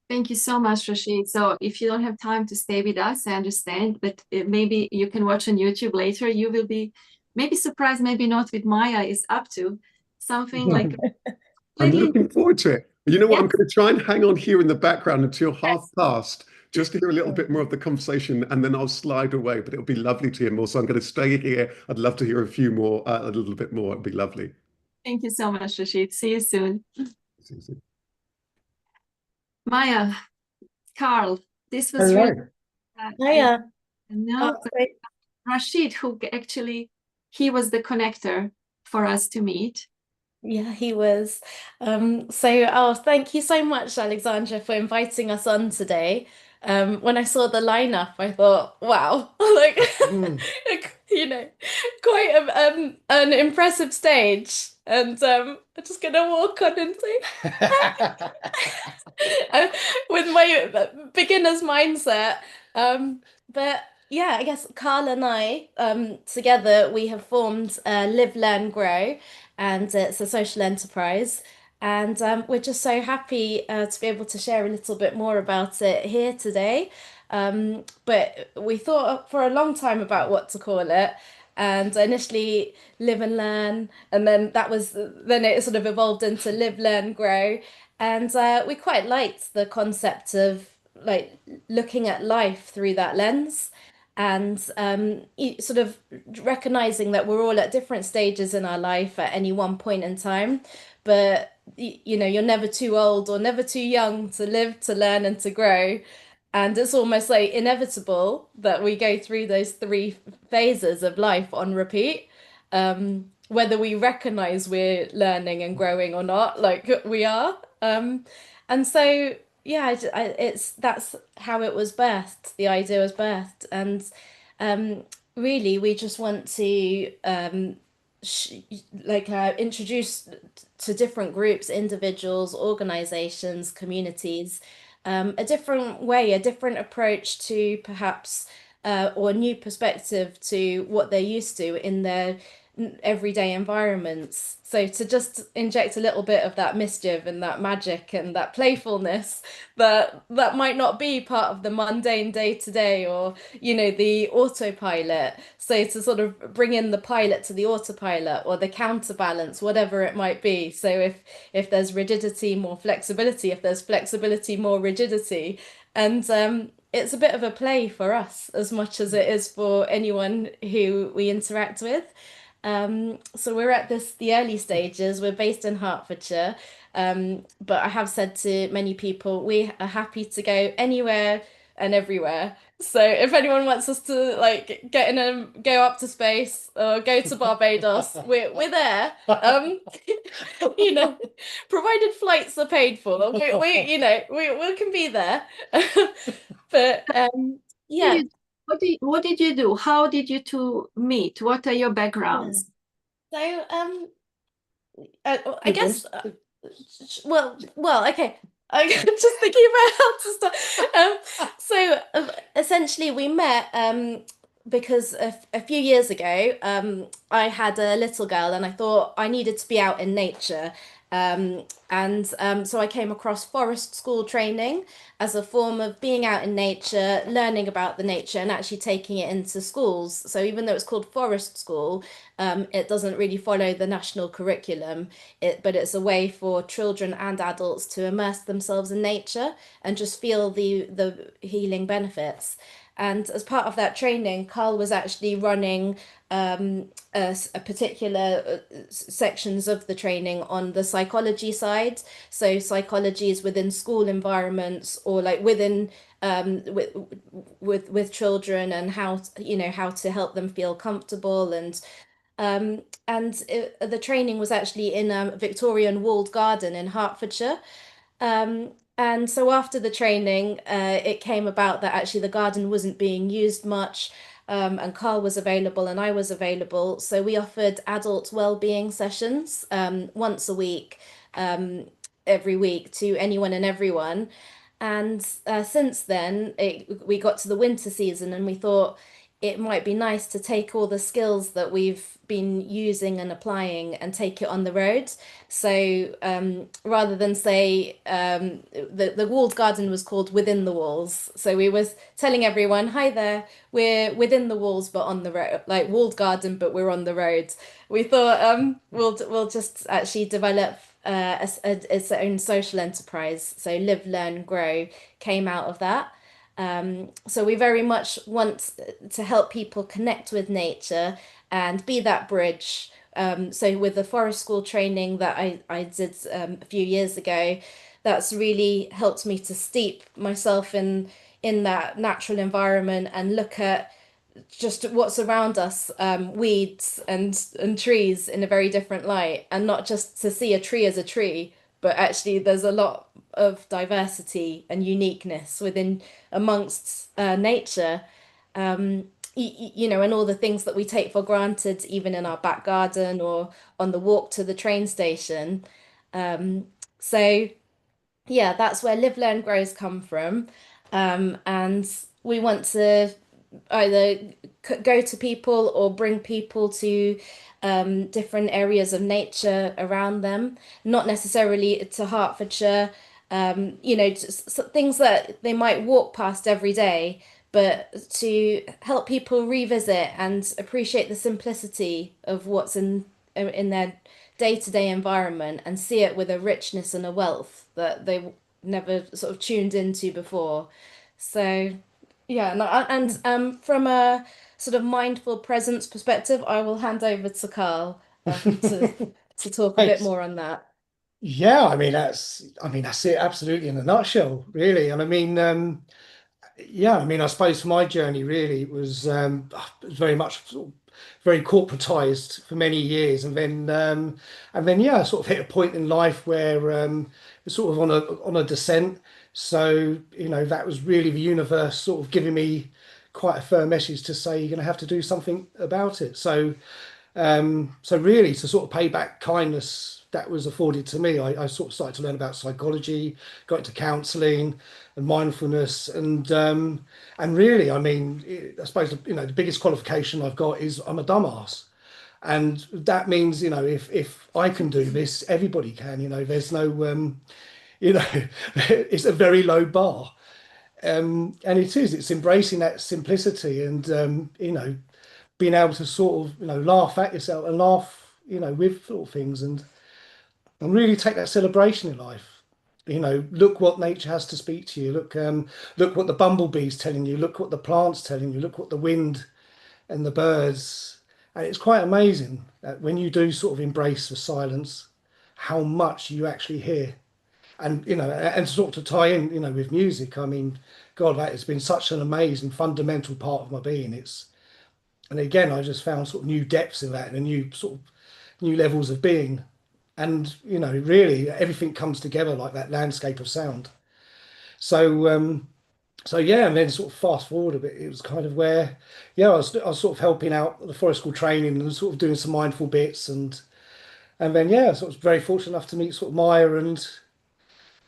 Thank you so much, Rashid. So if you don't have time to stay with us, I understand, but maybe you can watch on YouTube later. You will be maybe surprised, maybe not, with Maya is up to something like. I'm looking forward to it. You know what? Yes. I'm going to try and hang on here in the background until half past, just to hear a little bit more of the conversation, and then I'll slide away. But it'll be lovely to hear more. So I'm going to stay here. I'd love to hear a little bit more. It'd be lovely. Thank you so much, Rashid. See you soon. See you soon. Maya, Carl, this was Hello. really Hiya. no, Rashid, who actually, he was the connector for us to meet. Yeah, he was. Thank you so much, Alexandra, for inviting us on today. When I saw the lineup, I thought, wow, like, quite an impressive stage. And I'm just gonna walk on and say, with my beginner's mindset. But yeah, I guess Carl and I, together, we have formed Live, Learn, Grow, and it's a social enterprise. And we're just so happy to be able to share a little bit more about it here today. But we thought for a long time about what to call it. And initially Live and Learn, and then it sort of evolved into Live, Learn, Grow. And we quite liked the concept of like looking at life through that lens, and sort of recognizing that we're all at different stages in our life at any one point in time, but you're never too old or never too young to live, to learn, and to grow. And it's almost like inevitable that we go through those three phases of life on repeat, whether we recognize we're learning and growing or not, like we are. And so, yeah, that's how it was birthed. The idea was birthed, and really, we just want to introduce to different groups, individuals, organizations, communities, a different way, a different approach to perhaps or a new perspective to what they're used to in their everyday environments. So to just inject a little bit of that mischief and that magic and that playfulness that might not be part of the mundane day to day, or the autopilot. So to sort of bring in the pilot to the autopilot, or the counterbalance, whatever it might be. So if there's rigidity, more flexibility; if there's flexibility, more rigidity. And it's a bit of a play for us as much as it is for anyone who we interact with. So we're at the early stages. We're based in Hertfordshire, but I have said to many people we are happy to go anywhere and everywhere. So if anyone wants us to like go up to space or go to Barbados, we're there. You know, provided flights are paid for, we can be there. But yeah. What did you do? How did you two meet? What are your backgrounds? So I guess well, okay. I'm just thinking about how to start. Essentially, we met because a few years ago, I had a little girl, and I thought I needed to be out in nature. So I came across forest school training as a form of being out in nature, learning about the nature, and actually taking it into schools. So even though it's called forest school, it doesn't really follow the national curriculum, but it's a way for children and adults to immerse themselves in nature and just feel the healing benefits. And as part of that training, Carl was actually running a particular sections of the training on the psychology side. So psychology is within school environments, or like within with children, and how to help them feel comfortable. The training was actually in a Victorian walled garden in Hertfordshire. And so after the training, it came about that actually the garden wasn't being used much, and Carl was available and I was available. So we offered adult well-being sessions once a week, every week, to anyone and everyone. And since then, we got to the winter season, and we thought it might be nice to take all the skills that we've been using and applying and take it on the road. So rather than say the walled garden was called Within the Walls. So we was telling everyone, hi there, we're within the walls but on the road, like walled garden but we're on the road. We thought we'll just actually develop its own social enterprise. So Live, Learn, Grow came out of that. So we very much want to help people connect with nature and be that bridge. So with the forest school training that I did a few years ago, that's really helped me to steep myself in that natural environment and look at just what's around us, weeds and trees, in a very different light, and not just to see a tree as a tree, but actually there's a lot of diversity and uniqueness within amongst nature. And all the things that we take for granted, even in our back garden or on the walk to the train station. So yeah, that's where Live, Learn, Grow's come from. And we want to either go to people or bring people to different areas of nature around them, not necessarily to Hertfordshire, just things that they might walk past every day, but to help people revisit and appreciate the simplicity of what's in their day-to-day environment, and see it with a richness and a wealth that they never sort of tuned into before. So yeah, and from a sort of mindful presence perspective, I will hand over to Carl to talk a bit more on that. Yeah, that's it absolutely in a nutshell, really. And I suppose for my journey, really, it was very much sort of very corporatized for many years, and then yeah, I sort of hit a point in life where it's sort of on a descent. So that was really the universe sort of giving me quite a firm message to say you're going to have to do something about it. So really, to sort of pay back kindness that was afforded to me, I sort of started to learn about psychology, got into counselling and mindfulness, and really, I suppose the biggest qualification I've got is I'm a dumbass. And that means, if I can do this, everybody can. There's no, it's a very low bar. And it's embracing that simplicity and, being able to sort of, laugh at yourself and laugh, with sort of things and really take that celebration in life. Look what nature has to speak to you. Look what the bumblebee's telling you. Look what the plants telling you. Look what the wind and the birds. And it's quite amazing that when you do sort of embrace the silence, how much you actually hear. And and sort of to tie in, with music. I mean, God, that has been such an amazing fundamental part of my being. And again, I just found sort of new depths in that and a new sort of new levels of being. And really everything comes together like that landscape of sound. So so yeah, and then sort of fast forward a bit, it was kind of where, yeah, I was sort of helping out the forest school training and sort of doing some mindful bits and then yeah, so I was very fortunate enough to meet sort of Maya, and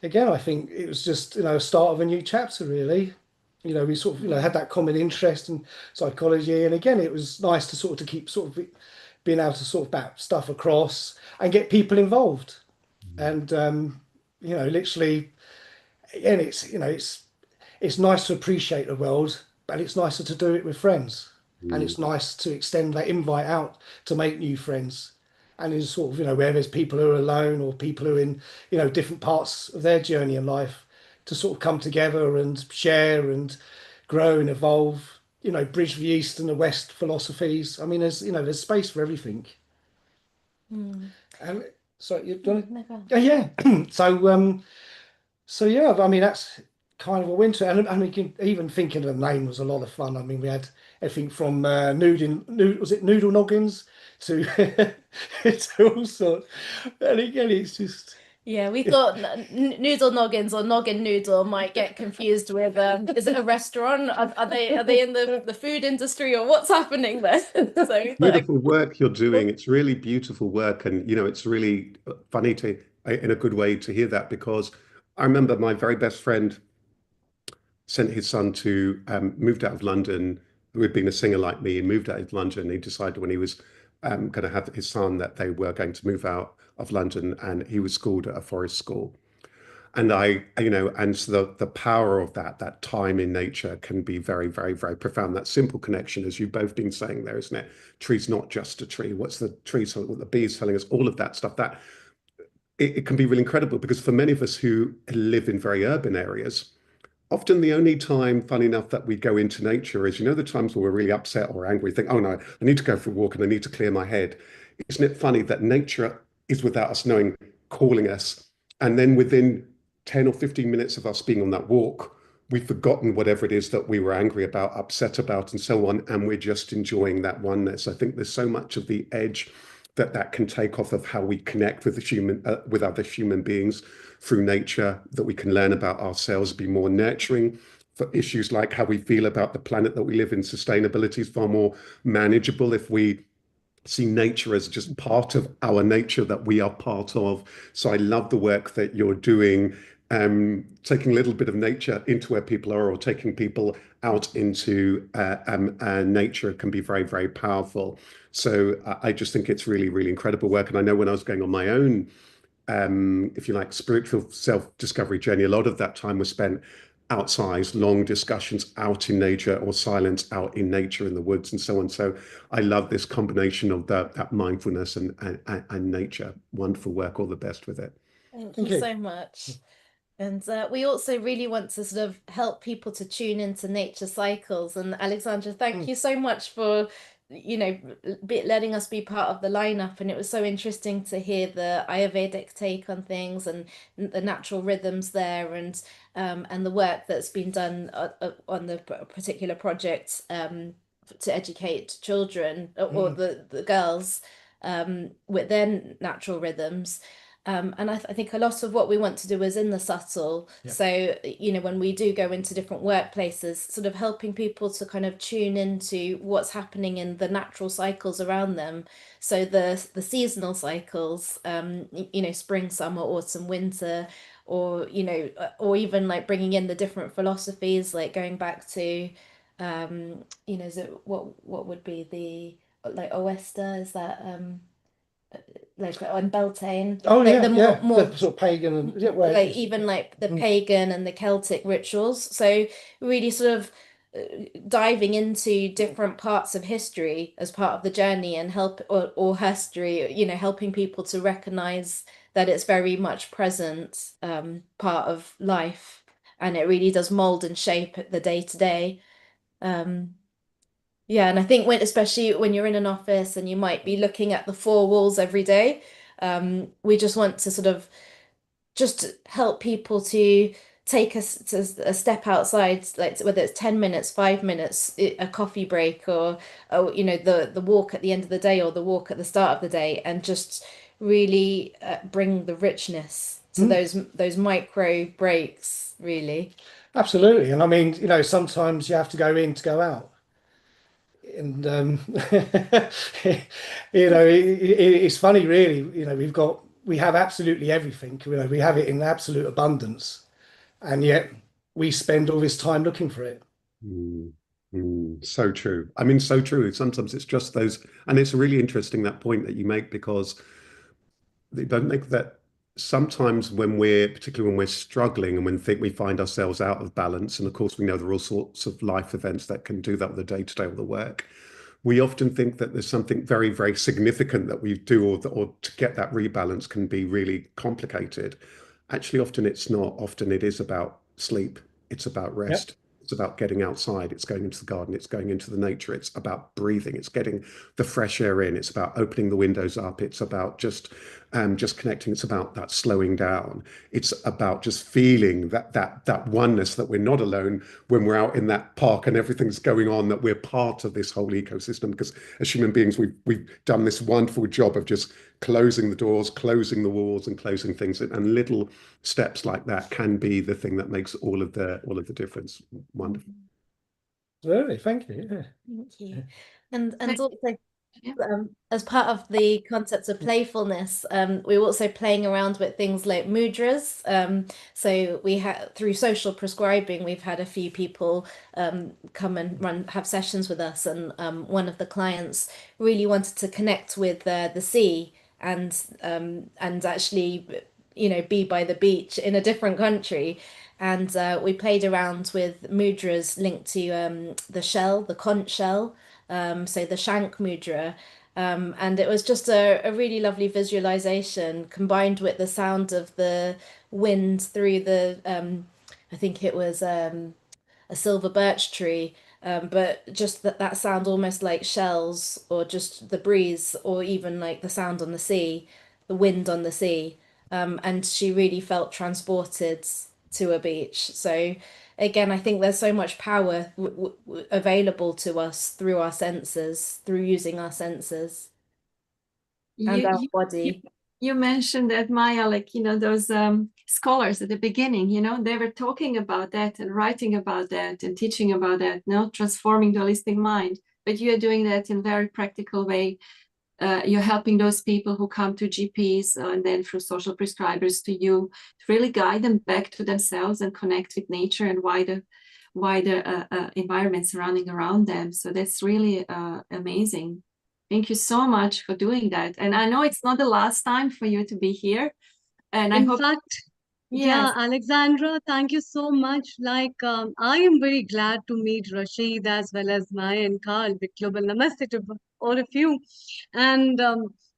again, I think it was just a start of a new chapter really. We sort of had that common interest in psychology, and again, it was nice to sort of to keep sort of being able to sort of bat stuff across and get people involved, and literally, again, it's nice to appreciate the world, but it's nicer to do it with friends. And it's nice to extend that invite out to make new friends. And it's sort of, where there's people who are alone or people who are in, different parts of their journey in life to sort of come together and share and grow and evolve, bridge the East and the West philosophies. I mean, there's space for everything. And so you yeah. So yeah, I mean that's kind of a winter, and I mean even thinking of the name was a lot of fun. I mean we had everything from was it noodle noggins to to all sorts. And again, it's just Yeah, we thought noodle noggins or noggin noodle might get confused with is it a restaurant? Are they in the food industry, or what's happening there? So Beautiful work you're doing. It's really beautiful work, and it's really funny to, in a good way, to hear that, because I remember my very best friend sent his son to moved out of London, who had been a singer like me, and moved out of London. He decided when he was going to have his son that they were going to move out of London, and he was schooled at a forest school. And and so the power of that time in nature can be very, very, very profound. That simple connection, as you've both been saying there, isn't it? Tree's not just a tree. What's the tree? So what the bee is telling us, all of that stuff, that it can be really incredible, because for many of us who live in very urban areas, often the only time, funny enough, that we go into nature is, the times where we're really upset or angry, think, oh no, I need to go for a walk and I need to clear my head. Isn't it funny that nature is, without us knowing, calling us? And then within 10 or 15 minutes of us being on that walk, we've forgotten whatever it is that we were angry about, upset about, and so on. And we're just enjoying that oneness. I think there's so much of the edge that can take off of how we connect with with other human beings through nature, that we can learn about ourselves, be more nurturing for issues like how we feel about the planet that we live in. Sustainability is far more manageable if we see nature as just part of our nature that we are part of. So I love the work that you're doing, taking a little bit of nature into where people are, or taking people out into nature can be very, very powerful. So I just think it's really, really incredible work. And I know when I was going on my own, if you like, spiritual self-discovery journey, a lot of that time was spent outside, long discussions out in nature, or silence out in nature in the woods and so on. So I love this combination of that mindfulness and nature. Wonderful work. All the best with it. Thank you so much. And we also really want to sort of help people to tune into nature cycles. And Alexandra, thank you so much for, letting us be part of the lineup. And it was so interesting to hear the Ayurvedic take on things and the natural rhythms there, and the work that's been done on the particular project to educate children or the girls with their natural rhythms. And I think a lot of what we want to do is in the subtle. Yeah. So, when we do go into different workplaces, sort of helping people to kind of tune into what's happening in the natural cycles around them. So the seasonal cycles, spring, summer, autumn, winter, or, or even like bringing in the different philosophies, like going back to, is it what would be the like Oesta, is that like on Beltane? Oh Like yeah, the yeah, more the sort of pagan and yeah, well, like even like the pagan and the Celtic rituals. So really sort of diving into different parts of history as part of the journey and help or history, you know, helping people to recognize that it's very much present part of life, and it really does mold and shape the day to day. Yeah, and I think when, especially when you're in an office and you might be looking at the four walls every day, we just want to sort of just help people to take a step outside, like whether it's 10 minutes, 5 minutes, a coffee break, or you know, the walk at the end of the day or the walk at the start of the day, and just really bring the richness to those micro breaks, really. absolutely. And I mean, you know, sometimes you have to go in to go out. And you know, it's funny, really. You know, we have absolutely everything. You know, we have it in absolute abundance, and yet we spend all this time looking for it. So true. I mean, so true. Sometimes it's just those, and it's really interesting that point that you make, because they don't make that sometimes particularly when we're struggling and when we find ourselves out of balance, and of course we know there are all sorts of life events that can do that with the day-to-day of the work. We often think that there's something very, very significant that we do, or to get that rebalance can be really complicated. Actually, often it's not. Often it is about sleep. It's about rest. It's about getting outside. It's going into the garden. It's going into the nature. It's about breathing. It's getting the fresh air in. It's about opening the windows up. It's about just connecting. It's about that slowing down. It's about just feeling that oneness, that we're not alone when we're out in that park and everything's going on, that we're part of this whole ecosystem. Because as human beings, we've done this wonderful job of just closing the doors, closing the walls, and closing things. And little steps like that can be the thing that makes all of the difference. Wonderful. Really, thank you. Yeah. Thank you. And also, as part of the concepts of playfulness, we're also playing around with things like mudras. So we had, through social prescribing, we've had a few people come and have sessions with us, and one of the clients really wanted to connect with the sea and actually, you know, be by the beach in a different country. And we played around with mudras linked to the shell, the conch shell, so the shank mudra. And it was just a really lovely visualization combined with the sound of the wind through I think it was a silver birch tree, but just that sound almost like shells, or just the breeze, or even like the sound on the sea, the wind on the sea. And she really felt transported to a beach. So again, I think there's so much power available to us through our senses, through using our senses and our body. You mentioned that, Maya, like, you know, those scholars at the beginning, you know, they were talking about that and writing about that and teaching about that, you know, transforming the holistic mind. But you are doing that in a very practical way. You're helping those people who come to GPs and then through social prescribers to you, to really guide them back to themselves and connect with nature and wider environment surrounding around them. So that's really amazing. Thank you so much for doing that. And I know it's not the last time for you to be here. And I hope. In fact, yeah, Alexandra, thank you so much. Like, I am very glad to meet Rashid as well as Maya and Carl. Big global namaste to all of you. And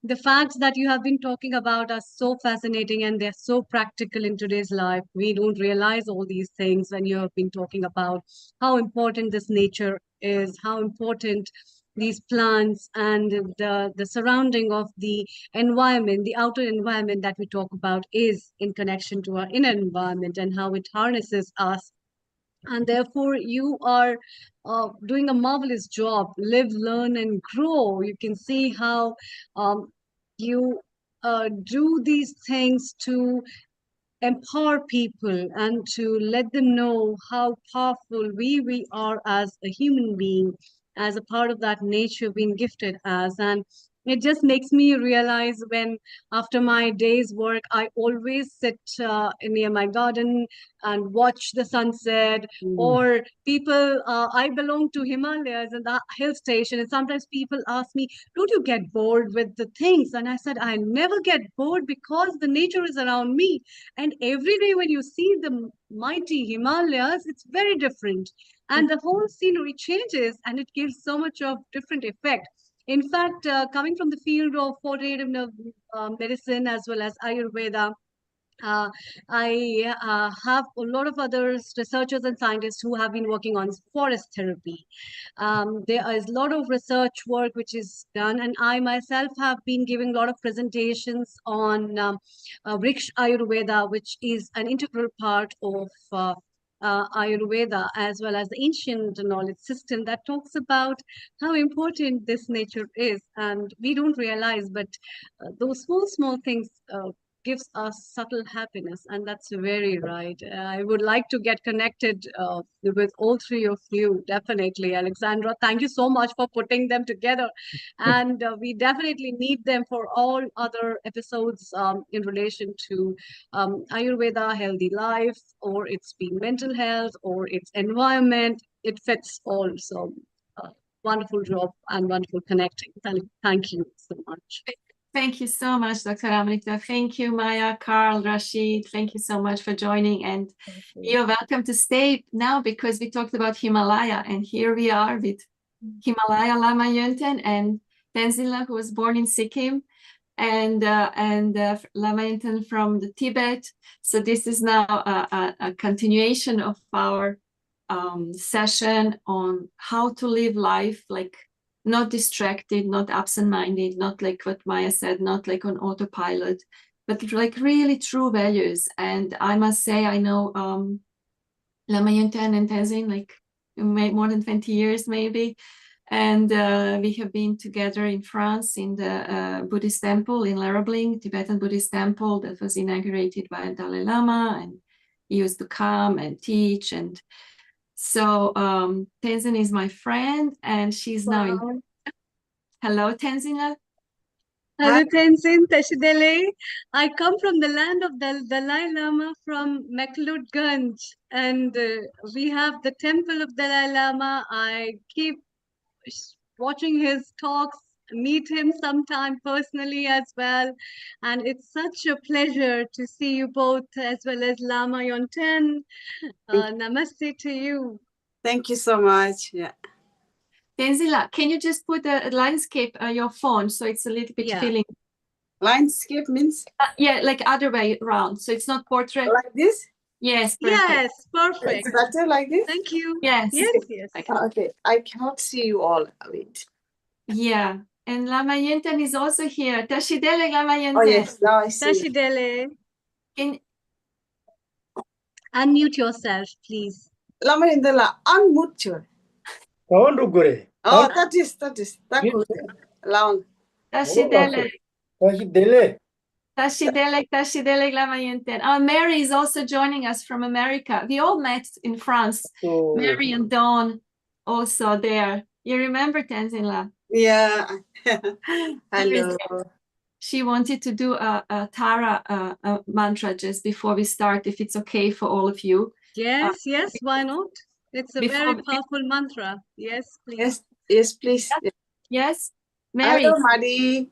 the facts that you have been talking about are so fascinating, and they're so practical in today's life. We don't realize all these things when you have been talking about how important this nature is, how important these plants and the surrounding of the environment, the outer environment that we talk about, is in connection to our inner environment and how it harnesses us. And therefore, you are doing a marvelous job. Live, learn, and grow. You can see how you do these things to empower people and to let them know how powerful we are as a human being, as a part of that nature being gifted as. And It just makes me realize when after my day's work, I always sit near my garden and watch the sunset. Or people, I belong to Himalayas and the hill station, and sometimes people ask me, don't you get bored with the things? And I said, I never get bored because the nature is around me. And every day when you see the mighty Himalayas, it's very different. And the whole scenery changes and it gives so much of different effect. In fact, coming from the field of alternative medicine as well as Ayurveda, uh, I have a lot of other researchers and scientists who have been working on forest therapy. There is a lot of research work which is done, and I myself have been giving a lot of presentations on Vriksha Ayurveda, which is an integral part of Ayurveda, as well as the ancient knowledge system that talks about how important this nature is. And we don't realize, but those small things gives us subtle happiness, and that's very right. I would like to get connected with all three of you, definitely. Alexandra, thank you so much for putting them together, and we definitely need them for all other episodes in relation to Ayurveda, healthy life, or it's been mental health, or it's environment. It fits all. So wonderful job and wonderful connecting. Thank you so much. Thank you so much, Dr. Amrita. Thank you, Maya, Carl, Rashid. Thank you so much for joining. And you're welcome to stay now because we talked about Himalaya. And here we are with Himalaya Lama Yönten and Tenzin, who was born in Sikkim, and Lama Yönten from the Tibet. So this is now a continuation of our session on how to live life like not distracted, not absent-minded, not like what Maya said, not like on autopilot, but like really true values. And I must say, I know Lama Yönten and Tenzin like more than 20 years maybe. And we have been together in France in the Buddhist temple in Larabling, Tibetan Buddhist temple that was inaugurated by Dalai Lama, and he used to come and teach. And so Tenzin is my friend, and she's now in. Hello, Tenzin. Hello, Tenzin, Tashidele. I come from the land of the Dalai Lama from McLeodganj, and we have the temple of Dalai Lama. I keep watching his talks, meet him sometime personally as well. And it's such a pleasure to see you both, as well as Lama Yönten. Namaste to you. Thank you so much. Yeah. Tenzila, can you just put a landscape on your phone so it's a little bit feeling? Landscape means? Yeah, like other way around. So it's not portrait. Like this? Yes, perfect. Yes, perfect. It's better like this? Thank you. Yes. Yes. Okay, I cannot see you all. Wait. Yeah, and Lama Yönten is also here. Tashidele Lama Yönten. Oh yes, now I see. Tashidele. Can unmute yourself, please. Lama Yönten, unmute you. Oh, that is. That could long. Tashidele. Tashidele Lama Yönten. Mary is also joining us from America. We all met in France. Mary and Dawn also there. You remember Tenzin? Yeah. Hello. She wanted to do a Tara mantra just before we start, if it's okay for all of you. Yes, why not? It's a very powerful mantra. Yes, please. Yes, please. Yes. Mary. Hello, Madi.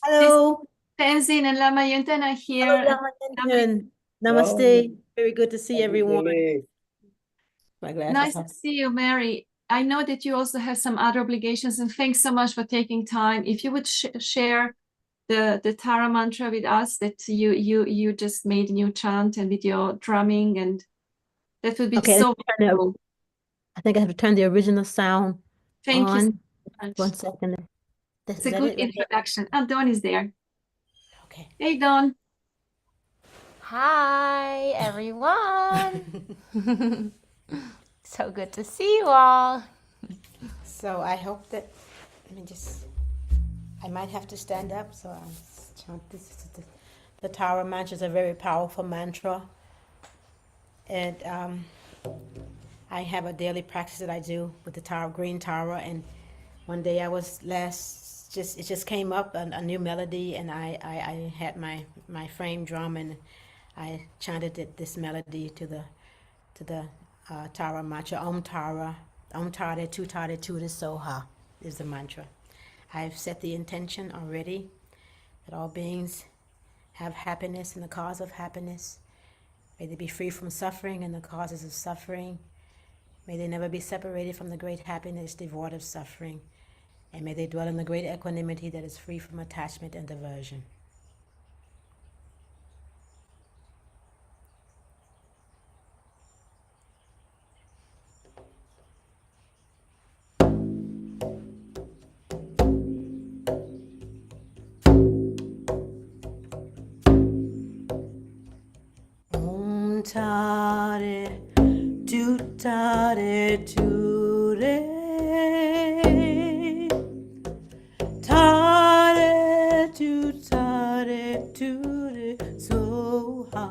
Hello. Tenzin and Lama Yönten are here. Hello, Lama Yönten. Namaste. Very good to see everyone. Nice to see you, Mary. I know that you also have some other obligations, and thanks so much for taking time. If you would share the Tara mantra with us that you just made a new chant and with your drumming, and that would be so wonderful. I think I have to turn the original sound Thank on. you so much. 1 second. It's a good introduction. Oh, Dawn is there. Okay. Hey, Dawn. Hi, everyone. So good to see you all. So I hope that, I might have to stand up. So the Tara mantra is a very powerful mantra. And I have a daily practice that I do with the Tara, green Tara. And one day I was last it just came up a new melody, and I had my frame drum, and I chanted this melody to the Tara mantra. Om Tara, Om Tare Tu Tare Tu de Soha is the mantra. I've set the intention already that all beings have happiness and the cause of happiness. May they be free from suffering and the causes of suffering. May they never be separated from the great happiness devoid of suffering. And may they dwell in the great equanimity that is free from attachment and aversion. Om Tare Tu Tare Tu Re Tare Tu Tare Tu Re Soha.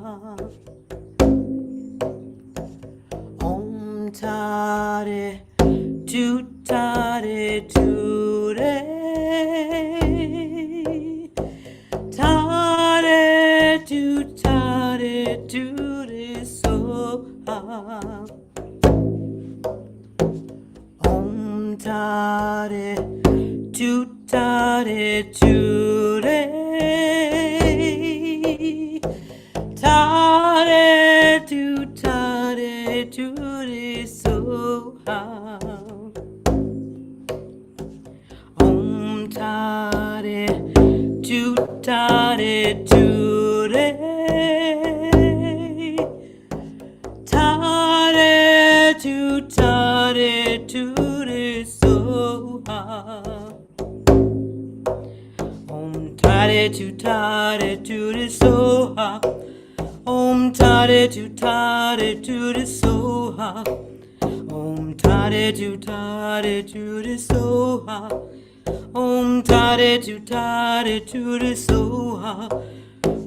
Om Tare Tu Tare Tu Re Tare Tu Tare Tu Re Soha. Om Tare Tu Tare Tu Re Tare Tu Tare Tu Re Soha. Om Tare Tu Tare Tu Re Tare Tu Tare Tu Re Soha. Om Tare Tu Tare Tu Re Soha. Om Tare Tu Tare Tu Re Soha. Om Tare Tu Tare Tu Re Soha. Om Tare Tu Tare Tu Re Soha.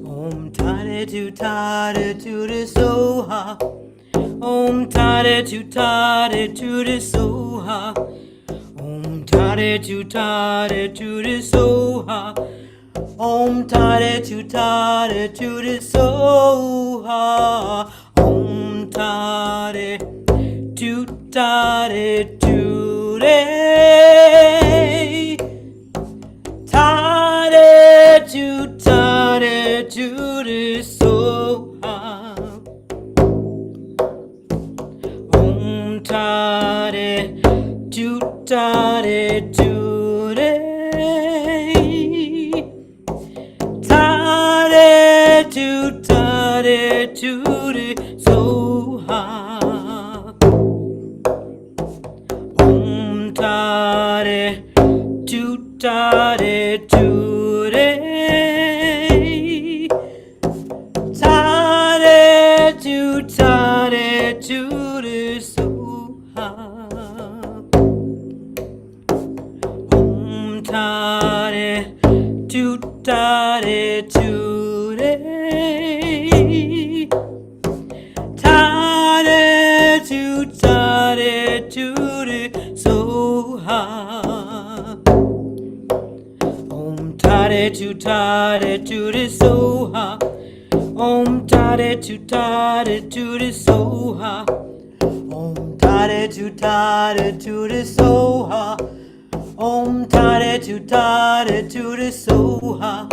Om Tare Tu Tare Tu Re Soha. Om Tare Tu Tare Tu Re Soha. Om Tare Tu Tare Tu Re Soha. Om Tare Tu Tare Tu Re Soha. Om Tare Tu Tare Tu Re Tare Tu Tare Tu Re Soha. Om Tare Tu Tare Tu Re Tare Tu Tare Tu Re Soha. Om Tare Tu Tare Tu Re Tare Tu Tare Tu Re Soha. Om Tare Tu Tare Tu Re Tare Tu Tare Tu Re Soha. Om Tare Tu Tare Tu Re Soha. Om Tare Tu Tare Tu Re Soha. Om Tare Tu Tare Tu Re Soha. Om Tare Tu Tare Tu Re Soha.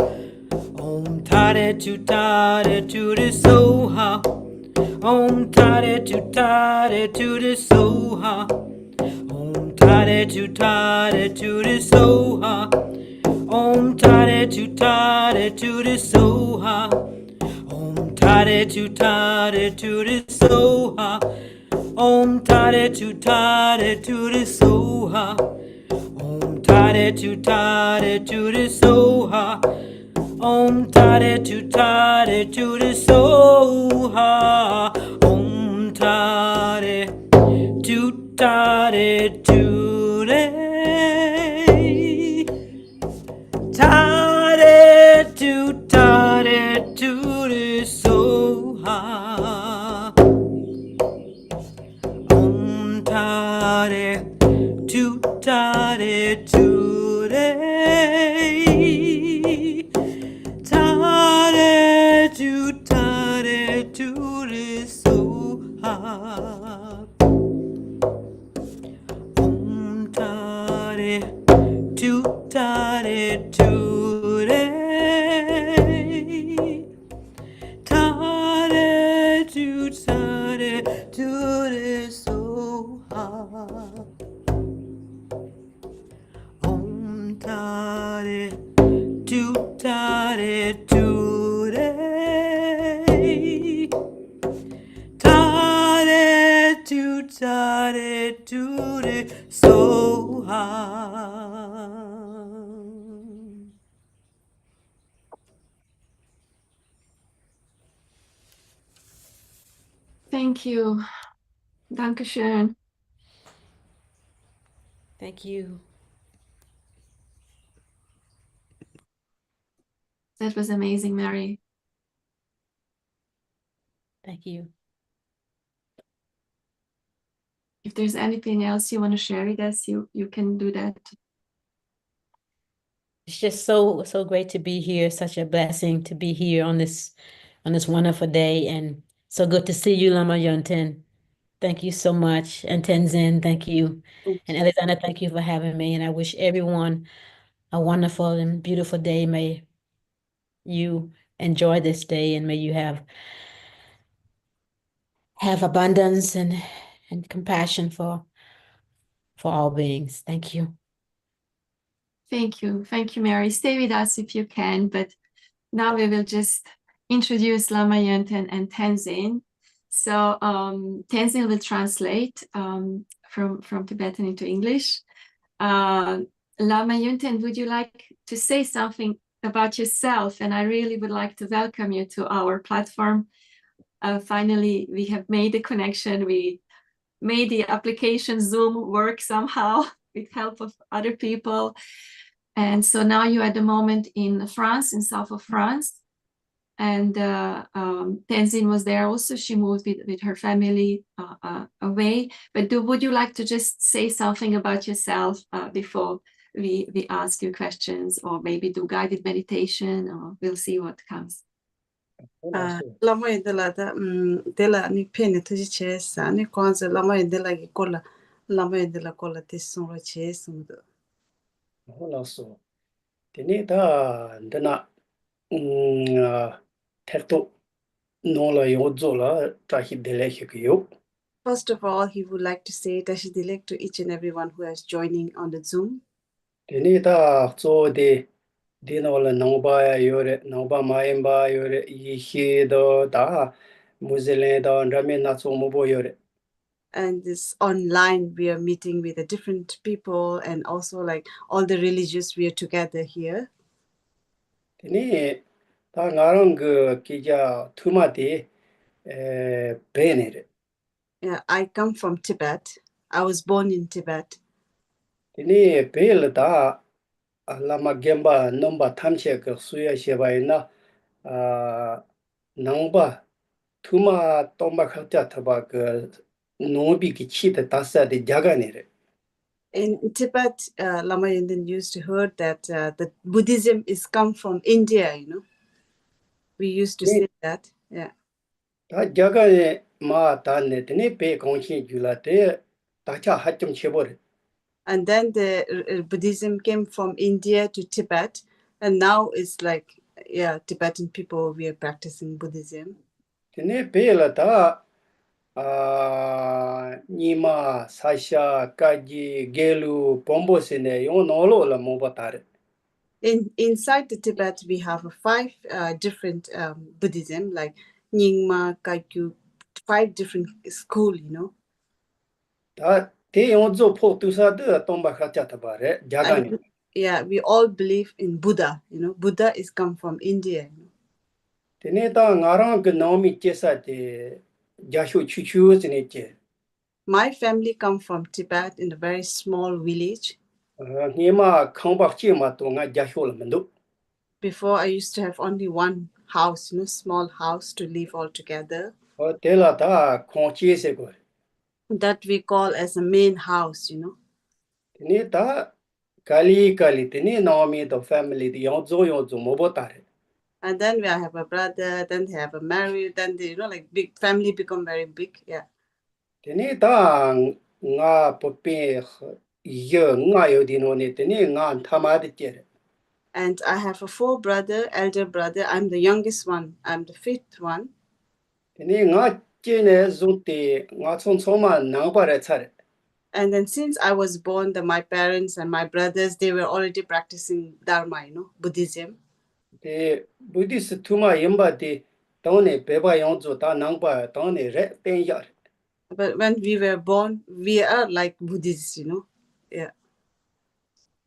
Om Tare Tu Tare Tu Re Soha. Om Tare Tu Tare Tu Re Soha. Om Tare Tu Tare Tu Re Soha. Om Tare Tu Tare Tu Re Soha. Om Tare Tu Tare Tu Re Soha. Om Tare Tu Tare Tu Re Soha. Om Tare Tu Tare Tu Re Soha. Om Tare Tu Tare Tu Re Soha. Om Tare Tu Tare Tu Re Tare Tu Tare Tu Re Soha. Om Tare Tu Tare Tu re. Tare to re so ha. Tare to re. Tare to re so ha. Tare to re. Tare to re so ha. Thank you. Dankeschön. Thank you. That was amazing, Mary. Thank you. If there's anything else you want to share with us, you can do that. It's just so great to be here. Such a blessing to be here on this wonderful day, and so good to see you, Lama Yunten. Thank you so much, and Tenzin, thank you, and Alexander, thank you for having me. And I wish everyone a wonderful and beautiful day. May you enjoy this day, and may you have abundance and compassion for all beings. Thank you. Thank you. Thank you, Mary. Stay with us if you can, but now we will just introduce Lama Yunten and Tenzin. So Tenzin will translate from Tibetan into English. Lama Yunten, would you like to say something about yourself? And I really would like to welcome you to our platform. Finally, we have made the connection. We made the application Zoom work somehow with help of other people. And so now you're at the moment in France, in south of France. And Tenzin was there also. She moved with her family away. But would you like to just say something about yourself before we ask you questions, or maybe do guided meditation, or we'll see what comes. Lama idela da dela ni pene tuji chesa ni kwanza lama idela ki kola lama idela kola tisung ro chesa mudo. Hola so. Tene da dana terto nola yozo la tahi dele hikyo. First of all, he would like to say Tashi Dilek to each and everyone who is joining on the Zoom. Tene da so de dinola nangba yore nangba maemba yore ihi do da muzele da rame na so mobo yore. And this online, we are meeting with the different people, and also like all the religious, we are together here. Tene da ngarang kija tumati benere. Yeah, I come from Tibet. I was born in Tibet. Tene bel da lama gemba nomba tamche ka suya shebaina nangba tuma tomba khatya thaba ka nobi ki chita tasa de jaganere. In Tibet, Lama Yenden used to heard that the Buddhism is come from India, you know. We used to say that, yeah. Ta jagane ma tanne tene pe kongshi julate tacha hacham chebore. And then the Buddhism came from India to Tibet, and now it's like, yeah, Tibetan people, we are practicing Buddhism. Tene pe la ta nima sasha kaji gelu pombo sene yo nolo la mobatare. Inside the Tibet, we have 5 different Buddhism, like Nyingma, Kaikyu, 5 different school, you know. Yeah, we all believe in Buddha, you know. Buddha is come from India. My family come from Tibet in a very small village. Before, I used to have only one house, you know, small house to live all together. That we call as a main house, you know. Kali Kali Tini Naomi the family the Yonzo Mobotare. And then we have a brother, then they have a married, then they, like big family become very big. Yeah. Tini ta nga pope ye nga yodino ne tini nga tamadi jere. And I have a 4 brother, elder brother. I'm the youngest one. I'm the 5th one. Tini nga jene zunti nga soma nangbare tsare. And then since I was born, my parents and my brothers, they were already practicing Dharma, Buddhism. The Buddhist tuma yemba de tone beba yonzo ta nangba tone re ten yar. But when we were born, we are like Buddhists, Yeah.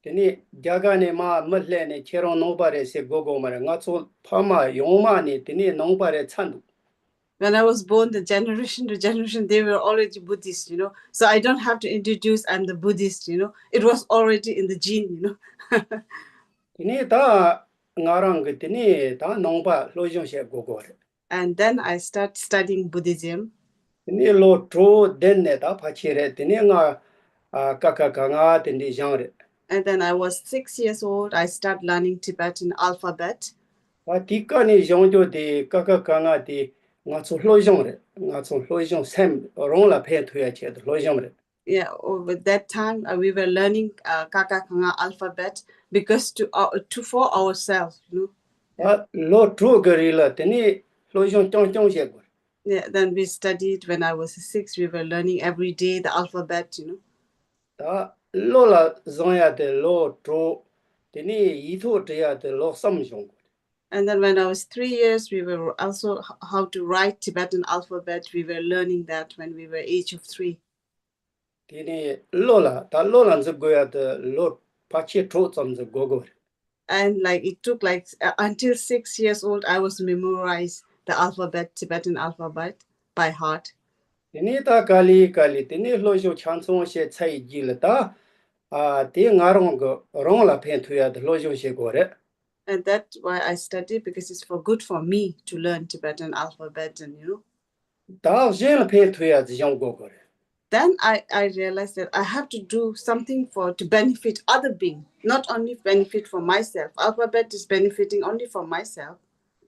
Tini jagane ma mle ne chero nobare se gogo mara nga so pama yoma ne tini nobare chandu. When I was born, the generation to generation, they were already Buddhist, So I don't have to introduce I'm the Buddhist, It was already in the gene, Tini ta ngarang tini ta nongba lojong she gogo. And then I start studying Buddhism. Tini lo tro den ne ta pachire tini nga kaka kanga tini genre. And then I was 6 years old. I start learning Tibetan alphabet. Tika ni jongjo de kaka kanga de nga so lojong re. Nga so lojong sem rong la phe thuya che lojong re. Yeah, over that time we were learning Kaka Kanga alphabet because for ourselves, Lo tro gorilla tini lojong chong she go. Yeah, then we studied when I was 6. We were learning every day the alphabet, Ta lo la zonya de lo tro tini yitho de de lo sam jong. And then when I was 3 years, we were also how to write Tibetan alphabet. We were learning that when we were age of 3. Tini lola ta lola nzgoya de lo pachi tro sam go. And it took until 6 years old, I was memorized the alphabet, Tibetan alphabet by heart. Tini ta kali tini lojo chansong she chai jil ta ti ngarong go rong la phen thuya de lojo she go re. And that's why I study, because it's for good for me to learn Tibetan alphabet and Da jen la phen thuya jong go re. Then I realized that I have to do something to benefit other beings, not only benefit for myself. Alphabet is benefiting only for myself.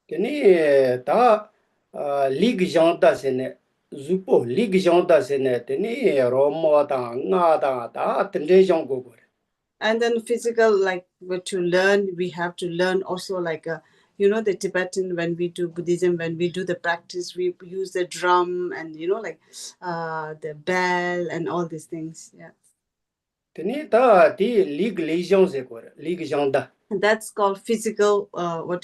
Tini ta lig jong da se ne zupo lig jong da se ne tini romo da nga da tende jong go re. And then physical, to learn, we have to learn also the Tibetan, when we do Buddhism, when we do the practice, we use the drum and, the bell and all these things. Yeah. Tini ta ti lig jong se go re, lig jong da. And that's called physical,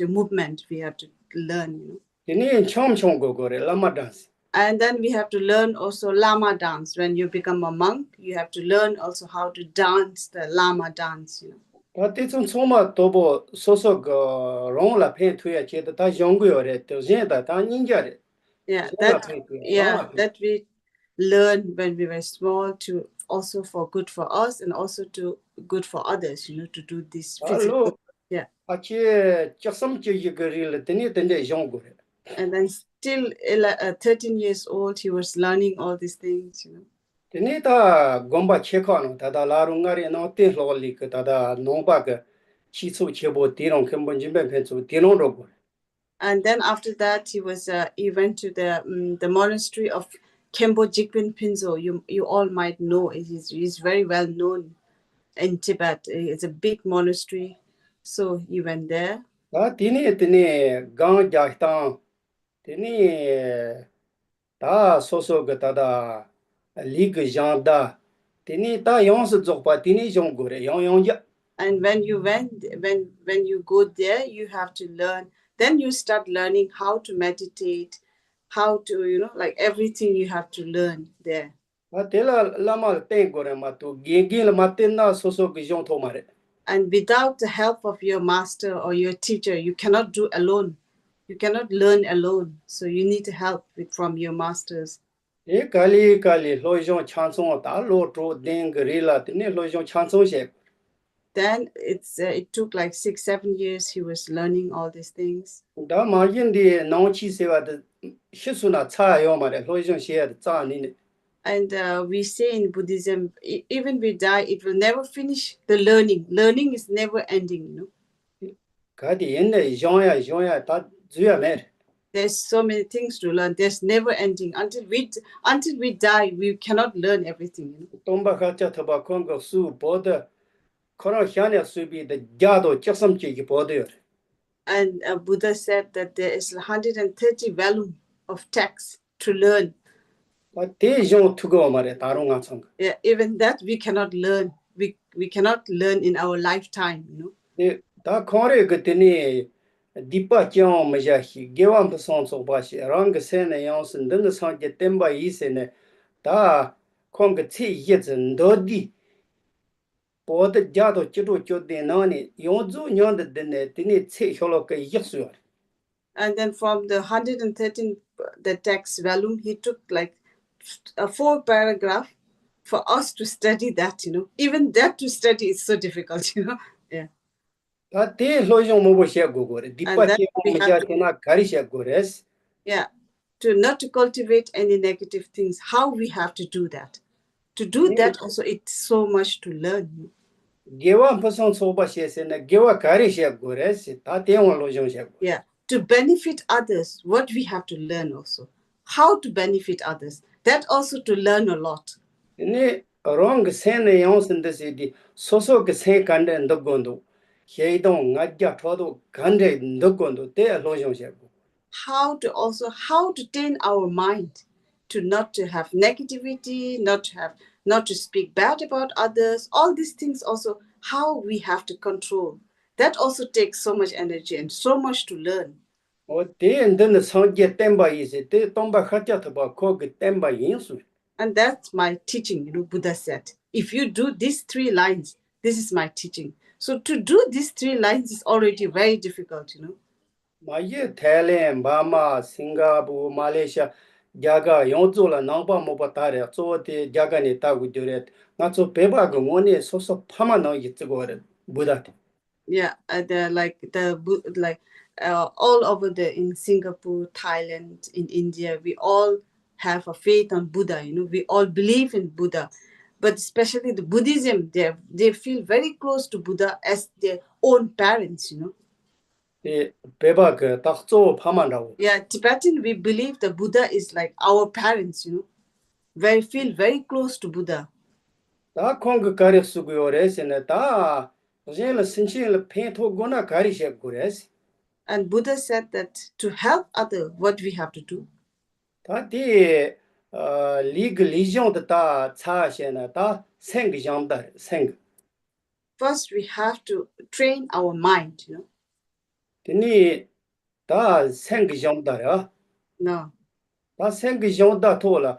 movement we have to learn, Tini chom go re, lama dance. And then we have to learn also Lama dance. When you become a monk, you have to learn also how to dance the Lama dance, Ti chung soma tobo soso go rong la phen thuya che ta jong go re to jen da ta ninja re. Yeah, that we learn when we were small, to also for good for us and also to good for others, to do this physical. Yeah. Ache chasam che yigri tini tende jong go re. And then still 13 years old, he was learning all these things, Tini ta gomba che no ta da la rungari no te lo li ka ta da no ba ga chi chu che bo ti rong kem bon jin ben phen chu ti long ro go. And then after that, he went to the monastery of Kempo Jigpen Pinzo. You all might know it. He's very well known in Tibet. It's a big monastery. So he went there. Tini gang ja ta tini ta so ga ta da lig jang da tini ta yong se zok pa tini jong go re yong ja. And when you go there, you have to learn. Then you start learning how to meditate, how to, everything you have to learn there. And without the help of your master or your teacher, you cannot do alone. You cannot learn alone. So you need help from your masters. Then it took 6-7 years. He was learning all these things. And we say in Buddhism, even we die, it will never finish the learning. Learning is never ending, you know. There's so many things to learn. There's never ending. Until we die, we cannot learn everything. You know? And Buddha said that there is 130 volume of text to learn. Yeah, even that we cannot learn. We cannot learn in our lifetime, you know. Dipa kyang maja hi gewam pasong so ba shi rang ge sen ne yang sen deng sang ge temba yi se ne da kong ge chi ye zen do di bo de ja do chi do jo de na ni yong zu nyang de ne de ni chi hyo ge yi su. And then from the 113 the text volume, he took like a 4 paragraph for us to study that, you know. Even that to study is so difficult, you know. Yeah. And that we have to, yeah, not to cultivate any negative things, how we have to do that. To do that also, it's so much to learn. Yeah, to benefit others, what we have to learn also. How to benefit others, that also to learn a lot. Wrong sen yang sen de se di so so ge sen kan de ndo gondo he dong nga ja tho do kan de ndo gondo de lo yong xie bu. How to train our mind to not to have negativity, not to speak bad about others, all these things also, how we have to control. That also takes so much energy and so much to learn. And that's my teaching, you know. Buddha said, if you do these 3 lines, this is my teaching. So to do these 3 lines is already very difficult, you know. Thailand, Burma, Singapore, Malaysia, jaga yongzo la nangpa mopa tare, zo te jaga ni tagu jure, nga zo peba go ngone so so pama no yitsugo re, Buddha. Yeah, all over in Singapore, Thailand, in India, we all have a faith on Buddha, you know. We all believe in Buddha, but especially the Buddhism, they feel very close to Buddha as their own parents, you know. Yeah, Tibetan, we believe the Buddha is like our parents, you know. Feel very close to Buddha. Da kong kare sugu yores ne da jen la sinchen la pen to gona kare she gores. And Buddha said that to help other, what we have to do. Da di religion da cha she na da seng jang da seng. First, we have to train our mind, you know. Tini da seng jang da ya. No. Da seng jang da to la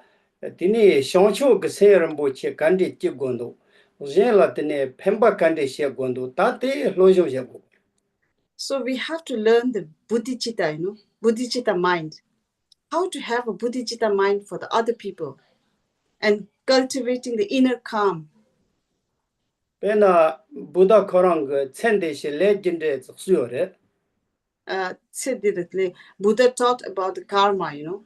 tini shang chu ge se ren bo che kan de ji gon do. Jen la tini pemba kan de she gon do da de lo jong she go. So we have to learn the bodhicitta, you know, bodhicitta mind. How to have a bodhicitta mind for the other people and cultivating the inner calm. Pena Buddha korang tsende she legend su re. Buddha taught about the karma, you know.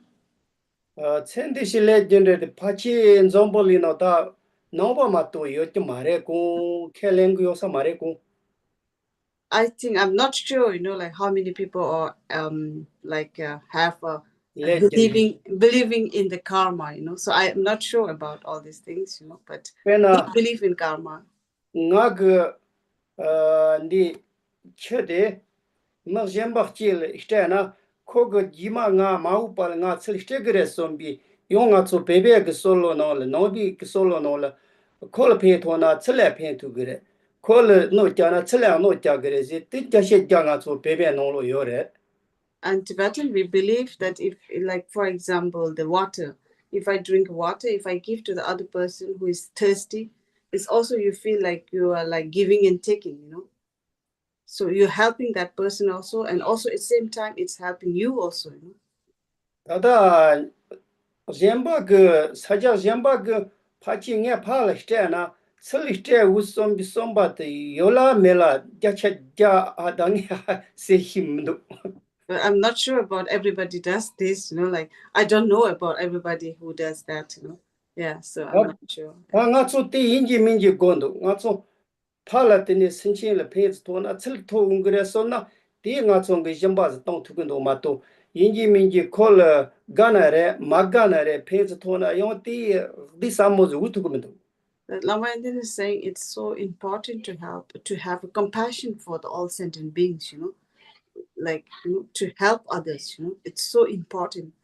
Tsende she legend pachi ensemble no da noba mato yo te mare ko keleng yo sa mare ko. I think I'm not sure, you know, like how many people are have believing in the karma, you know. So I'm not sure about all these things, you know, but we believe in karma. Ngag ndi chede ma jemba chil stena kog jima nga mau pal nga tsil gre sombi yonga tso bebe ge solo no le no bi ge solo no le kol pe to na tsle pe tu gre kol no jana tsle no ja gre ji ti ja she ja nga tso bebe no lo yore. And Tibetan, we believe that if, like, for example, the water, if I drink water, if I give to the other person who is thirsty, it's also you feel like you are like giving and taking, you know. So you're helping that person also, and also at the same time, it's helping you also, you know. Tada jemba ge saja jemba ge pachi nge pal stena tsli ste usom bi somba te yola mela ja cha ja adang se himdo. But I'm not sure about everybody does this, you know, like I don't know about everybody who does that, you know. Yeah, so I'm not sure. nga tsu ti inji minji gondo nga tsu pala tini sinchin la pens to na tsil to ungre so na ti nga tsu ngi jamba za tong tu gondo ma to inji minji kol gana re magana re pens to na yon ti di samo zu tu gondo. Lama Indian is saying it's so important to have a compassion for the all sentient beings, like to help others, it's so important.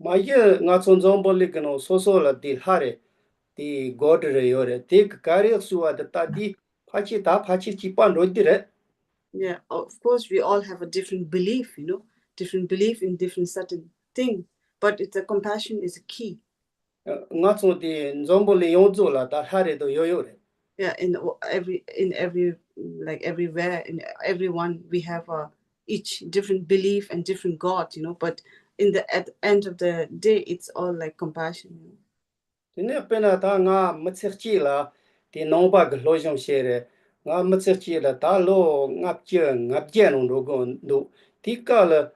Ma ye nga tsu zombo likno so so la di hare di god re yore ti kari suwa da ta di pachi chi pan ro di re. Yeah, of course we all have a different belief, different belief in different certain thing, but it's a compassion is a key. Nga tsu di zombo li yon zo la da hare do yo yore. Yeah, in every like everywhere in everyone we have each different belief and different God, but at the end of the day it's all like compassion. Tene pena ta nga mtserchi la ti nomba glo jong shere nga mtserchi la ta lo ngap je no ro go do ti ka la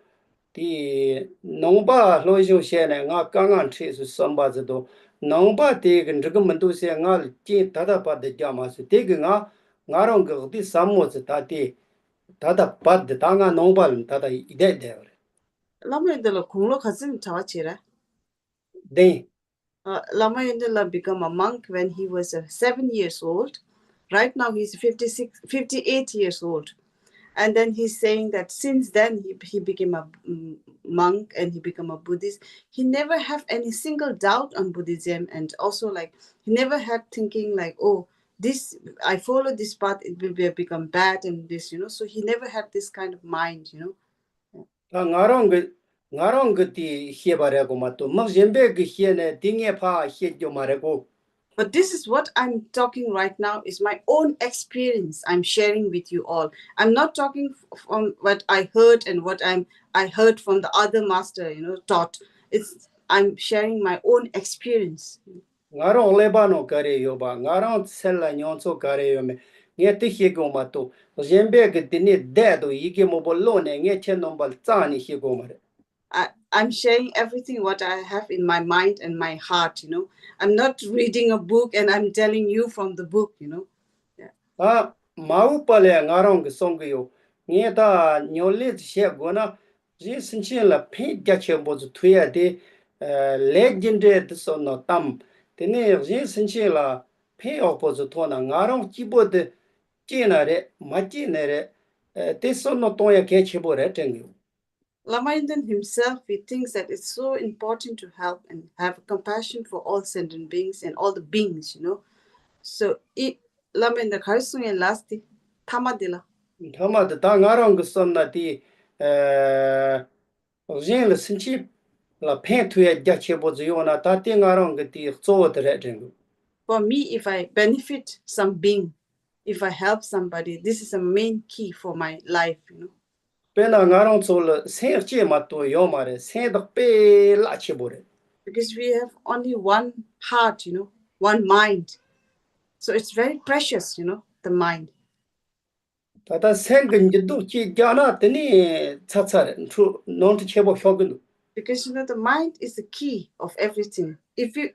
ti nomba lo jong shere nga ka nga thi su samba ze do nomba te gen zhe men du se nga ji ta da pa de ja ma su te ge nga rong ge ti samo ze ta ti ta da pa de ta nga nomba ta da ide de Lama Yindala Kunglo Khazin Tawachira. de Lama Yindala become a monk when he was 7 years old. Right now he's 58 years old. And then he's saying that since then he became a monk and he became a Buddhist. He never have any single doubt on Buddhism, and also like he never had thinking like, oh, this I follow this path, it will become bad and this, So he never had this kind of mind, ta nga rong ge ti hie ba re go ma to mo jembe ge hie ne ding ye pa hie jo ma re go. But this is what I'm talking right now is my own experience I'm sharing with you all. I'm not talking from what I heard and what I heard from the other master, taught. I'm sharing my own experience. Nga rong le ba no ka re yo ba nga rong sel la nyon so ka re yo me nge ti hie go ma to jembe ge ti ni de do yi ge mo bo lo ne nge chen no ba za ni hie go ma re. I'm sharing everything what I have in my mind and my heart, I'm not reading a book and I'm telling you from the book, Yeah. Mau pa le nga rong ge song ge yo nge ta nyo le hie go na ji sin chen la phe ja che bo zu tu ya de le jin de de so no tam de ne ji sin chen la phe o po zu to na nga rong ji bo de ji na re ma ji ne re de so no to ya ke che bo re teng yo. Lama Yinden himself, he thinks that it's so important to help and have compassion for all sentient beings and all the beings, So, Lama Yinden Kharisung and lasti tamadila. Thama de ta nga rong ge son na ti jin le sin chi la phe tu ya ja che bo zu yo na ta ti nga rong ge ti zo de re teng yo. For me, if I benefit some being, if I help somebody, this is a main key for my life, Pena nga rong zo le sen che ma to yo ma re sen de pe la che bo re. Because we have only one heart, one mind. So it's very precious, the mind. Tata sen ge ni du chi ja na de ni cha cha re tu non ti che bo hyo ge. Because the mind is the key of everything. If you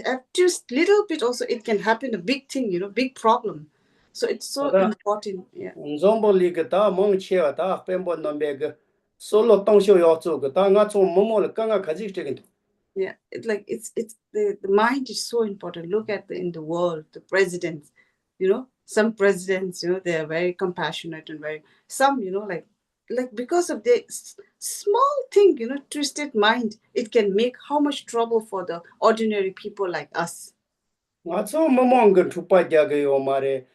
have just little bit also, it can happen a big thing, big problem. So it's so important. Yeah. Zombo li ge ta mong che ta pen bo non be ge solo tong xiu yo zu ge ta nga zu mo mo le ga ga ka ji che ge. Yeah, it's the mind is so important. Look at in the world, the presidents, some presidents, they are very compassionate and very some, like because of the small thing, twisted mind, it can make how much trouble for the ordinary people like us. Nga zu mo mo ge tu pa ja ge yo ma re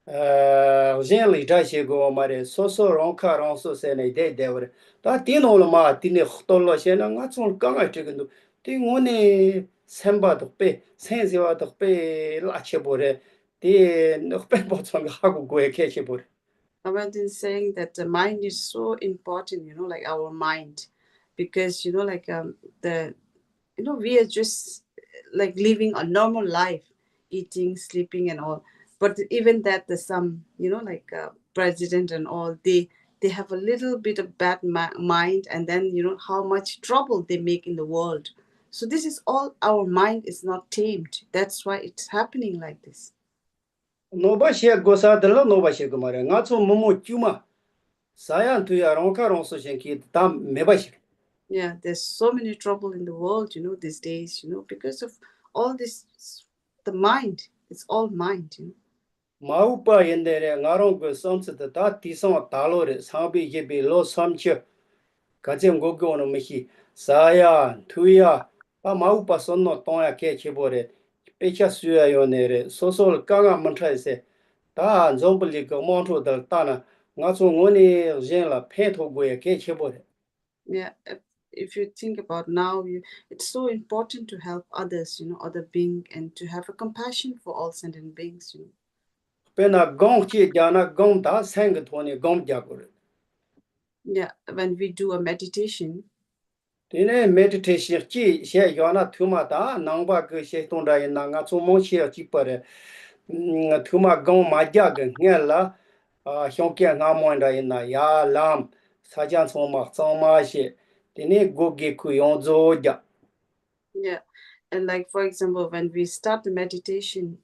zhen li da xie go ma re so so rong ka rong so se ne de de re ta ti no lo ma ti ne to lo xie na nga zu ga ga che ge du ti ngo ne sen ba de pe sen zi wa de pe la che bo re ti no pe bo chang ha gu go ke che bo re. I've been saying that the mind is so important, like our mind, because the we are just like living a normal life, eating, sleeping, and all. But even that, the some like president and all, they have a little bit of bad mind, and then how much trouble they make in the world. So this is all, our mind is not tamed. That's why it's happening like this. Noba shia gosa dala noba shia gumare. Ngatso momo chuma. Sayan tuya ronka ronso shenki tam meba shia. Yeah, there's so many trouble in the world, these days, because of all this, the mind. It's all mind, Maupa yendere ngarong go samsata ta tisong talore sambi yebe lo samche. Kachem gogo no mehi. Sayan tuya. Pa maupa sonno tonya ke chebore. Pecha suya yonere. Sosol kanga mantra se. Ta zombli go monto dal tana. Ngatso ngoni jenla pento goye ke chebore. Yeah, if you think about now, it's so important to help others, other beings, and to have a compassion for all sentient beings, Pena gong chi jana gong da sang thoni gong jagore. Yeah, when we do a meditation, Tene meditation chi she yana thuma da nangba ge she tonda ina nga chumo chi chi pare. Thuma gong ma ja ge ngela hyong kya nga mo nda ina ya lam sa jan choma choma she. Tene go ge ku yon zo ja. yeah, and like for example, when we start the meditation,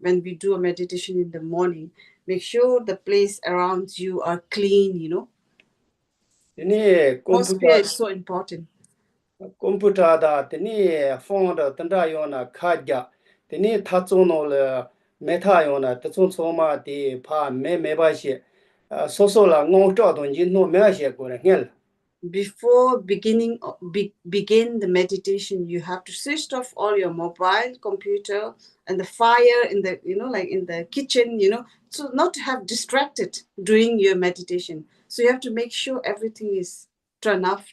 when we do a meditation in the morning, make sure the place around you are clean, Tene Atmosphere is so important. computer da tene phone da tanda yona khaja tene thatso no le meta yona tso choma de pha me ba she so so la ngong to don jin no me she ko ngel. Before begin the meditation, you have to switch off all your mobile, computer, and the fire in the like in the kitchen, so not to have distracted during your meditation. So you have to make sure everything is turned off,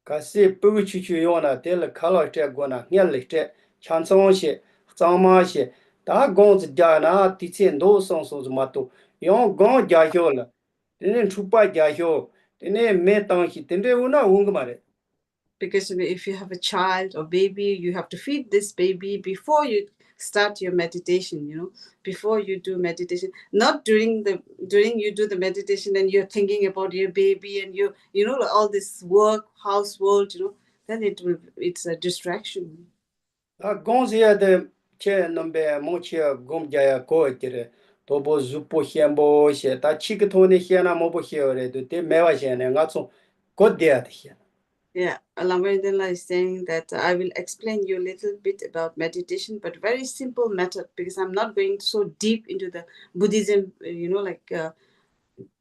Kasi pu chu chu yona de le kala te go na ngel le te chan song she zang ma she da gong zi ja na ti chen do song so ma to yong gong ja hyo la tene chu pa ja hyo tene me tang hi tene una ung ma re. Because if you have a child or baby, you have to feed this baby before you start your meditation, before you do meditation, not during you do the meditation and you're thinking about your baby and all this work, household, then it's a distraction. Gong zi ya de che nombe mo che gom ja ya ko tere to bo zu po hian bo she ta chi ke to ne hian na mo bo he re de te me wa she ne nga chu ko de ya de. Yeah, Alamardinla is saying that I will explain you a little bit about meditation, but very simple method, because I'm not going so deep into the Buddhism,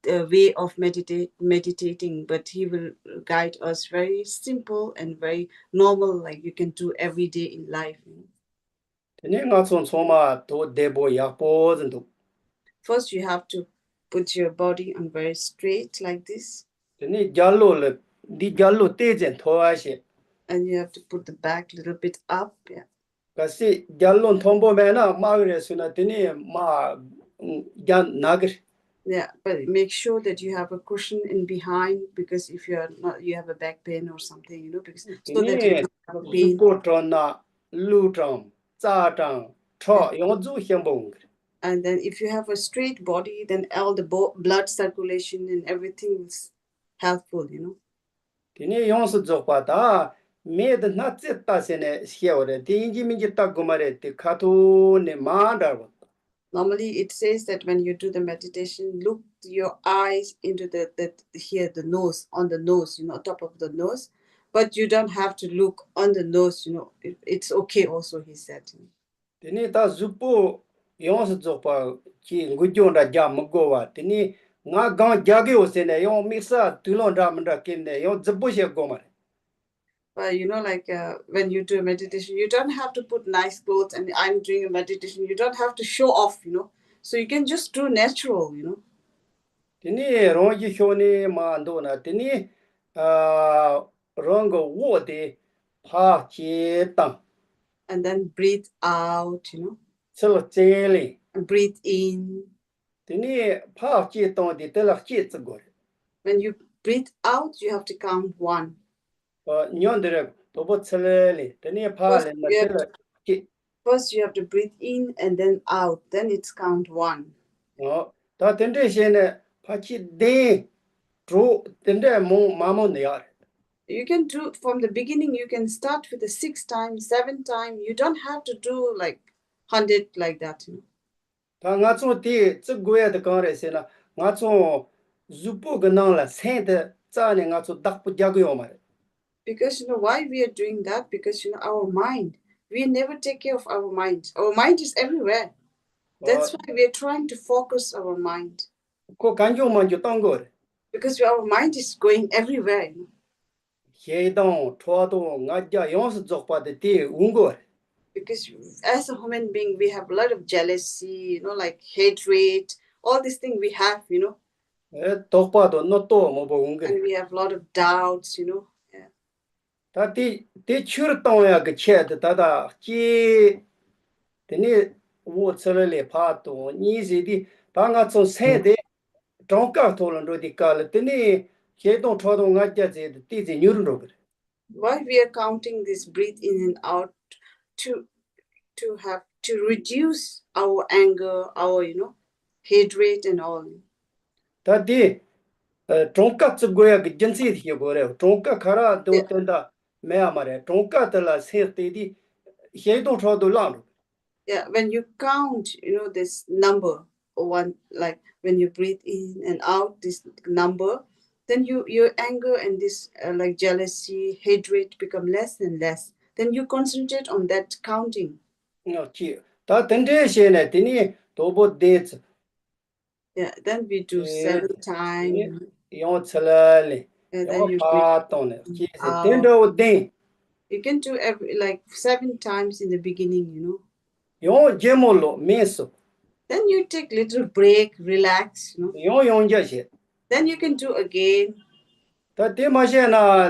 way of meditating, but he will guide us very simple and very normal, like you can do every day in life. Tene nga chu so ma to de bo ya po zin do. First, you have to put your body on very straight like this. Tene jallo le di jallo te jen to a she. And you have to put the back a little bit up. Yeah. Kasi jallo thombo me na ma re su na tene ma jan nagar. Yeah, but make sure that you have a cushion in behind, because if you are not, you have a back pain or something, because so that you don't have a pain. And then if you have a straight body, then all the blood circulation and everything is helpful, Tene yonsu zokpa ta me de na zeta se ne xiaore tinji minji ta gumare te kato ne mandar. Normally, it says that when you do the meditation, look your eyes into the nose, on the nose, top of the nose. But you don't have to look on the nose, it's okay also, he said. Tene ta zupo yonsu zokpa ki ngujon da ja mgo wa tene nga gang jage o se ne yon mixa tulon da manda kin ne yon zbo she gomare. But when you do a meditation, you don't have to put nice clothes, and I'm doing a meditation, you don't have to show off, so you can just do natural, Tene rongi shone ma ando na tene rongo wo de pa che tang. And then breathe out, So jelly. And breathe in. Tene pa che tong de te la che zgor. When you breathe out, you have to count 1. Nyondere tobo tselele tene pa le na te la che. First, you have to breathe in and then out. Then it's count 1. No, ta tende shene pa chi de tro tende mo mamo ne yar. You can do from the beginning. You can start with the 6 times, 7 times. You don't have to do like 100 like that. 다 나초 디 쯔고야데 강레세나 나초 주포 그나라 센데 짜네 나초 dakpu jagyo mare. Because why we are doing that? Because our mind. We never take care of our mind. Our mind is everywhere. That's why we are trying to focus our mind. ko kanjo manjo tangor. Because our mind is going everywhere. Hedong thodo ngaja yons jokpa de ungor. Because as a human being, we have a lot of jealousy, like hatred, all these things we have, Tokpado no to mo bo ungre. and we have a lot of doubts, Yeah. Ta ti chur tong ya ge che de da ji de ni wo tsele le pa to ni zi di ba nga zo se de zhong ka to len ro di ka le de ni he dong cho dong nga ja zi de di zi nyur ro ge. Why we are counting this breathe in and out to reduce our anger, our hatred and all. Ta di zhong ka zi go ya ge jin si de go re zhong ka khara do ten da me ya ma re zhong ka de la se de di he dong cho do lang. Yeah, when you count, this number one, like when you breathe in and out, this number, then your anger and this like jealousy, hatred become less and less. Then you concentrate on that counting. No, chi. Ta tende she ne tini tobo de. Yeah, then we do 7 times. Yon chalale. And then Yon you pa ton. Chi se out. tendo de. You can do like 7 times in the beginning, Yon jemolo meso. Then you take little break, relax, Yon jashe. Then you can do again. Ta de ma she na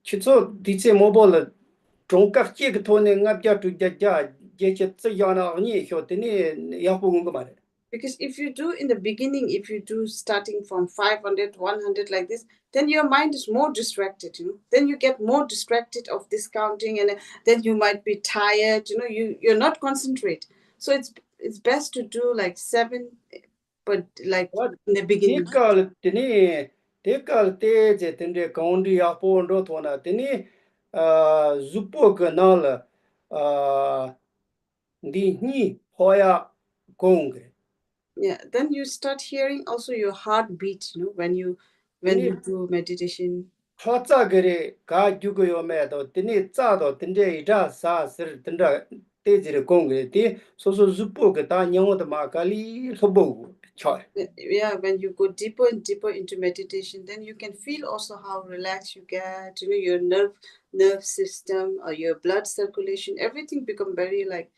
chitso dice mobile zhongka chi ge to ne ngap ja tu ja ja je che tse ya na ni hyo tini ya pu ngung ma re. Because if you do in the beginning, if you do starting from 500, 100 like this, then your mind is more distracted, Then you get more distracted of this counting, and then you might be tired, you're not concentrate. So it's best to do like 7, but like in the beginning. Tekal te je tende kaundi ya po ndo thona tini zupo ka nal di ni hoya kongre. Yeah, then you start hearing also your heartbeat, when you do meditation. Chotsa gere ka jugo yo me do tini tsa do tende ida sa sir tenda te je kongre ti so zupo ka ta nyong da ma kali lobo choi. Yeah, when you go deeper and deeper into meditation, then you can feel also how relaxed you get, your nerve system or your blood circulation, everything become very like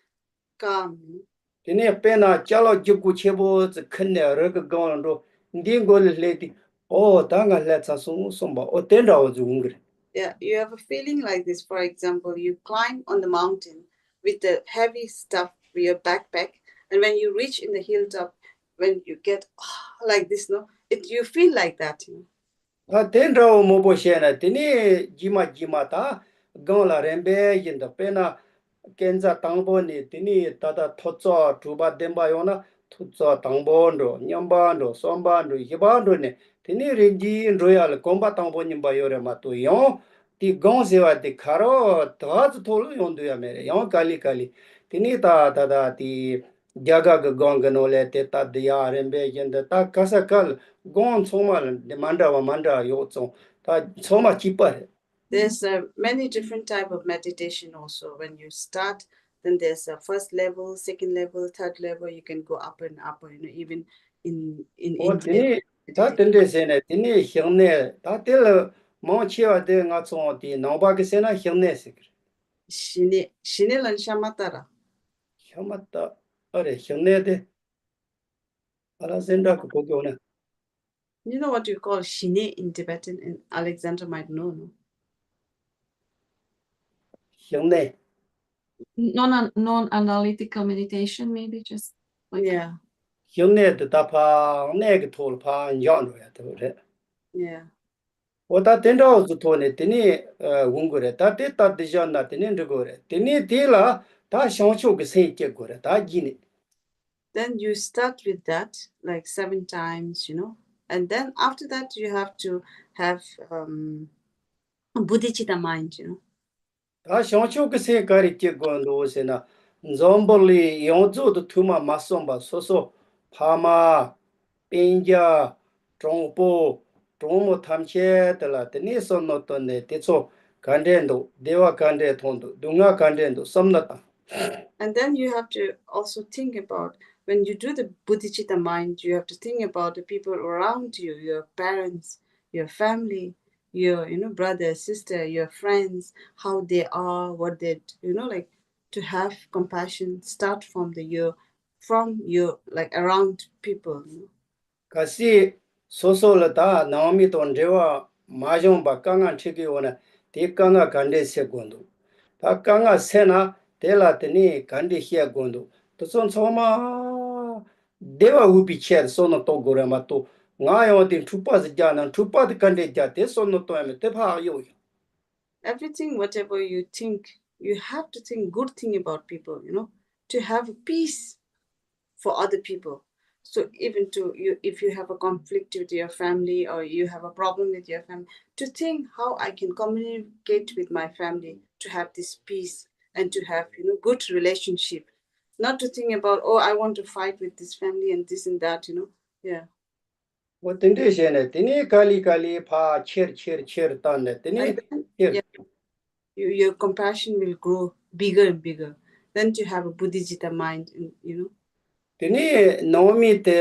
calm. Tene pena chalo jugu chebo zi kenne rega gong ro ndingo le leti o tanga letsa somba o tenda o zungre. Yeah, you have a feeling like this. For example, you climb on the mountain with the heavy stuff with your backpack, and when you reach in the hilltop, when you get like this, you feel like that. Ta tenda o mobo shena tene jima ta gong la rembe yinda pena kenza tangbo ni tene tata tozo tuba demba yona tozo tangbo ndo nyamba ndo somba ndo hiba ndo ne tene renji royal komba tangbo nyamba yore ma to yon ti gong sewa ti karo taz tolu yondu ya mere yon kali tene ta ti jaga ga gong gano le te ta diya rembe yinda ta kasa kal gong soma de manda yo zong ta soma chipare. There's many different type of meditation also. When you start, then there's a first level, second level, third level. You can go up and up, even in India. Ta tende sene tene hyungne ta tel mo chiwa de nga zong di nongba ge sena hyungne sik. Shine lan shamatara. Shamata are hyungne de ala senda ko ko na. You know what you call shine in Tibetan, and Alexander might know, no? Hyungne. Non-analytical meditation, maybe just like Hyungne de ta pa ne ge tol pa nyan ro ya to re. Yeah. Oda tenda o zu to ne tene wungure ta te ta de jan na tene ndgore. Tene te la ta shangchu ge se ke gore ta jine. Then you start with that like 7 times, and then after that you have to have bodhicitta mind, you know. 다 shangchuk se kari che gondo se na zomboli yonzo de tuma masomba soso pama pinja trongpo tromo thamche tala teni sonno tonne techo kandendo dewa kande thondo dunga kandendo samnata. And then you have to also think about, when you do the bodhicitta mind, you have to think about the people around you, your parents, your family, your brother, sister, your friends, how they are, what they like, to have compassion start from your like around people. Kasi soso la da naomi tondewa majong ba kanga chiki wona te kanga kande se gondo. Ta kanga sena tela teni kande hia gondo. To son soma dewa upi cher sono to gore mato nga yo tin chupa se jana chupa de kande ja te sono to ame te pha yo. Everything, whatever you think, you have to think good thing about people, to have peace for other people. So even if you have a conflict with your family or you have a problem with your family, to think how I can communicate with my family to have this peace and to have good relationship, not to think about, oh, I want to fight with this family and this and that, yeah. What tende shene teni kali pha cher tanne teni Yeah, your compassion will grow bigger and bigger. Then to have a bodhicitta mind, Tene Naomi te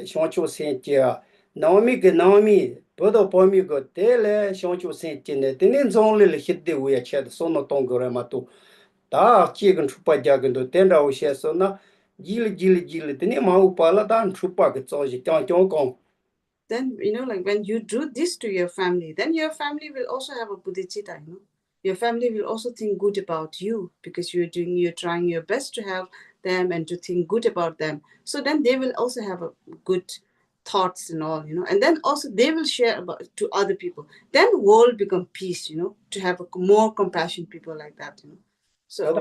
shoncho sentia Naomi ke Naomi bodo pomi go tele shoncho sentine tene zonle le hidde uya ched sono tongore mato da chi gan chupa jagan do tenda o she sona jil tene ma upala dan chupa ke zoji chong kong. Then like when you do this to your family, then your family will also have a bodhicitta. Your family will also think good about you because you're trying your best to help them and to think good about them. So then they will also have a good thoughts and all, and then also they will share about to other people. Then world become peace, to have a more compassion people like that, So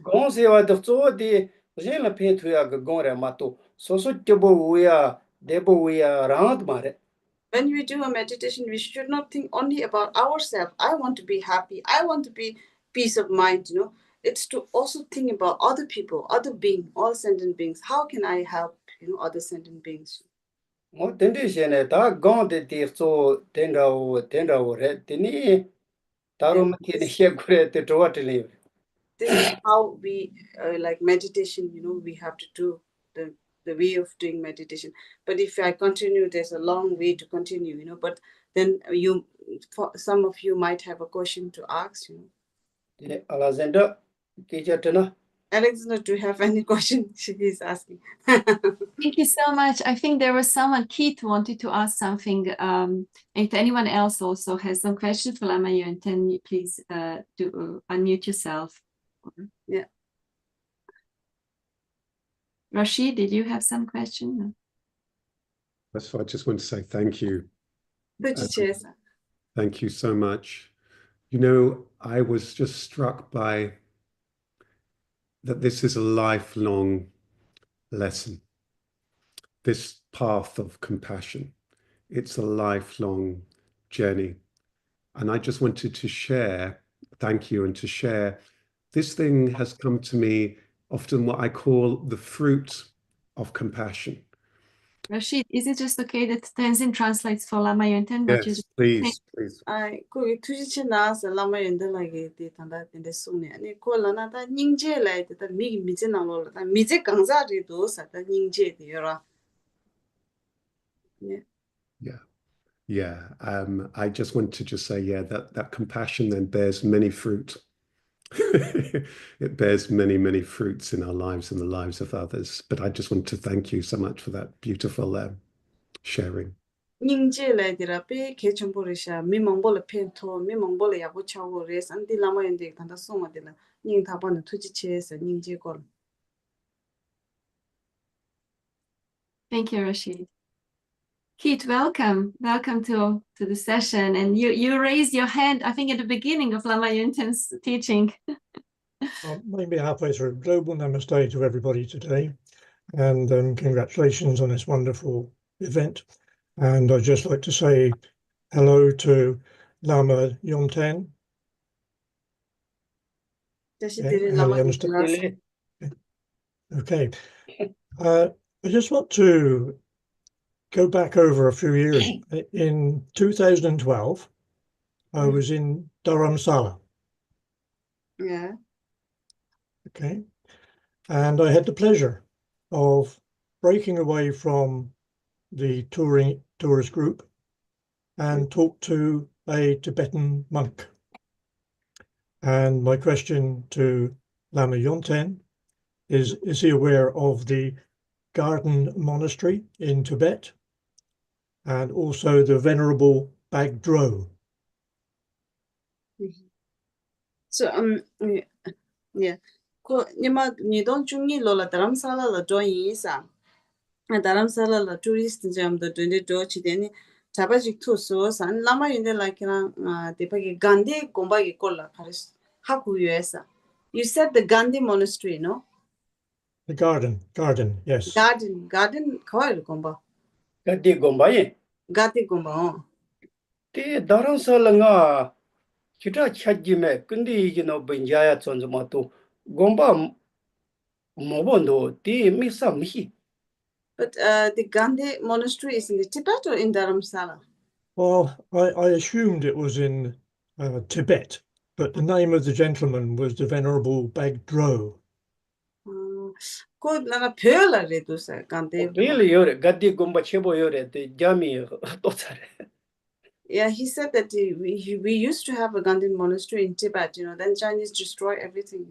Gon se wa de zo de je la pe tu ya gon re mato so tebo uya debo uya rand mare. When we do a meditation, we should not think only about ourselves. I want to be happy. I want to be peace of mind, It's to also think about other people, other beings, all sentient beings. How can I help, other sentient beings? Mo tende shene ta gon de ti so tenda o re tini taro mati ne she gore te to atli. This is how we like meditation, we have to do the way of doing meditation. But if I continue, there's a long way to continue, but then some of you might have a question to ask, Alexander, Alexander, do you have any question? She is asking. Thank you so much. I think there was someone, Keith, wanted to ask something. If anyone else also has some questions for Lama Yönten, please unmute yourself. Yeah. Rashid, did you have some question? That's what I just want to say thank you. Thank you so much. I was just struck by that this is a lifelong lesson, this path of compassion. It's a lifelong journey. And I just wanted to share, thank you, and to share, this thing has come to me often what I call the fruit of compassion. Rashid, is it just okay that Tenzin translates for Lama Yönten? Yes, please. I 투지치 나서 라마 연달라게 되단다 근데 소네 아니 콜라나다 닝제 라이다 미 미제 나로다 미제 강자리도 사다 닝제 되어라. Yeah. I just want to just say, that compassion then bears many fruit. It bears many, many fruits in our lives and the lives of others. But I just want to thank you so much for that beautiful sharing. 닝제 라이디라 페 개천보르샤 미멍볼레 펜토 미멍볼레 야고차고 레스 안디 라마 연데 단다 소마데라 닝 다바는 투지치에서 닝제 걸. Thank you, Rashid. Keith, welcome to the session. And you raised your hand, I think, at the beginning of Lama Yönten's teaching. Maybe halfway through. Global namaste to everybody today, and congratulations on this wonderful event. And I'd just like to say hello to Lama Yonten. Lama Okay. I just want to go back over a few years. In 2012, I was in Dharamsala. Yeah. Okay. And I had the pleasure of breaking away from the tourist group and talked to a Tibetan monk. And my question to Lama Yonten is he aware of the Garden Monastery in Tibet and also the Venerable Bagdro? So yeah. Ko nima nidon chungi lola dharamsala la join isa. Dharamsala la tourist jam the dende do chideni tabajik tu so san lama yinde like na depagi Gandhi gomba gi kolla paris haku yuesa. You said the Gandhi monastery, no? The garden, yes. Garden kawai gomba. Gandhi gomba ye. Gandhi gomba. Te dharamsala nga kita chajime kundi benjaya chonjuma gomba mobondo ti misa mihi. But the Gandhi monastery is in the Tibet or in Dharamsala? Well, I assumed it was in Tibet, but the name of the gentleman was the Venerable Bagdro. Ko nana pyola redusa Gandhi. Really yore Gandhi gomba chebo yore te jami totsare. Yeah, he said that we used to have a Gandhi monastery in Tibet, then Chinese destroy everything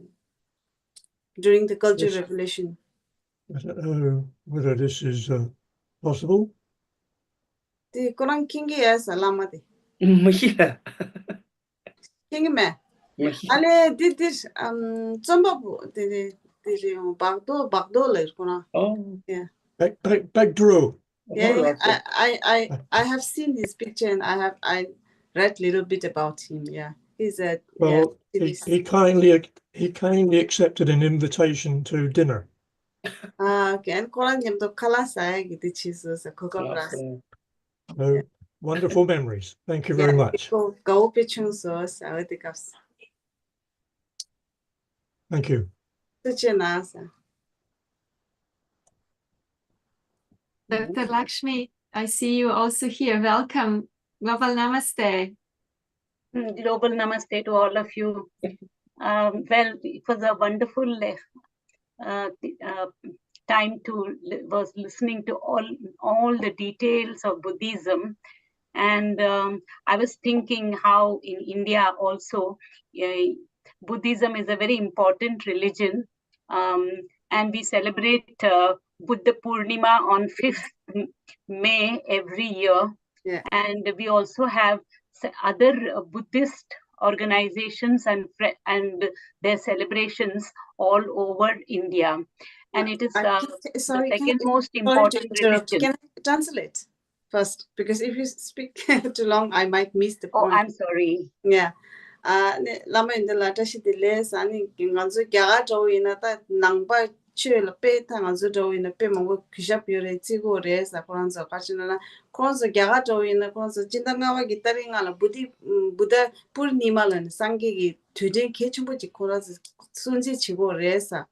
during the Cultural Revolution. I don't know whether this is possible. The Quran King is Lama de. Mahia. King me. Ale did this Zombabu the Bagdo le Quran. Oh. Yeah. Bagdro. Yeah, I have seen his picture and I read a little bit about him. Yeah, he's a he kindly accepted an invitation to dinner. Okay, and Quran him to kalasa gitu Jesus a kokopras. So wonderful memories. Thank you very much. Go pitching so sawadikaps. Thank you. Dr. Lakshmi, I see you also here. Welcome. Global Namaste. Global Namaste to all of you. Well, it was a wonderful time was listening to all the details of Buddhism. And I was thinking how in India also, Buddhism is a very important religion. And we celebrate Buddha Purnima on 5th May every year. Yeah. And we also have other Buddhist organizations and their celebrations all over India. And it is the second most important religion. Can I translate first? Because if you speak too long, I might miss the point. Oh, I'm sorry. Yeah. Lama in the latter she delays and Ganzo Garajo in a Nangba chill pet and Azudo in a Pemo Kishapure Tigo Res, a Kwanza Kachina, Kwanza Garajo in a Kwanza Jindanawa guitaring on a Buddha Purnimal and Sangi today kitchen which Koras Sunji Chigo Resa.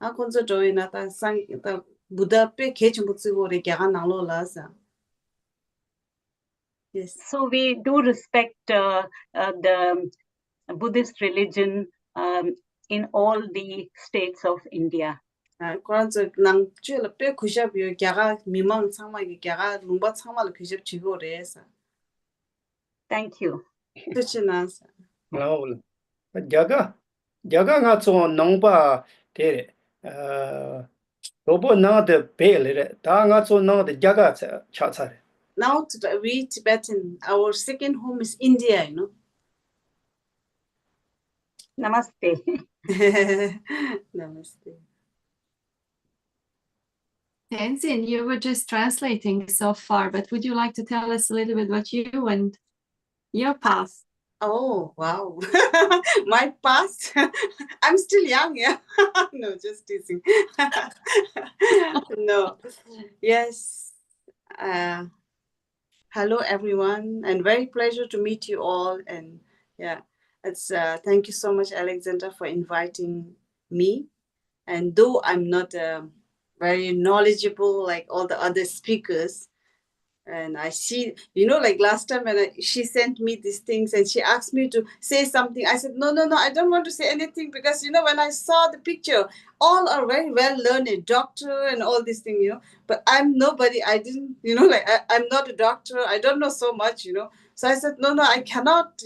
A Kwanza Joinata sang the Buddha pe kitchen puts go Garanalo Laza. Yes. So we do respect the Buddhist religion in all the states of India. Kwanza nang chula pe kushab yo gaga mimang sama gi gaga lumba sama la kushab chigo resa. Thank you. Tuchinas. Wow. Jaga nga so nongba tere. Robo na de pele ta nga so na de jaga chatsare. Now we Tibetan, our second home is India, Namaste. Namaste. Tenzin, you were just translating so far, but would you like to tell us a little bit about you and your past? Oh, wow. My past? I'm still young, yeah. No, just teasing. No. Yes. hello everyone, and very pleasure to meet you all. And yeah, it's thank you so much, Alexandra, for inviting me. And though I'm not very knowledgeable like all the other speakers, and I see, like last time when she sent me these things and she asked me to say something, I said, no, I don't want to say anything because, when I saw the picture, all are very well learned, doctor and all these things, but I'm nobody. I didn't, I'm not a doctor. I don't know so much, So I said, no, I cannot,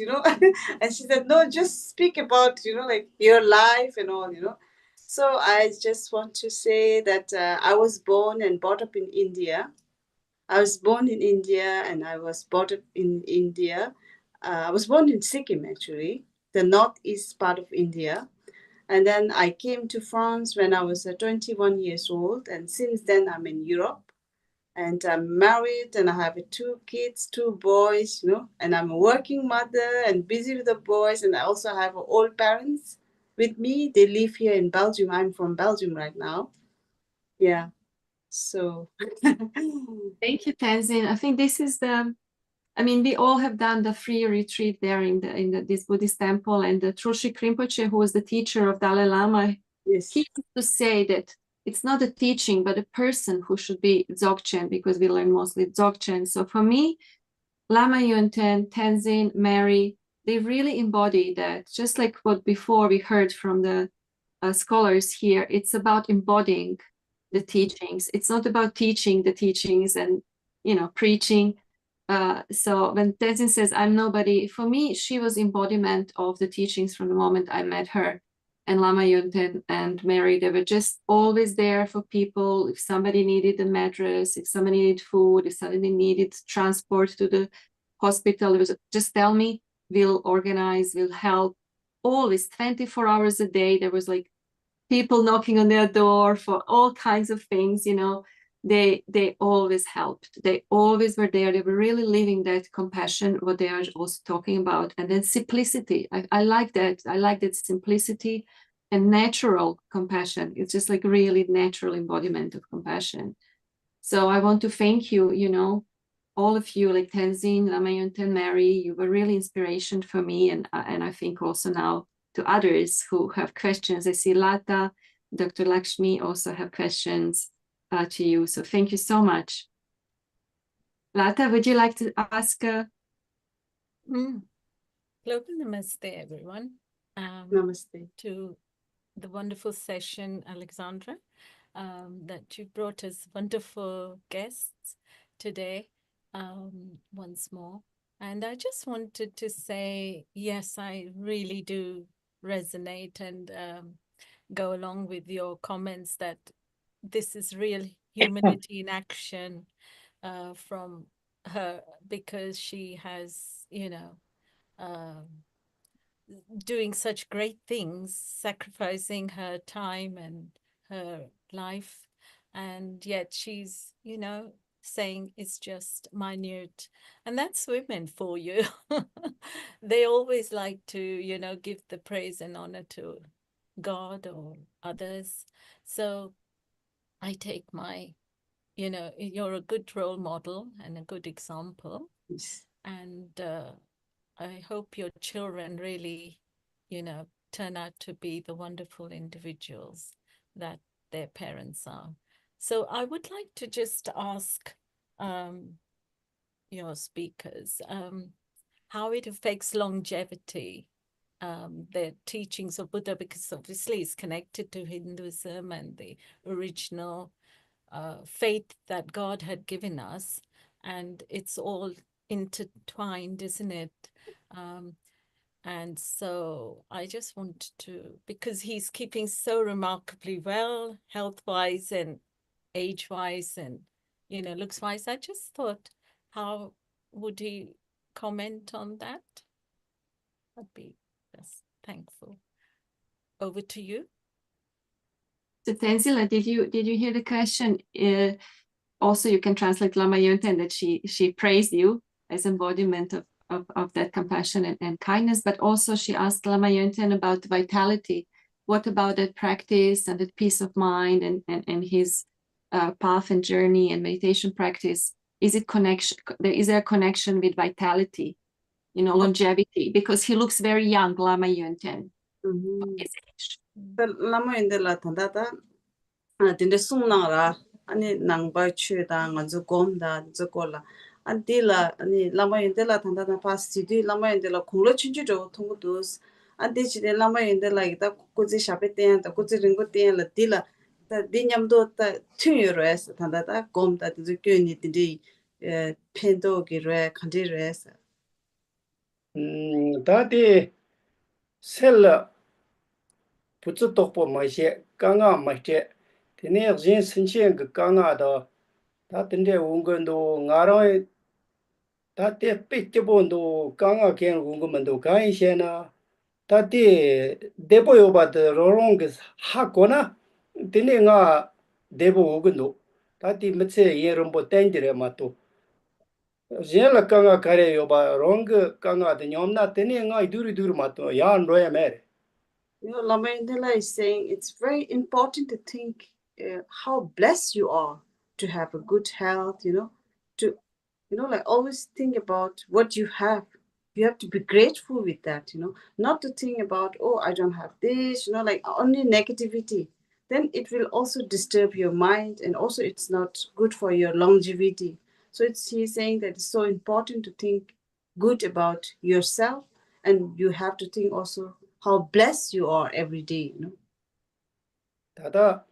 and she said, no, just speak about, like your life and all, So I just want to say that I was born and brought up in India. I was born in India and I was brought up in India. I was born in Sikkim, actually, the northeast part of India. And then I came to France when I was 21 years old. And since then, I'm in Europe. And I'm married and I have 2 kids, 2 boys, and I'm a working mother and busy with the boys. And I also have old parents with me. They live here in Belgium. I'm from Belgium right now. Yeah. So Thank you, Tenzin. I think this is we all have done the free retreat there in this Buddhist temple, and the Trulshik Rinpoche, who was the teacher of Dalai Lama, yes, he used to say that it's not a teaching, but a person who should be Dzogchen, because we learn mostly Dzogchen. So for me, Lama Yunten, Tenzin, Mary, they really embody that. Just like what before we heard from the scholars here, it's about embodying the teachings. It's not about teaching the teachings and preaching. So when Tenzin says I'm nobody, for me she was embodiment of the teachings from the moment I met her. And Lama Yunten and Mary, they were just always there for people. If somebody needed a mattress, if somebody needed food, if somebody needed transport to the hospital, it was just tell me, we'll organize, we'll help. Always 24 hours a day, there was like people knocking on their door for all kinds of things, they always helped. They always were there. They were really living that compassion, what they are also talking about. And then simplicity. I like that. I like that simplicity and natural compassion. It's just like really natural embodiment of compassion. So I want to thank you, all of you, like Tenzin, Lama Yunten, Mary, you were really inspiration for me. And I think also now to others who have questions. I see Lata, Dr. Lakshmi also have questions to you. So thank you so much. Lata, would you like to ask? Global Namaste, everyone. Namaste. To the wonderful session, Alexandra, that you brought us wonderful guests today once more. And I just wanted to say, yes, I really do resonate and go along with your comments that this is real humanity in action from her, because she has, doing such great things, sacrificing her time and her life, and yet she's, saying it's just minute. And that's women for you. They always like to, give the praise and honor to God or others. So I take my, you're a good role model and a good example. Yes. And I hope your children really, turn out to be the wonderful individuals that their parents are. So I would like to just ask your speakers how it affects longevity, the teachings of Buddha, because obviously it's connected to Hinduism and the original faith that God had given us, and it's all intertwined, isn't it? And so I just want to, because he's keeping so remarkably well, health-wise and age-wise and, looks-wise, I just thought, how would he comment on that? I'd be just thankful. Over to you. So Tenzila, did you hear the question? Also, you can translate Lama Yunten that she praised you as embodiment of that compassion and kindness, but also she asked Lama Yunten about vitality. What about that practice and that peace of mind and his path and journey and meditation practice? is there a connection with vitality, longevity? Because he looks very young, Lama Yunten. His age. Lama indela tandata dinde sungnara ani nangba chuda ngazu gomda zukola adila ani lama indela tandata pasti lama indela khunglo chinju thongu dos adechide lama indela ita kuzi shapete ta kuzi ringo te la dila ta dinyamdo ta tyures tandata gomda zukyuni dinde pendo gire khandires 다디 셀 부츠 똑보 마셰 강아 마셰 테네 진 신chen 그 강아다 다 든데 온건도 나라에 다때 삐찌본도 강아 겐 온건도 가이셰나 다디 데보요바드 로롱그 하거나 드네가 데보 오근도 다디 메체 예rombo 땡지레 마토 제라 강아 가레요바 롱그 강아데 뇽나 드네가 이두리두리 마토 야안 로야메 Lama Indela is saying it's very important to think how blessed you are to have a good health, to, like always think about what you have. You have to be grateful with that, not to think about, oh, I don't have this, like only negativity. Then it will also disturb your mind and also it's not good for your longevity. So he's saying that it's so important to think good about yourself and you have to think also how blessed you are every day, 다다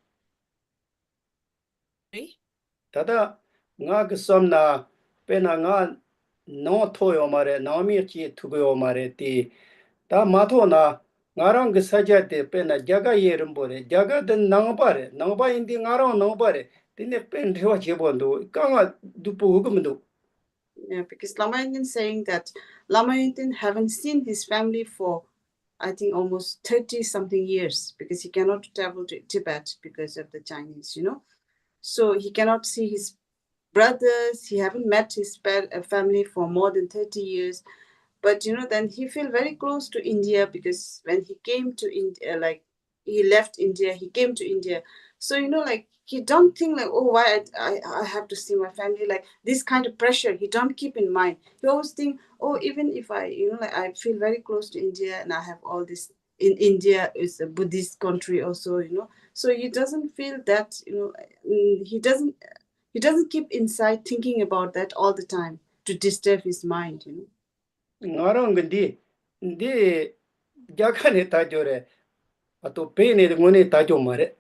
다다 nga gsomna pena nga no thoyo mare naomi chi thugo mare ti ta matho na ngarang gsaja te pena jaga yerum bore jaga den nangpare nangpa indi ngarang nangpare tine pen rewa chebondo kanga dupu hugumdo. Yeah, because Lama Yuntin saying that Lama Yuntin haven't seen his family for I think almost 30 something years because he cannot travel to Tibet because of the Chinese, So he cannot see his brothers. He haven't met his family for more than 30 years. But, then he feel very close to India because when he came to India, like he left India, he came to India. So, like he don't think like, oh, why I have to see my family, like this kind of pressure. He don't keep in mind. He always think, oh, even if I, like I feel very close to India and I have all this in India is a Buddhist country also, So he doesn't feel that, he doesn't keep inside thinking about that all the time to disturb his mind, ngarang ndi ndi jakane tajore ato pene ngone tajo mare.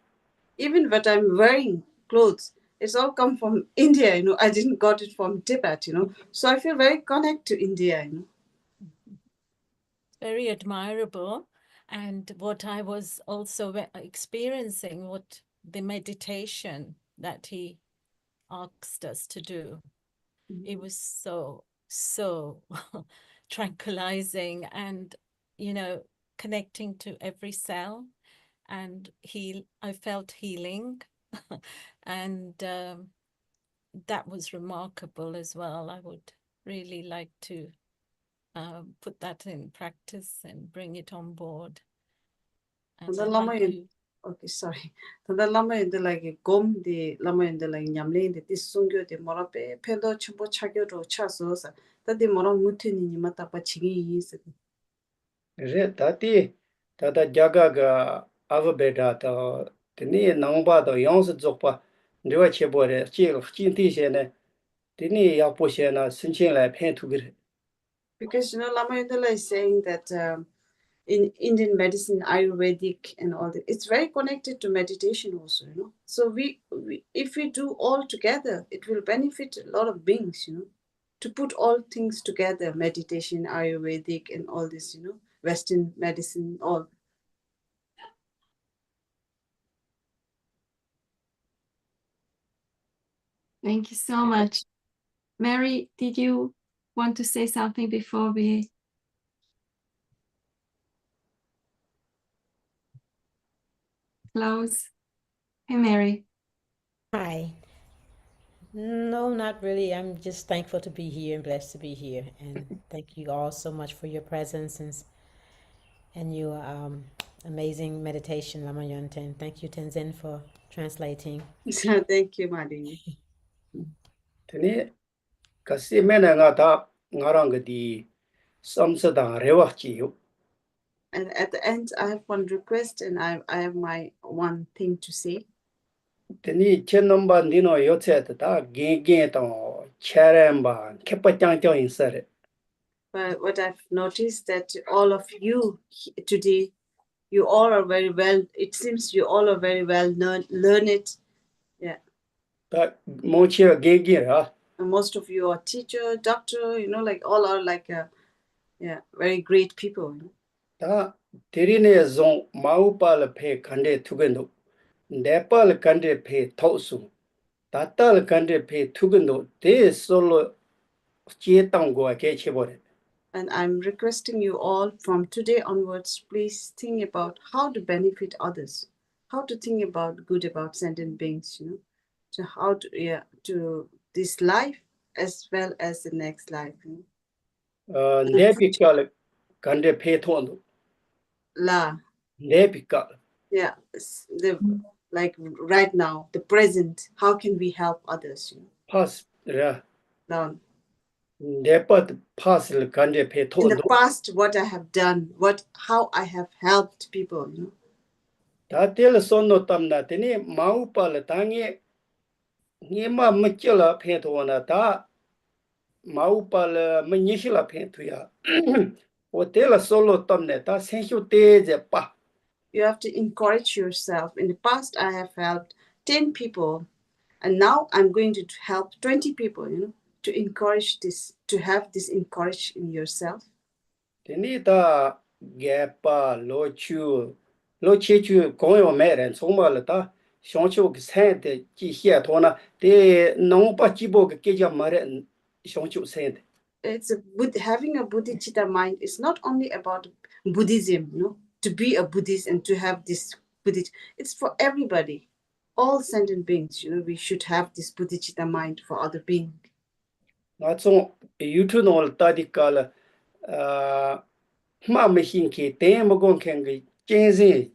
Even what I'm wearing clothes, it's all come from India, I didn't got it from Tibet, So I feel very connected to India, Very admirable. And what I was also experiencing, what the meditation that he asked us to do, it was so tranquilizing and, connecting to every cell. And I felt healing. And that was remarkable as well. I would really like to put that in practice and bring it on board. And okay, sorry. Tanda lama yende like gom de lama yende like nyamle de tisungyo de mora pe pendo chimbo chagyo ro chaso sa tadi mora mutini ni mata pa chigi yis. Re tati tata jaga ga avabeda ta tini nangba da yongs zokpa ndewa chebo re chi chin ti she ne tini ya po she na sinchen lai pen tu gir. Because Lama Yendela is saying that in Indian medicine, Ayurvedic and all that, it's very connected to meditation also, So we if we do all together, it will benefit a lot of beings, to put all things together, meditation, Ayurvedic and all this, Western medicine, all. Thank you so much. Mary, did you want to say something before we close? Hey, Mary. Hi. No, not really. I'm just thankful to be here and blessed to be here. And thank you all so much for your presence and your amazing meditation, Lama Yonten. Thank you, Tenzin, for translating. Thank you, Madini. Tini kasi mena nga ta ngarang di samsada rewa chiyo. And at the end, I have one request, and I have my one thing to say. Teni chen nomba nino yotse ta gen tong cheremba kepa chang chang insare. But what I've noticed that all of you today, you all are very well. It seems you all are very well learned. Yeah. Ta mochi gen ha. And most of you are teacher, doctor. You know, like all are like very great people. Ta terine zong maupal phe khande thugendo. Nepal country phe thosu. Tatal country phe thugendo. Te solo che tang go ke chebore. And I'm requesting you all from today onwards, please think about how to benefit others, how to think about good about sentient beings, you know, to how to this life as well as the next life. You know? Nepikal country phe thondo. La. Nepikal. Yeah, like right now, the present, how can we help others? You know? Past, yeah. Down. In the past, what I have done, how I have helped people, you know. Tatil sono tamna tini maupal tangi nima machila pentona ta maupal manishila pentuya. Hotel solo tamne ta sensu teje pa. You have to encourage yourself. In the past, I have helped 10 people, and now I'm going to help 20 people, you know, to encourage this, to have this encourage in yourself. Tenita gapa lo chechu goyo meren somal ta shonchu sente ji xia tona de no pa jibo ge ja mare shonchu sente. It's having a bodhicitta mind is not only about Buddhism, you know, to be a Buddhist and to have this Buddhist. It's for everybody, all sentient beings. You know, we should have this bodhicitta mind for other beings. That's all. You to know tadikala. Ma machine ki ten mo gon ken ge jenzi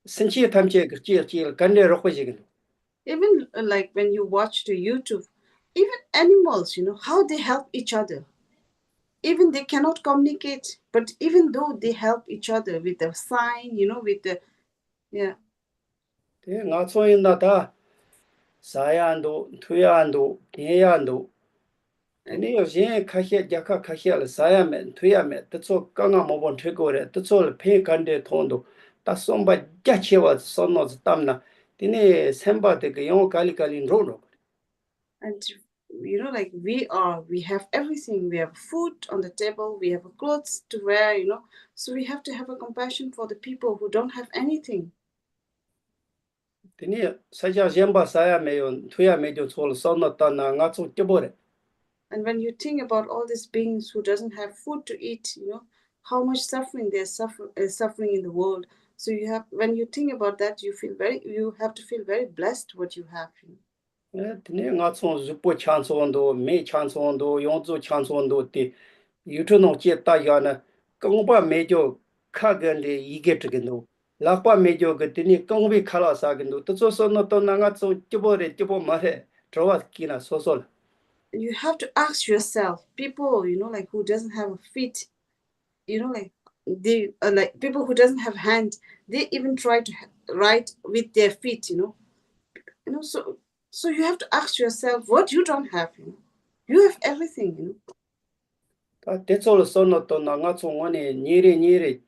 senchi tamche ge ji gande ro ji. Even like when you watch the YouTube, even animals, you know, how they help each other. Even they cannot communicate, but even though they help each other with the sign, you know, with the, yeah. Nga so in da sayando, tuyando, yando. Ni yo yin ka xie ja ka xie le sayamen, tuyame, de zo ganga mo bon te go re, de zo le pe gande tondo. Da somba ja che wa sono tamna. Dini semba de ge yon kali ro. And you know, like we have everything. We have food on the table, we have clothes to wear, you know. So we have to have a compassion for the people who don't have anything. Dini saja jemba saya me yon tuya me jo chol sono ta na nga chu tibore. And when you think about all these beings who doesn't have food to eat, you know, how much suffering they're suffering in the world. So when you think about that, you have to feel very blessed what you have. You know? Dini nga chu zupo chanso ndo, me chanso ndo, yonzo chanso ndo ti yutu no che ta ya na kongba me jo ka gande ige tgendo. Lakpa me jo ge dini kongbi khala sa gendo. To so sono to na nga chu tibore tibo mare. Trowa kina sosol. You have to ask yourself, people, you know, like who doesn't have feet, you know, like they like people who doesn't have hand, they even try to write with their feet, you know. So you have to ask yourself what you don't have, you know. You have everything, you know. That's all sono to na nga chu ngone nyire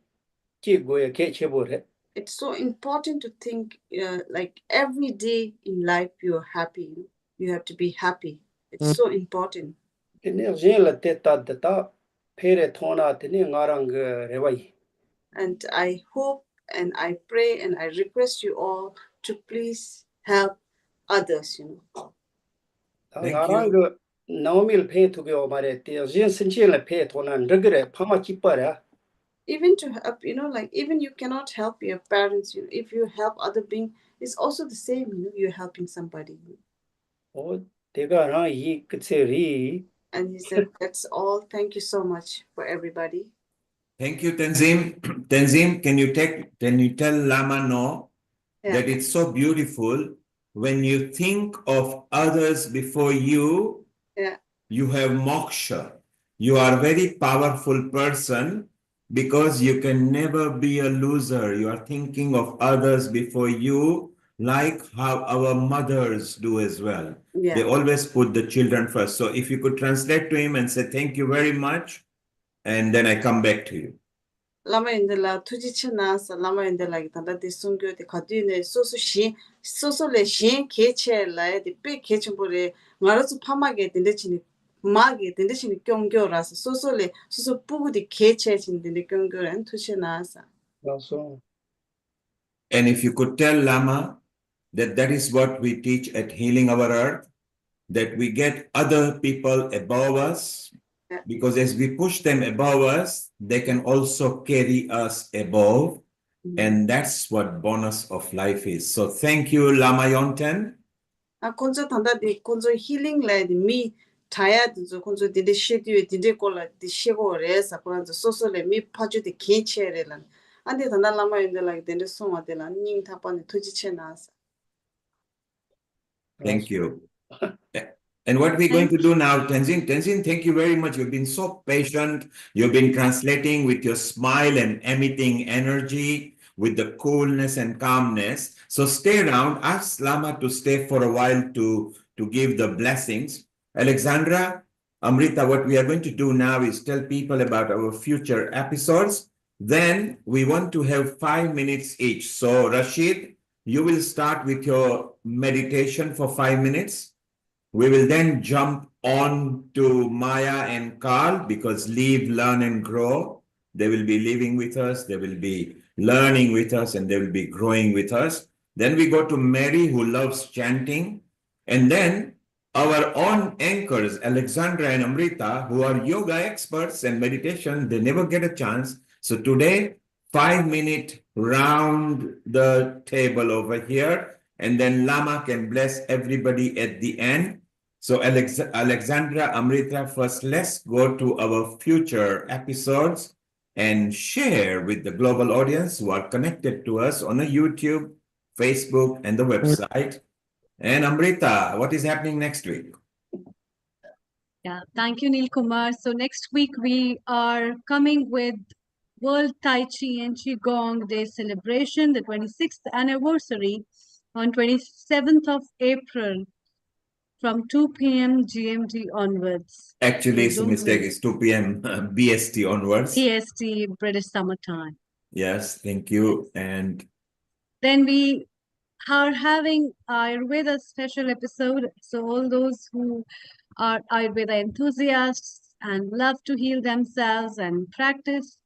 ki goya ke chebore. It's so important to think like every day in life you're happy. You have to be happy. It's so important. And I hope and I pray and I request you all to please help others, you know. Thank you. Even to help, you know, like even you cannot help your parents, you know, if you help other beings, it's also the same, you know, you're helping somebody. Oh, and he said, that's all. Thank you so much for everybody. Thank you, Tenzin. Tenzin, can you tell Lama no that it's so beautiful when you think of others before you? Yeah. you have moksha. You are a very powerful person because you can never be a loser. You are thinking of others before you, like how our mothers do as well. Yeah. They always put the children first. So if you could translate to him and say, thank you very much, and then I come back to you. Lama indela tujichana sa lama indela gitanda de sungyo de kadine soso le shin keche la de pe keche bore ngarasu phamage dinde chini mage dinde chini kyongyo ras soso le soso pugu de keche chin dinde kyongyo ran tuchana sa. Also. And if you could tell Lama that that is what we teach at Healing Our Earth, that we get other people above us, because as we push them above us, they can also carry us above. And that's what bonus of life is. So thank you, Lama Yonten. Konzo tanda de konzo healing la de mi tired zo konzo dinde schedule dinde kola de shego resa konzo soso le mi paju de keche relan. Ande tanda lama indela dinde soma de la ning tapane tujichana sa. Thank you. And what we're going to do now, Tenzin, thank you very much. You've been so patient. You've been translating with your smile and emitting energy, with the coolness and calmness. So stay around. Ask Lama to stay for a while to give the blessings. Alexandra, Amrita, what we are going to do now is tell people about our future episodes. Then we want to have 5 minutes each. So Rashid, you will start with your meditation for 5 minutes. We will then jump on to Maya and Carl, because live, learn, and grow. They will be living with us, they will be learning with us, and they will be growing with us. Then we go to Mary, who loves chanting. And then our own anchors, Alexandra and Amrita, who are yoga experts and meditation, they never get a chance. So today, 5 minute round the table over here, and then Lama can bless everybody at the end. So Alexandra, Amrita, first let's go to our future episodes and share with the global audience who are connected to us on a YouTube, Facebook, and the website. And Amrita, what is happening next week? Yeah, thank you, Neil Kumar. So next week we are coming with World Tai Chi and Qigong Day celebration, the 26th anniversary on 27th of April from 2 p.m. GMT onwards. Actually, it's a don't mistake. miss. It's 2 p.m. BST onwards. EST, British Summer Time. Yes, thank you. And Then we are having Ayurveda special episode. So all those who are Ayurveda enthusiasts and love to heal themselves and practice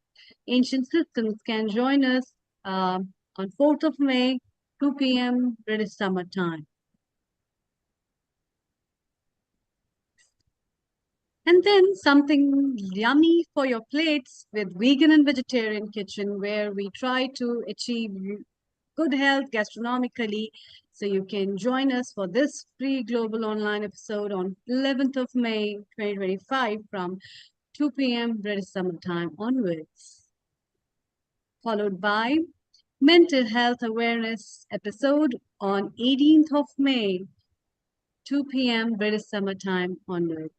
ancient systems can join us on 4th of May, 2 p.m. British Summer Time. And then something yummy for your plates with vegan and vegetarian kitchen, where we try to achieve good health gastronomically. So you can join us for this free global online episode on 11th of May 2025 from 2 p.m. British Summer Time onwards. Followed by mental health awareness episode on 18th of May, 2 p.m. British Summer Time onwards.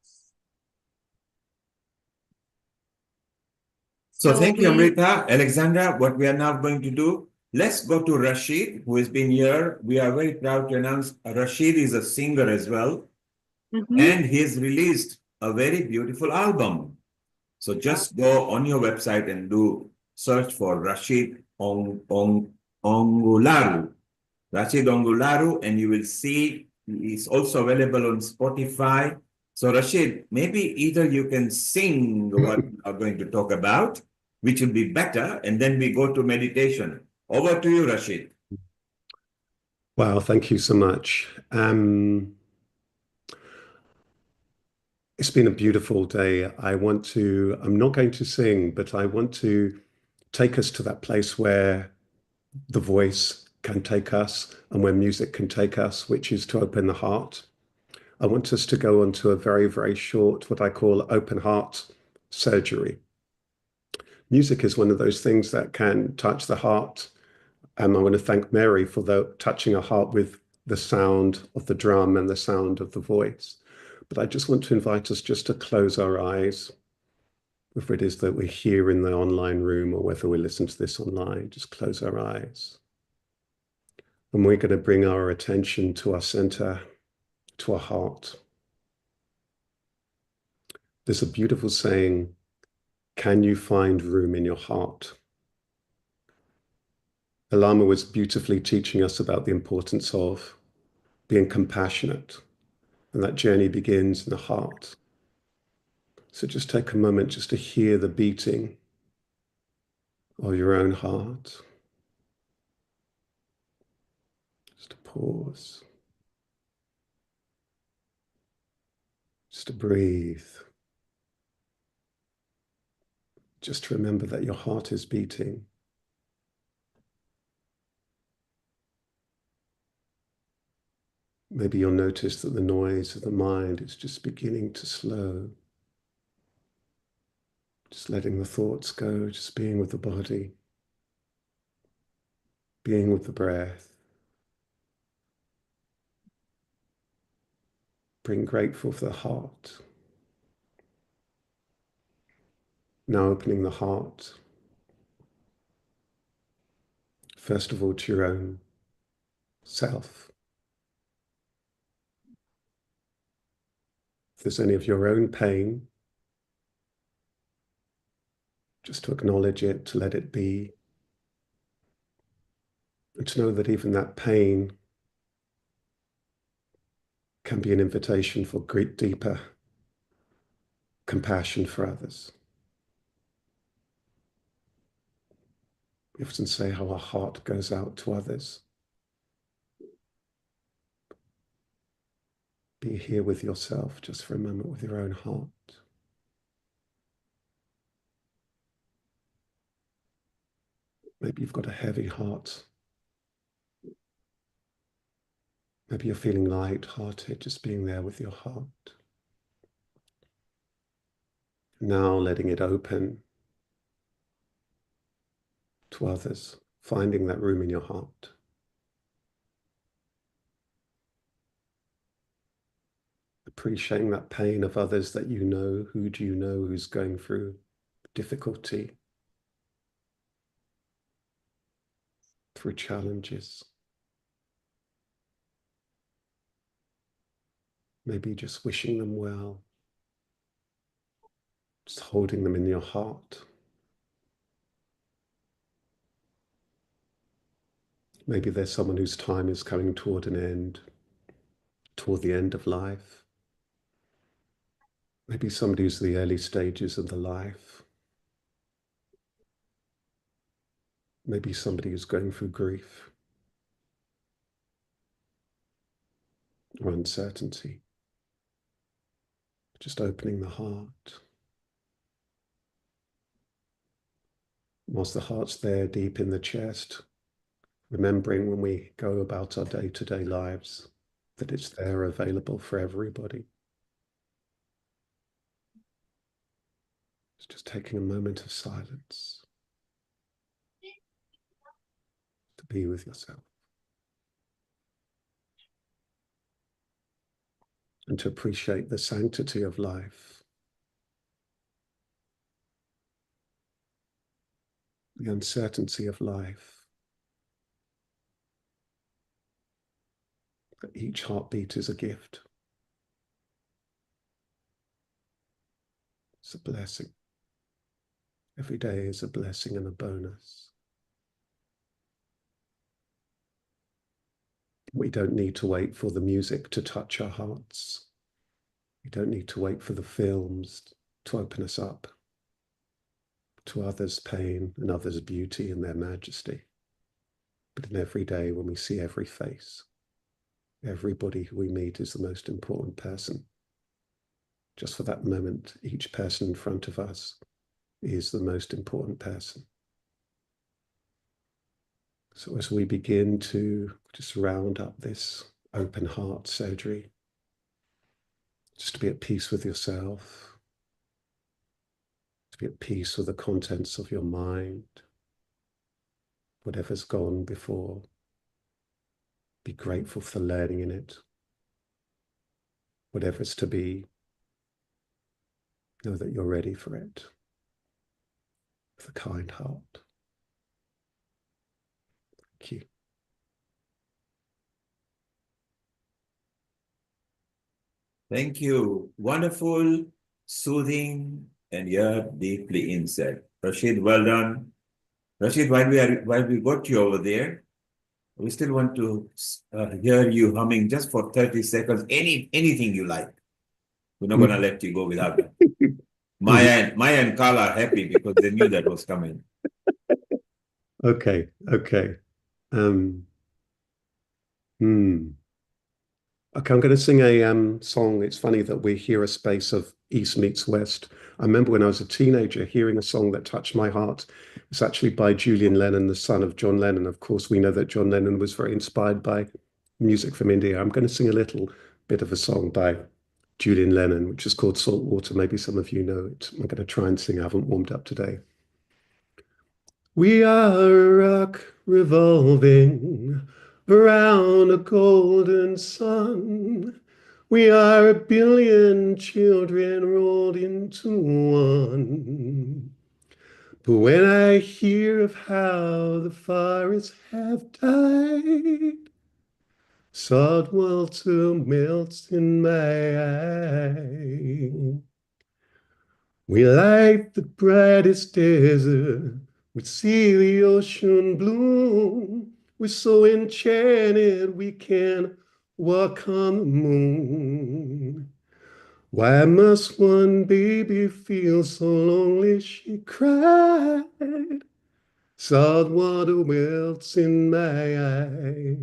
so thank you, Amrita. Alexandra, what we are now going to do, let's go to Rashid, who has been here. We are very proud to announce Rashid is a singer as well. And he has released a very beautiful album. So just go on your website and do search for Rashid Ongularu. Rashid Ongularu, and you will see he's also available on Spotify. So Rashid, maybe either you can sing what we are going to talk about, which will be better, and then we go to meditation. Over to you, Rashid. Wow, thank you so much. It's been a beautiful day. I'm not going to sing, but I want to take us to that place where the voice can take us and where music can take us, which is to open the heart. I want us to go on to a very, very short, what I call open heart surgery. Music is one of those things that can touch the heart. And I want to thank Mary for touching her heart with the sound of the drum and the sound of the voice. But I just want to invite us just to close our eyes, whether it is that we're here in the online room or whether we listen to this online, just close our eyes. And we're going to bring our attention to our center, to our heart. There's a beautiful saying, can you find room in your heart? The Lama was beautifully teaching us about the importance of being compassionate, and that journey begins in the heart. So just take a moment just to hear the beating of your own heart. Just to pause. Just to breathe. Just to remember that your heart is beating. Maybe you'll notice that the noise of the mind is just beginning to slow. Just letting the thoughts go, just being with the body, being with the breath. Being grateful for the heart. Now opening the heart, first of all to your own self. If there's any of your own pain, just to acknowledge it, to let it be, and to know that even that pain can be an invitation for great, deeper compassion for others. We often say how our heart goes out to others. Be here with yourself just for a moment with your own heart. Maybe you've got a heavy heart. Maybe you're feeling light-hearted, just being there with your heart. Now letting it open to others, finding that room in your heart. Appreciating that pain of others that you know. Who do you know who's going through difficulty, through challenges? Maybe just wishing them well, just holding them in your heart. Maybe there's someone whose time is coming toward an end, toward the end of life. Maybe somebody who's in the early stages of the life. Maybe somebody who's going through grief or uncertainty. Just opening the heart. Whilst the heart's there deep in the chest, remembering when we go about our day-to-day lives that it's there available for everybody. It's just taking a moment of silence to be with yourself and to appreciate the sanctity of life, the uncertainty of life, that each heartbeat is a gift. It's a blessing. Every day is a blessing and a bonus. We don't need to wait for the music to touch our hearts. We don't need to wait for the films to open us up to others' pain and others' beauty and their majesty. But in every day when we see every face, everybody who we meet is the most important person. Just for that moment, each person in front of us is the most important person. So as we begin to just round up this open heart surgery, just to be at peace with yourself, to be at peace with the contents of your mind, whatever's gone before, be grateful for learning in it. whatever it's to be, know that you're ready for it with a kind heart. Thank you. Thank you. Wonderful, soothing, and yet deeply insight. Rashid, well done. Rashid, while we got you over there, we still want to hear you humming just for 30 seconds. Anything you like. We're not going to let you go without that. Maya and Carl are happy because they knew that was coming. Okay. Okay, I'm going to sing a song. It's funny that we hear a space of East meets West. I remember when I was a teenager hearing a song that touched my heart. It's actually by Julian Lennon, the son of John Lennon. Of course, we know that John Lennon was very inspired by music from India. I'm going to sing a little bit of a song by Julian Lennon, which is called Salt Water. Maybe some of you know it. I'm going to try and sing. I haven't warmed up today. We are a rock revolving around a golden sun. We are a billion children rolled into one. But when I hear of how the forests have died, salt water melts in my eye. We light the brightest desert, we see the ocean bloom. We're so enchanted we can walk on the moon. Why must one baby feel so lonely? She cried. Salt water melts in my eye.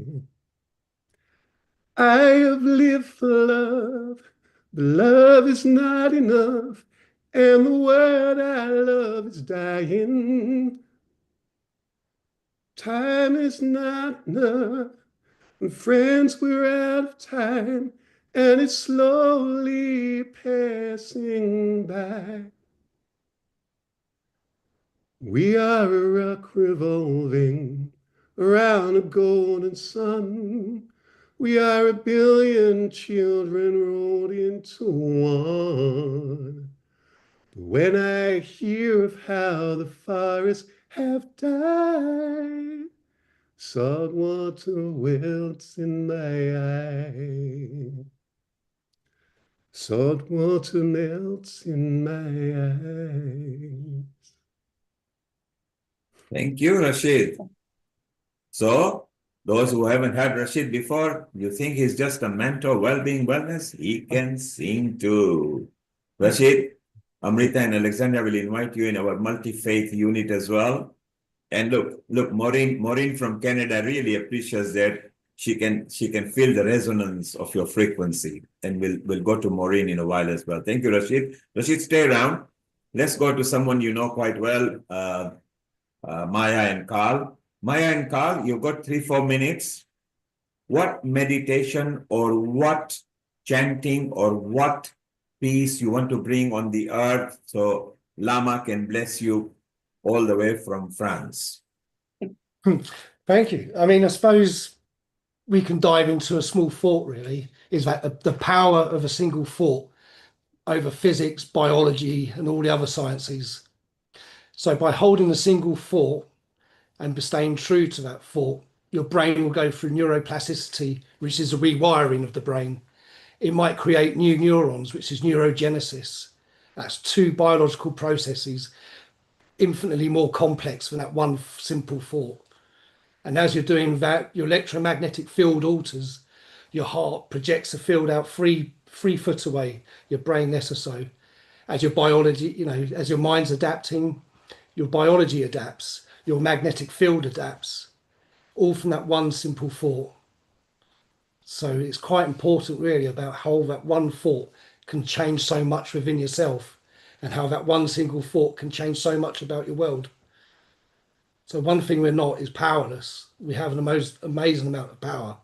I have lived for love, but love is not enough. And the word I love is dying. Time is not enough. And friends, we're out of time. And it's slowly passing by. We are a rock revolving around a golden sun. We are a billion children rolled into one. When I hear of how the forests have died, salt water welts in my eye. Salt water melts in my eyes. Thank you, Rashid. So, those who haven't heard Rashid before, you think he's just a mentor, well-being, wellness? He can sing too. Rashid, Amrita and Alexandra will invite you in our multi-faith unit as well. And look, Maureen from Canada really appreciates that. She can feel the resonance of your frequency. And we'll go to Maureen in a while as well. Thank you, Rashid. Rashid, stay around. Let's go to someone you know quite well, Maya and Carl. Maya and Carl, you've got 3-4 minutes. What meditation or what chanting or what peace you want to bring on the earth so Lama can bless you all the way from France? Thank you. I mean, I suppose we can dive into a small thought, really, is that the power of a single thought over physics, biology, and all the other sciences. So by holding a single thought and staying true to that thought, your brain will go through neuroplasticity, which is a rewiring of the brain. It might create new neurons, which is neurogenesis. That's 2 biological processes, infinitely more complex than that one simple thought. And as you're doing that, your electromagnetic field alters. Your heart projects a field out 3 foot away, your brain less or so. As your biology, as your mind's adapting, your biology adapts, your magnetic field adapts, all from that one simple thought. So it's quite important really about how that one thought can change so much within yourself and how that one single thought can change so much about your world. So one thing we're not is powerless. We have the most amazing amount of power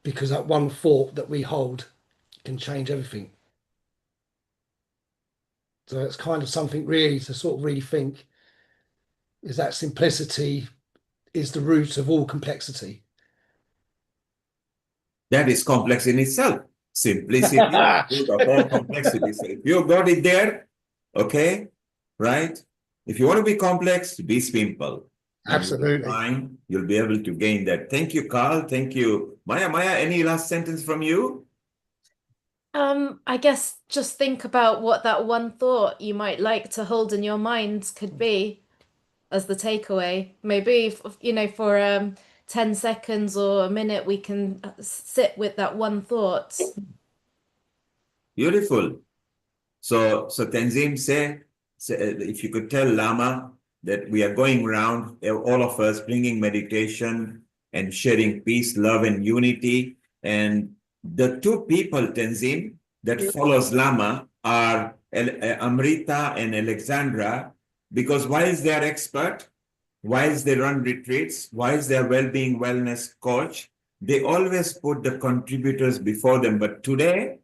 because that one thought that we hold can change everything. So it's kind of something really to sort of really think is that simplicity is the root of all complexity. That is complex in itself. Simplicity, root of all complexity. So if you got it there, okay, right? If you want to be complex, be simple. And with Absolutely. time, you'll be able to gain that. Thank you, Carl. Thank you. Maya, any last sentence from you? I guess just think about what that one thought you might like to hold in your mind could be as the takeaway. Maybe, for 10 seconds or a minute, we can sit with that one thought. Beautiful. So Tenzin, say if you could tell Lama that we are going around, all of us bringing meditation and sharing peace, love, and unity. And the two people, Tenzin, that follows Lama are Amrita and Alexandra, because while they are expert, while they run retreats, while they are well-being wellness coach, they always put the contributors before them. But today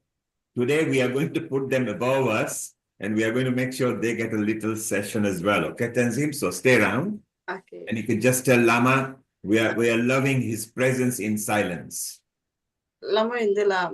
we are going to put them above us, and we are going to make sure they get a little session as well. Okay, Tenzin? So stay around. Okay. And you can just tell Lama, we are loving his presence in silence. Lama indela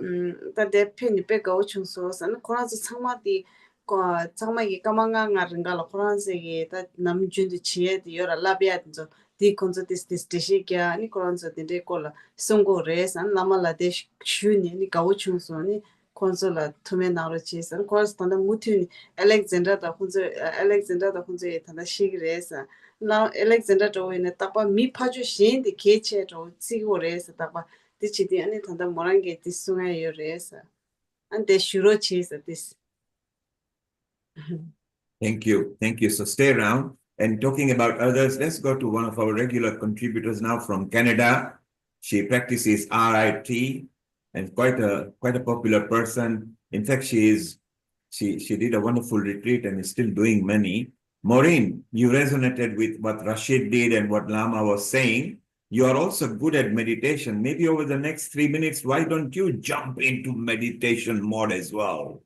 ta de pen pe go chung so san khora zu changma di ko changma gi kamanga ngaringa la khora se gi ta nam jun di chie di yora la bia zo di konzo dis tishi kya ni khora zo de ko la songo re san lama la de shu ni go chung so ni konzo la tume na ro chi san khora sta na mutu Alexander da khunzo ye ta na shi re sa na Alexander do ne ta pa mi pha ju shin di ke che ro chi go re sa ta pa Dichidi ani tanda morange tisunga yoresa. And the shuro cheese at this. Thank you. Thank you. So stay around. And talking about others, let's go to one of our regular contributors now from Canada. She practices RIT and quite a popular person. In fact, she did a wonderful retreat and is still doing many. Maureen, you resonated with what Rashid did and what Lama was saying. You are also good at meditation. Maybe over the next 3 minutes, why don't you jump into meditation mode as well?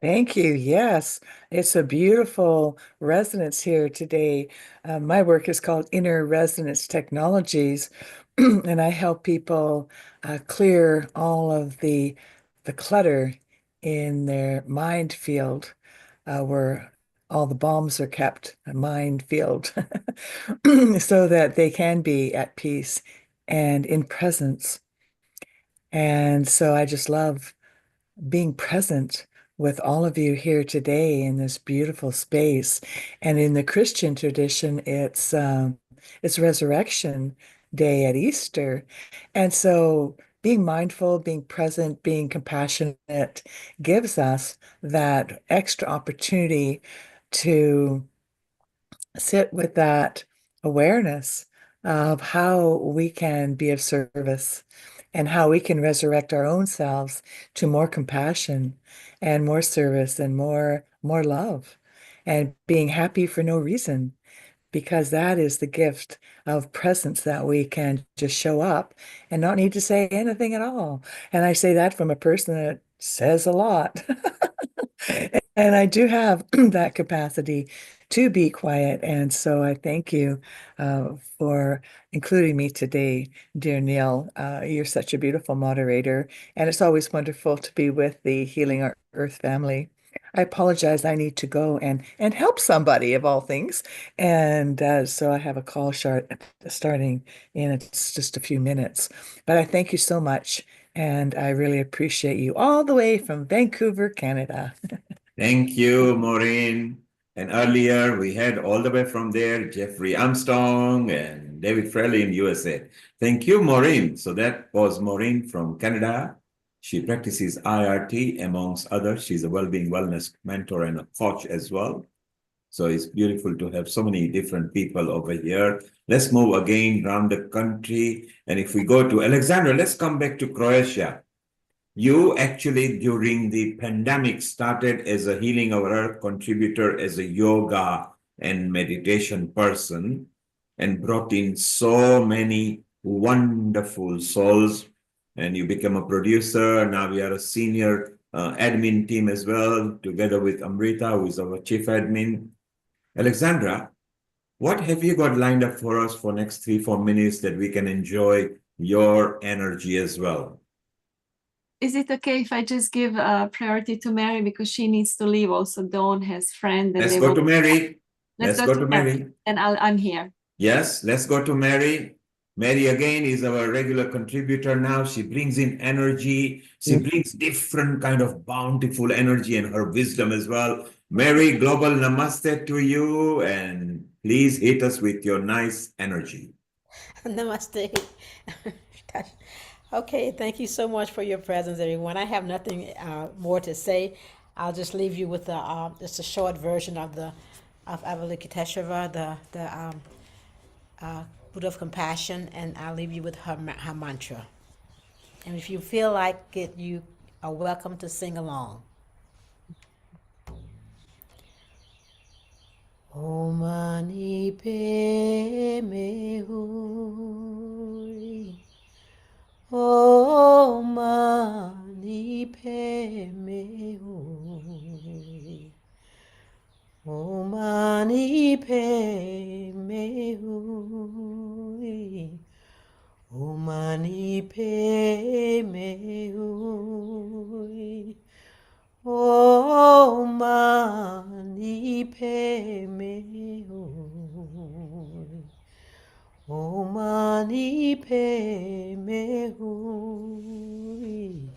Thank you. Yes, it's a beautiful resonance here today. My work is called Inner Resonance Technologies, and I help people clear all of the clutter in their mind field, where all the bombs are kept, a mind field, so that they can be at peace and in presence. And so I just love being present with all of you here today in this beautiful space. And in the Christian tradition, it's Resurrection Day at Easter. And so being mindful, being present, being compassionate gives us that extra opportunity to sit with that awareness of how we can be of service and how we can resurrect our own selves to more compassion and more service and more love and being happy for no reason, because that is the gift of presence, that we can just show up and not need to say anything at all. And I say that from a person that says a lot. And I do have that capacity to be quiet. And so I thank you for including me today, dear Neil. You're such a beautiful moderator, and it's always wonderful to be with the Healing Our Earth family. I apologize. I need to go and help somebody, of all things. And so I have a call starting in it's just a few minutes. But I thank you so much. And I really appreciate you all the way from Vancouver, Canada. Thank you, Maureen. And earlier we had all the way from there, Jeffrey Armstrong and David Fraley in USA. Thank you, Maureen. So that was Maureen from Canada. She practices IRT amongst others. She's a well-being wellness mentor and a coach as well. So it's beautiful to have so many different people over here. Let's move again around the country. And if we go to Alexandra, let's come back to Croatia. You actually, during the pandemic, started as a Healing Our Earth contributor, as a yoga and meditation person, and brought in so many wonderful souls. And you became a producer. Now we are a senior admin team as well, together with Amrita, who is our chief admin. Alexandra, what have you got lined up for us for next 3-4 minutes that we can enjoy your energy as well? is it okay if I just give priority to Mary because she needs to leave also? Dawn has friend and Let's they go will... to Mary. Let's go to Mary. And I'm here. Yes, let's go to Mary. Mary again is our regular contributor now. She brings in energy. She brings different kind of bountiful energy and her wisdom as well. Mary, global namaste to you, and please hit us with your nice energy. Namaste. Okay, thank you so much for your presence, everyone. I have nothing more to say. I'll just leave you with just a short version of Avalokiteshvara, the Buddha of compassion, and I'll leave you with her mantra. And if you feel like it, you are welcome to sing along. Om Mani Padme Hum. Om Mani Padme Hum. Om Mani Padme Hum. Om Mani Padme Hum. Om Mani Padme Hum. Om Mani Padme Hum.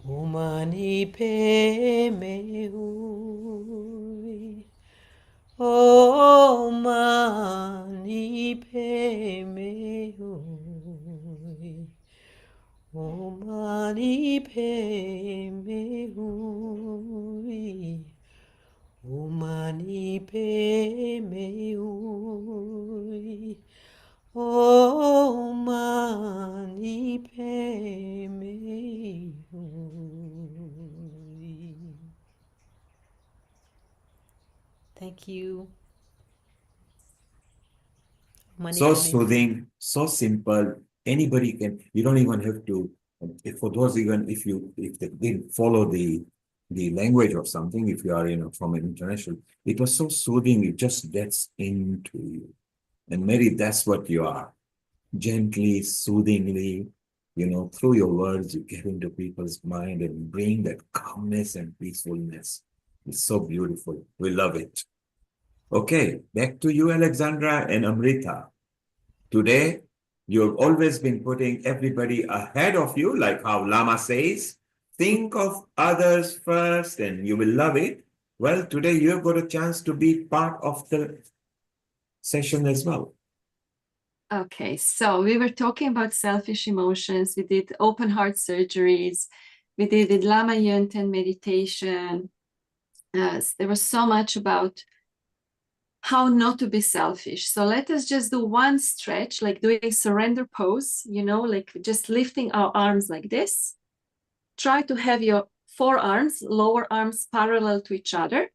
Om Mani Padme Hum. Om Mani Padme Hum. Om Mani Padme Hum. Om Mani Padme Hum. Om Mani Padme Hum. Thank you. So soothing, so simple. Anybody can, you don't even have to, for those even if they didn't follow the language or something, if you are, from an international, it was so soothing, it just gets into you. And Mary, that's what you are. Gently, soothingly, through your words, you get into people's mind and bring that calmness and peacefulness. It's so beautiful. We love it. Okay, back to you, Alexandra and Amrita. Today, you've always been putting everybody ahead of you, like how Lama says, think of others first and you will love it. Well, today you've got a chance to be part of the session as well. Okay, so we were talking about selfish emotions. We did open heart surgeries. We did Lama Yönten meditation. There was so much about how not to be selfish. So let us just do one stretch, like doing surrender pose, like just lifting our arms like this. Try to have your forearms, lower arms parallel to each other,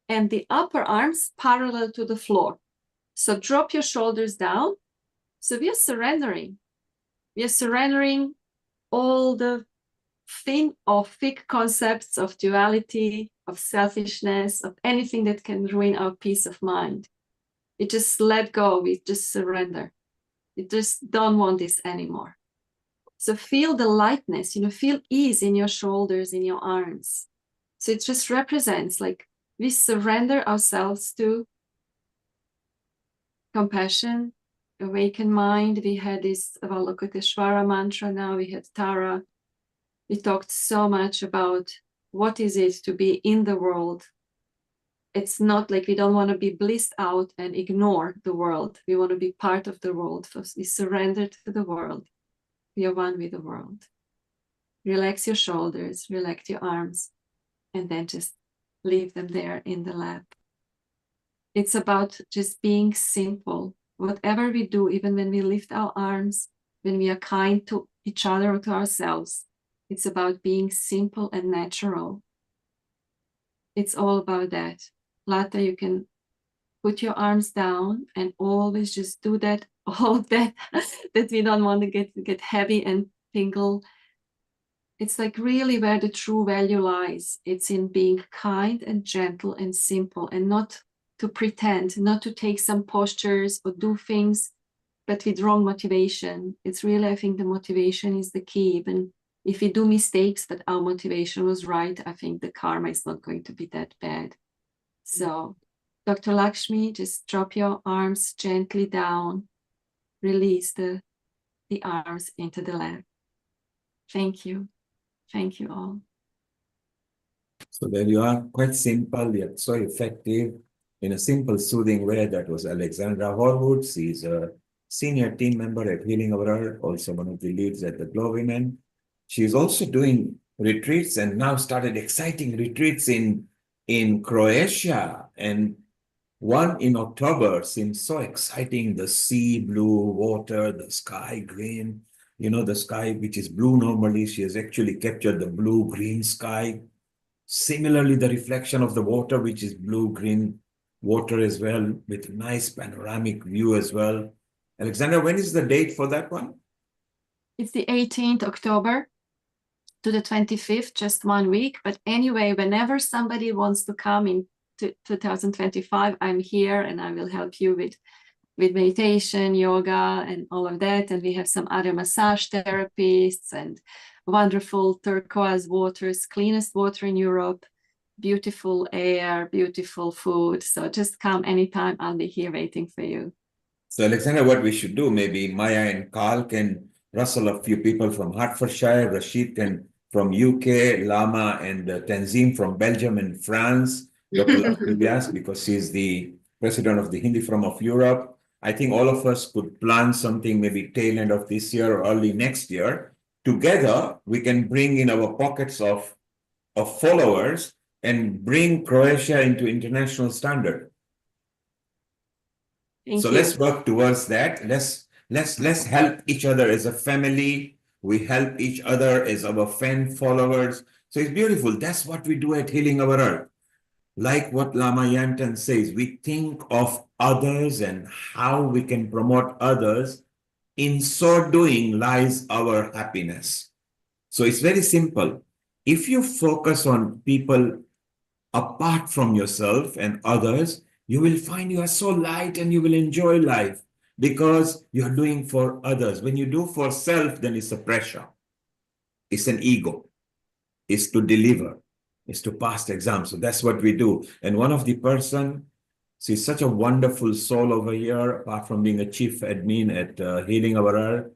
and the upper arms parallel to the floor. So drop your shoulders down. So we are surrendering. We are surrendering all the thick concepts of duality, of selfishness, of anything that can ruin our peace of mind. We just let go, we just surrender. We just don't want this anymore. So feel the lightness, feel ease in your shoulders, in your arms. So it just represents like we surrender ourselves to compassion, awakened mind. We had this Avalokiteshvara mantra, now we had Tara. We talked so much about what is it to be in the world. It's not like we don't want to be blissed out and ignore the world. We want to be part of the world. First, we surrender to the world. We are one with the world. Relax your shoulders, relax your arms, and then just leave them there in the lap. It's about just being simple. Whatever we do, even when we lift our arms, when we are kind to each other or to ourselves, it's about being simple and natural. It's all about that. Lata, you can put your arms down and always just do that, all that we don't want to get heavy and tingle. It's like really where the true value lies. It's in being kind and gentle and simple, and not to pretend, not to take some postures or do things, but with wrong motivation. It's really, I think the motivation is the key. Even if we do mistakes, but our motivation was right, I think the karma is not going to be that bad. So, Dr. Lakshmi, just drop your arms gently down, release the arms into the lap. Thank you. Thank you all. So there you are, quite simple yet so effective in a simple, soothing way. That was Alexandra Horwood. She's a senior team member at Healing Our Earth, also one of the leads at the Glow Women. She's also doing retreats and now started exciting retreats in Croatia. And one in October seems so exciting. The sea blue water, the sky green, you know, the sky which is blue normally. She has actually captured the blue-green sky. Similarly, the reflection of the water, which is blue-green water as well, with a nice panoramic view as well. Alexandra, when is the date for that one? It's the 18th October to the 25th, just 1 week. But anyway, whenever somebody wants to come in 2025, I'm here and I will help you with meditation, yoga, and all of that. And we have some other massage therapists and wonderful turquoise waters, cleanest water in Europe, beautiful air, beautiful food. So just come anytime. I'll be here waiting for you. So Alexandra, what we should do, maybe Maya and Carl can rustle a few people from Hertfordshire, Rashid can from UK, Lama and Tenzin from Belgium and France, Dr. Riddhi Vyas, because she's the president of the Hindi Forum of Europe. I think all of us could plan something maybe tail end of this year or early next year. Together, we can bring in our pockets of followers and bring Croatia into international standard. So let's work towards that. Let's help each other as a family. We help each other as our fan followers. So it's beautiful. That's what we do at Healing Our Earth. Like what Lama Yanten says, we think of others and how we can promote others. In so doing lies our happiness. So it's very simple. If you focus on people apart from yourself and others, you will find you are so light and you will enjoy life because you are doing for others. When you do for self, then it's a pressure. It's an ego. It's to deliver. It's to pass the exam. So that's what we do. And one of the person, she's such a wonderful soul over here, apart from being a chief admin at Healing Our Earth.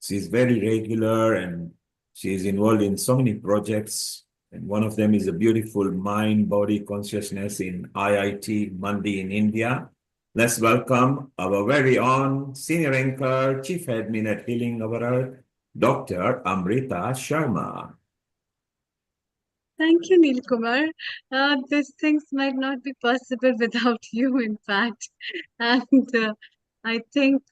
She's very regular and she's involved in so many projects. And one of them is a beautiful mind-body consciousness in IIT Mandi in India. Let's welcome our very own senior anchor, chief admin at Healing Our Earth, Dr. Amrita Sharma. Thank you, Neil Kumar. These things might not be possible without you, in fact. And I think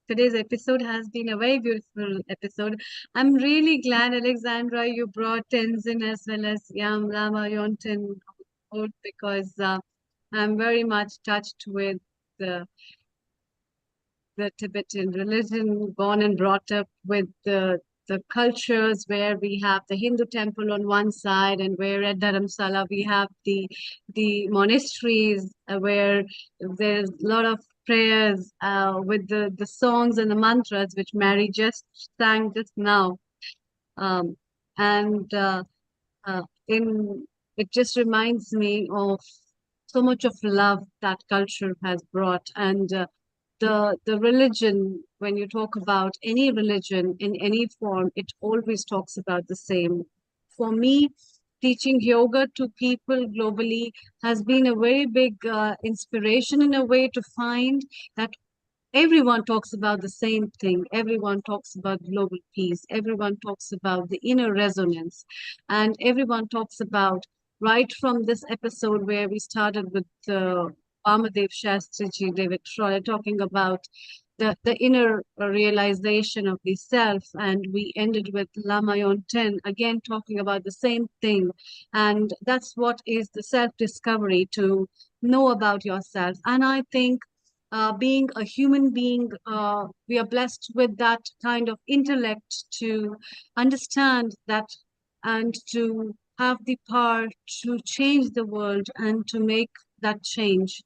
today's episode has been a very beautiful episode. I'm really glad, Alexandra, you brought Tenzin as well as Yam Lama Yonten on board because I'm very much touched with the Tibetan religion, born and brought up with the cultures where we have the Hindu temple on one side and where at Dharamsala we have the monasteries where there's a lot of prayers with the songs and the mantras which Mary just sang just now. And it just reminds me of so much of love that culture has brought. And the religion, when you talk about any religion in any form, it always talks about the same. For me, teaching yoga to people globally has been a very big inspiration in a way to find that everyone talks about the same thing. Everyone talks about global peace. Everyone talks about the inner resonance. And everyone talks about, right from this episode where we started with Vamadev Shastriji, David Troy, talking about the inner realization of the self. And we ended with Lama Yonten, again talking about the same thing. And that's what is the self-discovery, to know about yourself. And I think being a human being, we are blessed with that kind of intellect to understand that and to have the power to change the world and to make that change.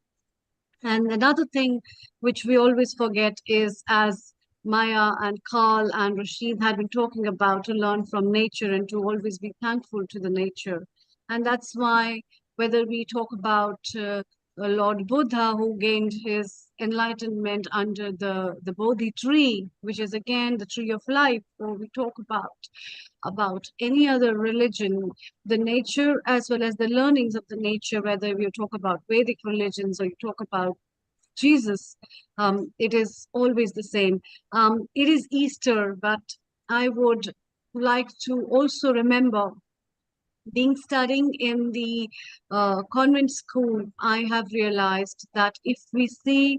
And another thing which we always forget is, as Maya and Carl and Rashid had been talking about, to learn from nature and to always be thankful to the nature. And that's why, whether we talk about Lord Buddha, who gained his enlightenment under the Bodhi tree, which is again the tree of life, or we talk about any other religion, the nature as well as the learnings of the nature, whether you talk about Vedic religions or you talk about Jesus, it is always the same. It is Easter, but I would like to also remember, being studying in the convent school, I have realized that if we see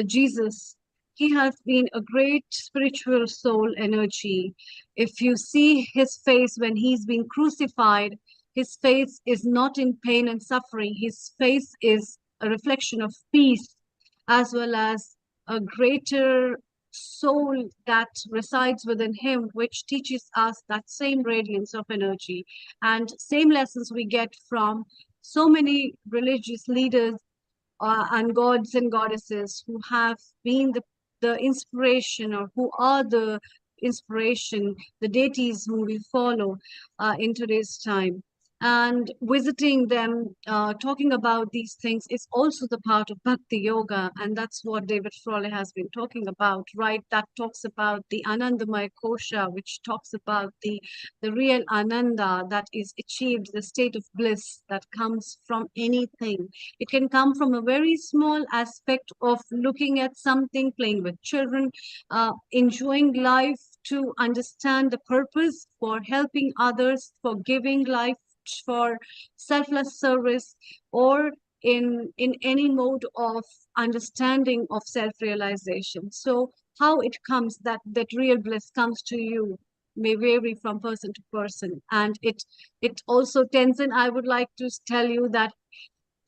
Jesus, he has been a great spiritual soul energy. If you see his face when he's been crucified, his face is not in pain and suffering. His face is a reflection of peace, as well as a greater soul that resides within him, which teaches us that same radiance of energy. And same lessons we get from so many religious leaders and gods and goddesses who have been the inspiration, or who are the inspiration, the deities whom we follow in today's time. And visiting them, talking about these things is also the part of Bhakti Yoga. And that's what David Frawley has been talking about, right? That talks about the Anandamaya Kosha, which talks about the real Ananda that is achieved, the state of bliss that comes from anything. It can come from a very small aspect of looking at something, playing with children, enjoying life, to understand the purpose, for helping others, for giving life, for selfless service, or in any mode of understanding of self-realization. So how it comes that real bliss comes to you may vary from person to person. And it also, Tenzin, I would like to tell you that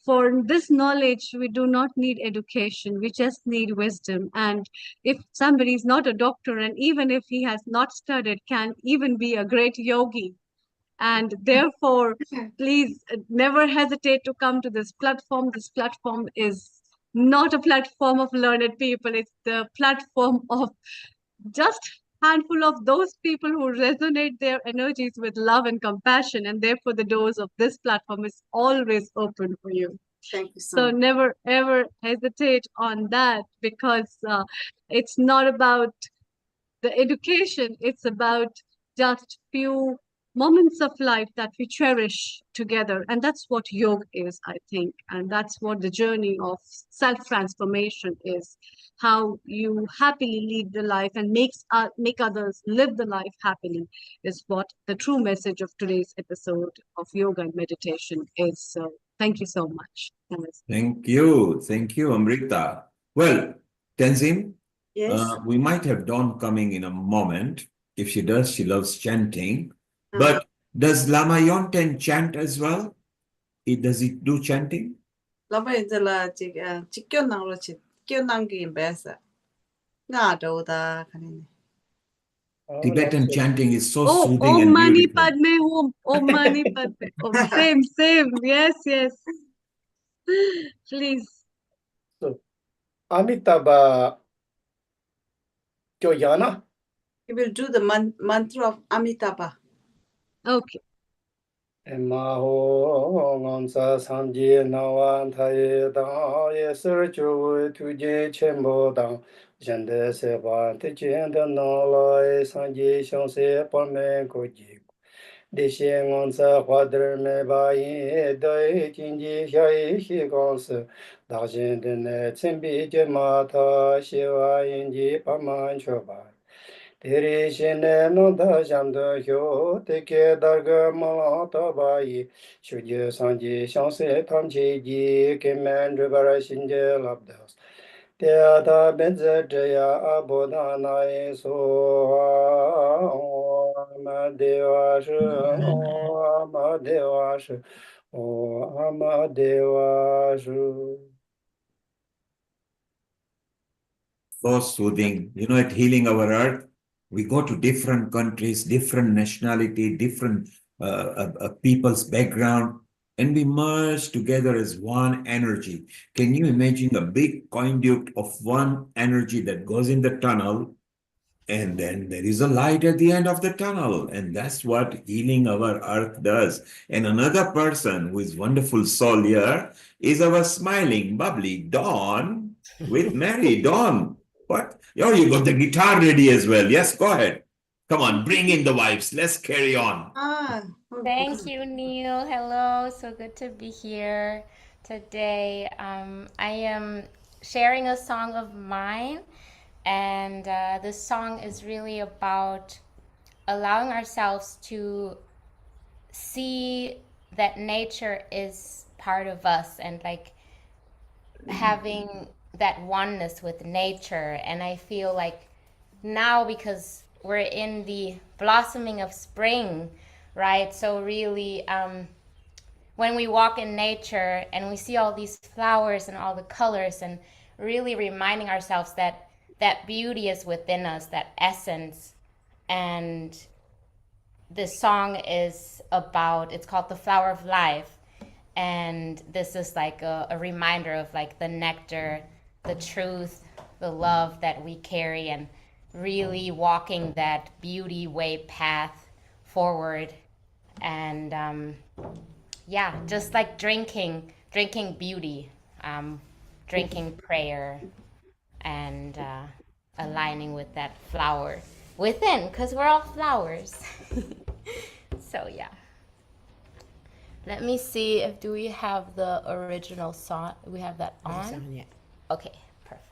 for this knowledge, we do not need education. We just need wisdom. And if somebody is not a doctor, and even if he has not studied, can even be a great yogi. And therefore, please never hesitate to come to this platform. This platform is not a platform of learned people. It's the platform of just handful of those people who resonate their energies with love and compassion. And therefore, the doors of this platform is always open for you. Thank you so So much. never, ever hesitate on that, because it's not about the education. It's about just few moments of life that we cherish together. And that's what yoga is, I think. And that's what the journey of self-transformation is. How you happily lead the life and make others live the life happily is what the true message of today's episode of yoga and meditation is. So thank you so much. Thank you. Thank you, Amrita. Well, Tenzin, Yes. we might have Dawn coming in a moment. If she does, she loves chanting. But does Lama Yonten chant as well? Does he do chanting? Lama Indala Chikyo Nangi Besa. Nada Kanini. Tibetan chanting is so Oh, soothing Om and Mani beautiful. Padme Hum. Om Mani Padme. Oh, same. Yes, yes. Please. So, Amitabha Kyoyana. He will do the mantra of Amitabha. Okay. Maho ngamsa samji nawan thaye dang yeser chu tuje chenbo dang jende seba te jende nalai sanji shangse palme koji deshe ngamsa hwadr me ba yin dai jinji shayi shi gangse dakshin dene tsimbi je mata shiwa yinji paman choba Teri shene nanda shamdo hyo teke darga malata bayi shuje sanji shanse tamchi ji kemen drubara shinje labdas Teata benze jaya abodana so amadeva shi amadeva shi amadeva shi So soothing. You know, at Healing Our Earth, we go to different countries, different nationality, different people's background, and we merge together as one energy. Can you imagine a big conduit of one energy that goes in the tunnel And then there is a light at the end of the tunnel. And that's what healing our earth does. And another person who is wonderful soul here is our smiling, bubbly Dawn with Mary. Dawn, what? Oh, you got the guitar ready as well. Yes, go ahead. Come on, bring in the vibes. Let's carry on. Thank you, Neil. Hello, so good to be here today. I am sharing a song of mine, and this song is really about allowing ourselves to see that nature is part of us and like having that oneness with nature. And I feel like now, because we're in the blossoming of spring, right? So really, when we walk in nature and we see all these flowers and all the colors, and really reminding ourselves that that beauty is within us, that essence. And this song is about, it's called The Flower of Life. And this is like a reminder of like the nectar, the truth, the love that we carry, and really walking that beauty way path forward. And yeah, just like drinking beauty, drinking prayer, and aligning with that flower within, because we're all flowers. So yeah. Let me see if do we have the original song. We have that on? Yeah. Okay, perfect.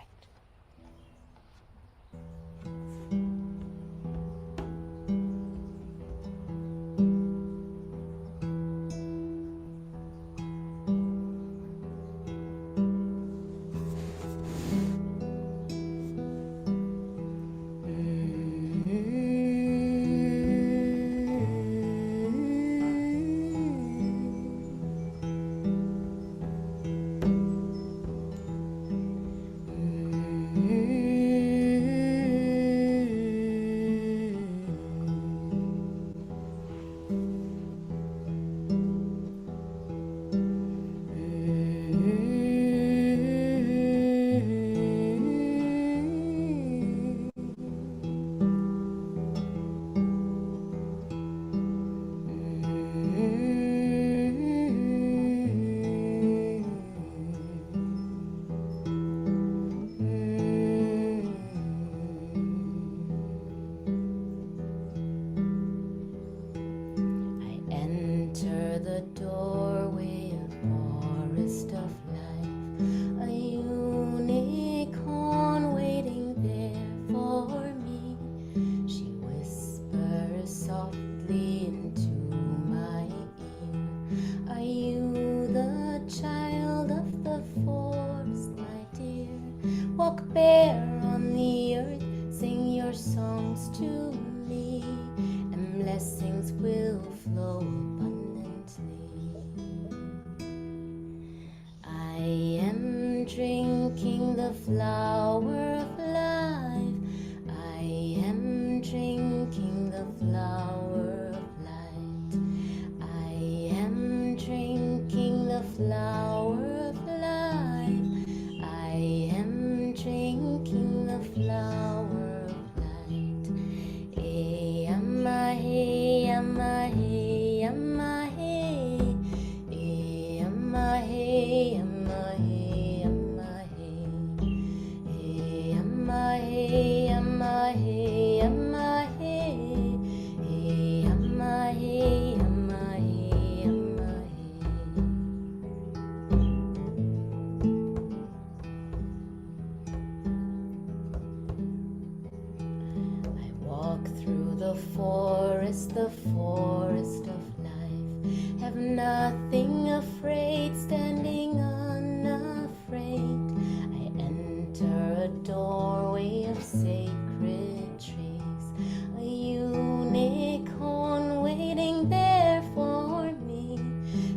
The forest of life, have nothing afraid, standing unafraid. I enter a doorway of sacred trees, a unicorn waiting there for me.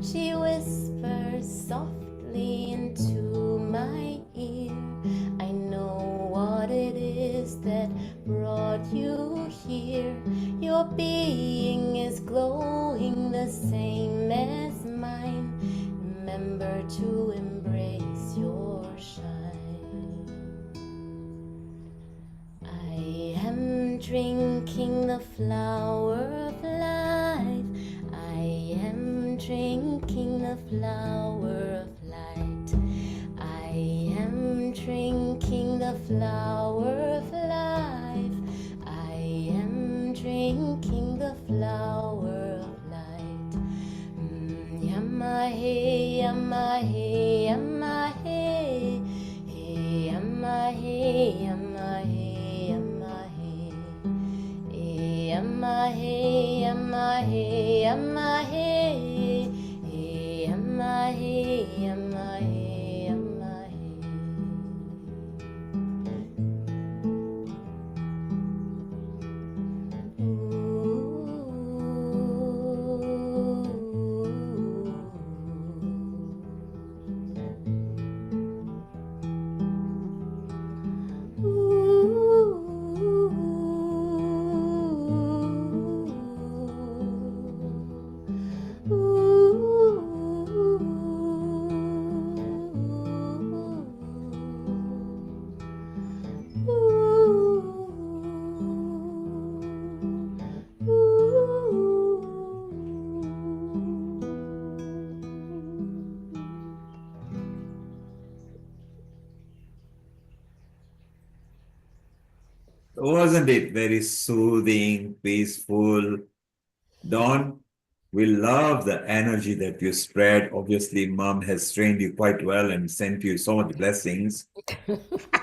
She whispers softly into my ear, I know what it is that brought you here. Your being is glowing the same as mine. Remember to embrace your shine. I am flower of life. I am drinking the flower of light. I am drinking the flower of life. I am drinking the flower of light. Yamahe, yamahe, yamahe. Hey, yamahe, yamahe, yamahe. Hey, yamahe, yamahe, yamahe. Hey, yamahe, yamahe, yamahe. Wasn't it very soothing, peaceful? Dawn, we love the energy that you spread. Obviously, Mom has trained you quite well and sent you so much blessings.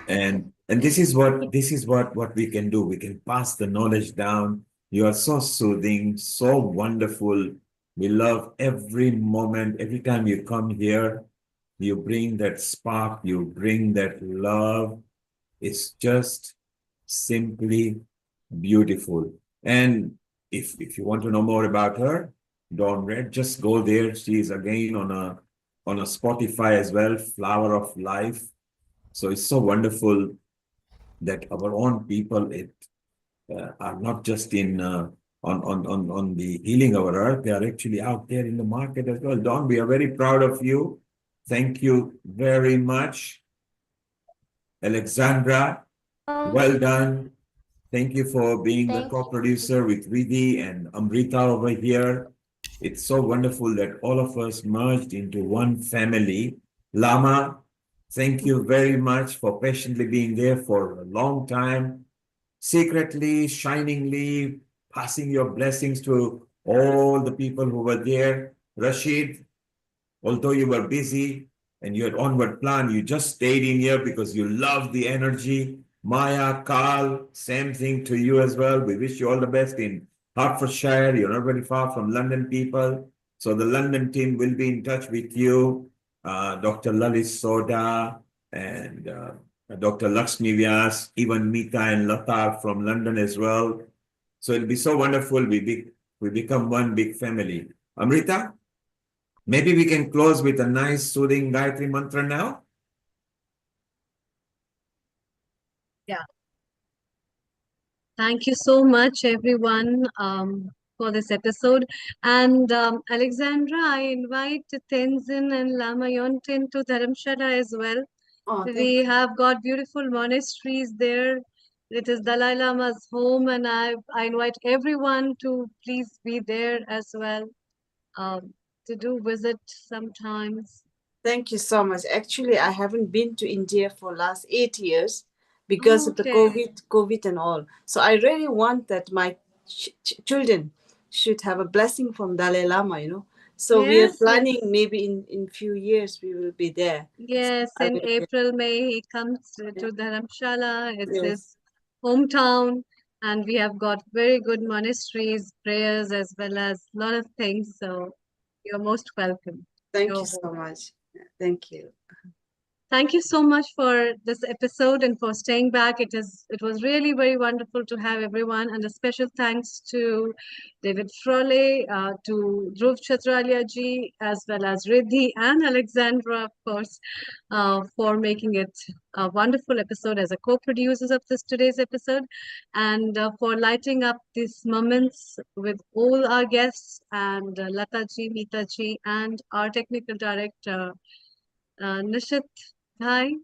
And this is what we can do. We can pass the knowledge down. You are so soothing, so wonderful. We love every moment. Every time you come here, you bring that spark, you bring that love. It's just simply beautiful. And if you want to know more about her, Dawn Red, just go there. She is again on a Spotify as well, Flower of Life. So it's so wonderful that our own people are not just in on the healing our earth, they are actually out there in the market as well. Dawn, we are very proud of you. Thank you very much. Alexandra, well done. Thank you for being the Thank co-producer with Riddhi and Amrita over here. It's so wonderful that all of us merged into one family. Lama, thank you very much for patiently being there for a long time, secretly, shiningly, passing your blessings to all the people who were there. Rashid, although you were busy and you had onward plan, you just stayed in here because you love the energy. Maya, Carl, same thing to you as well. We wish you all the best in Hertfordshire. You're not very far from London, people. So the London team will be in touch with you. Dr. Lalit Soda and Dr. Lakshmi Vyas, even Mita and Lata from London as well. So it'll be so wonderful. We become one big family. Amrita? Maybe we can close with a nice soothing Gayatri mantra now. Yeah. Thank you so much, everyone, for this episode. And Alexandra, I invite Tenzin and Lama Yontin to Dharamshala as well. Oh, We have got beautiful monasteries there. It is Dalai Lama's home, and I invite everyone to please be there as well, to do visit sometimes. Thank you so much. Actually, I haven't been to India for last 8 years because of the Okay. COVID and all. So I really want that my children should have a blessing from Dalai Lama, you know. So we are Yes, planning yes. maybe in few years we will be there. Yes, I in will- April, May, he comes to Dharamshala. It's Yes. his hometown, and we have got very good monasteries, prayers, as well as a lot of things. So you're most welcome. Thank You're you so home. much. Thank you. Thank you so much for this episode and for staying back. It was really very wonderful to have everyone, and a special thanks to David Frolle, to Dhruv Chatralia ji, as well as Riddhi and Alexandra, of course, for making it a wonderful episode as a co-producers of today's episode, and for lighting up these moments with all our guests and Lata ji, Meeta ji, and our technical director Nishit Bhai,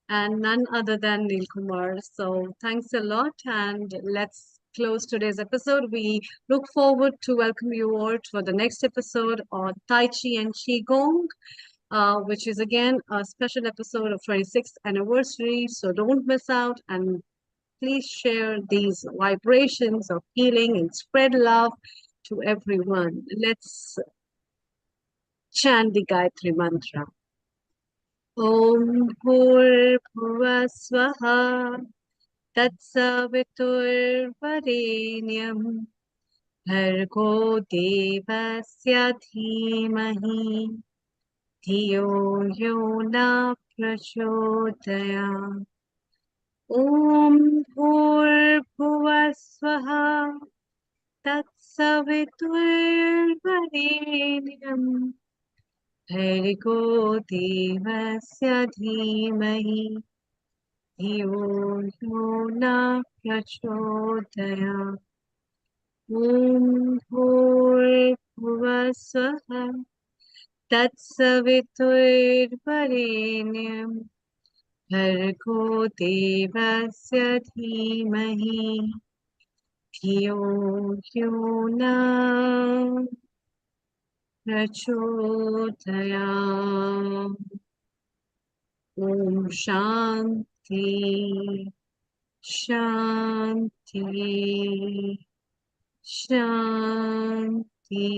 and none other than Neil Kumar. So thanks a lot, and let's close today's episode. We look forward to welcome you all for the next episode on Tai Chi and Qigong, which is again a special episode of 26th anniversary. So don't miss out, and please share these vibrations of healing and spread love to everyone. Let's chant the Gayatri Mantra. Om Bhur Swaha Tatsaviturvarenyam Bhargo Devasya Dhimahi Dhiyo Yona Prachodaya. Om Bhuvasvaha Tatsaviturvarenyam Bhargo Devasya Dhimahi Dhiyo Yona Prachodaya. Om Bhuvasvaha Tatsaviturvarenyam Bhargo Devasya Dhimahi Dhiyo Yona Prachodaya. Om Shanti Shanti Shanti.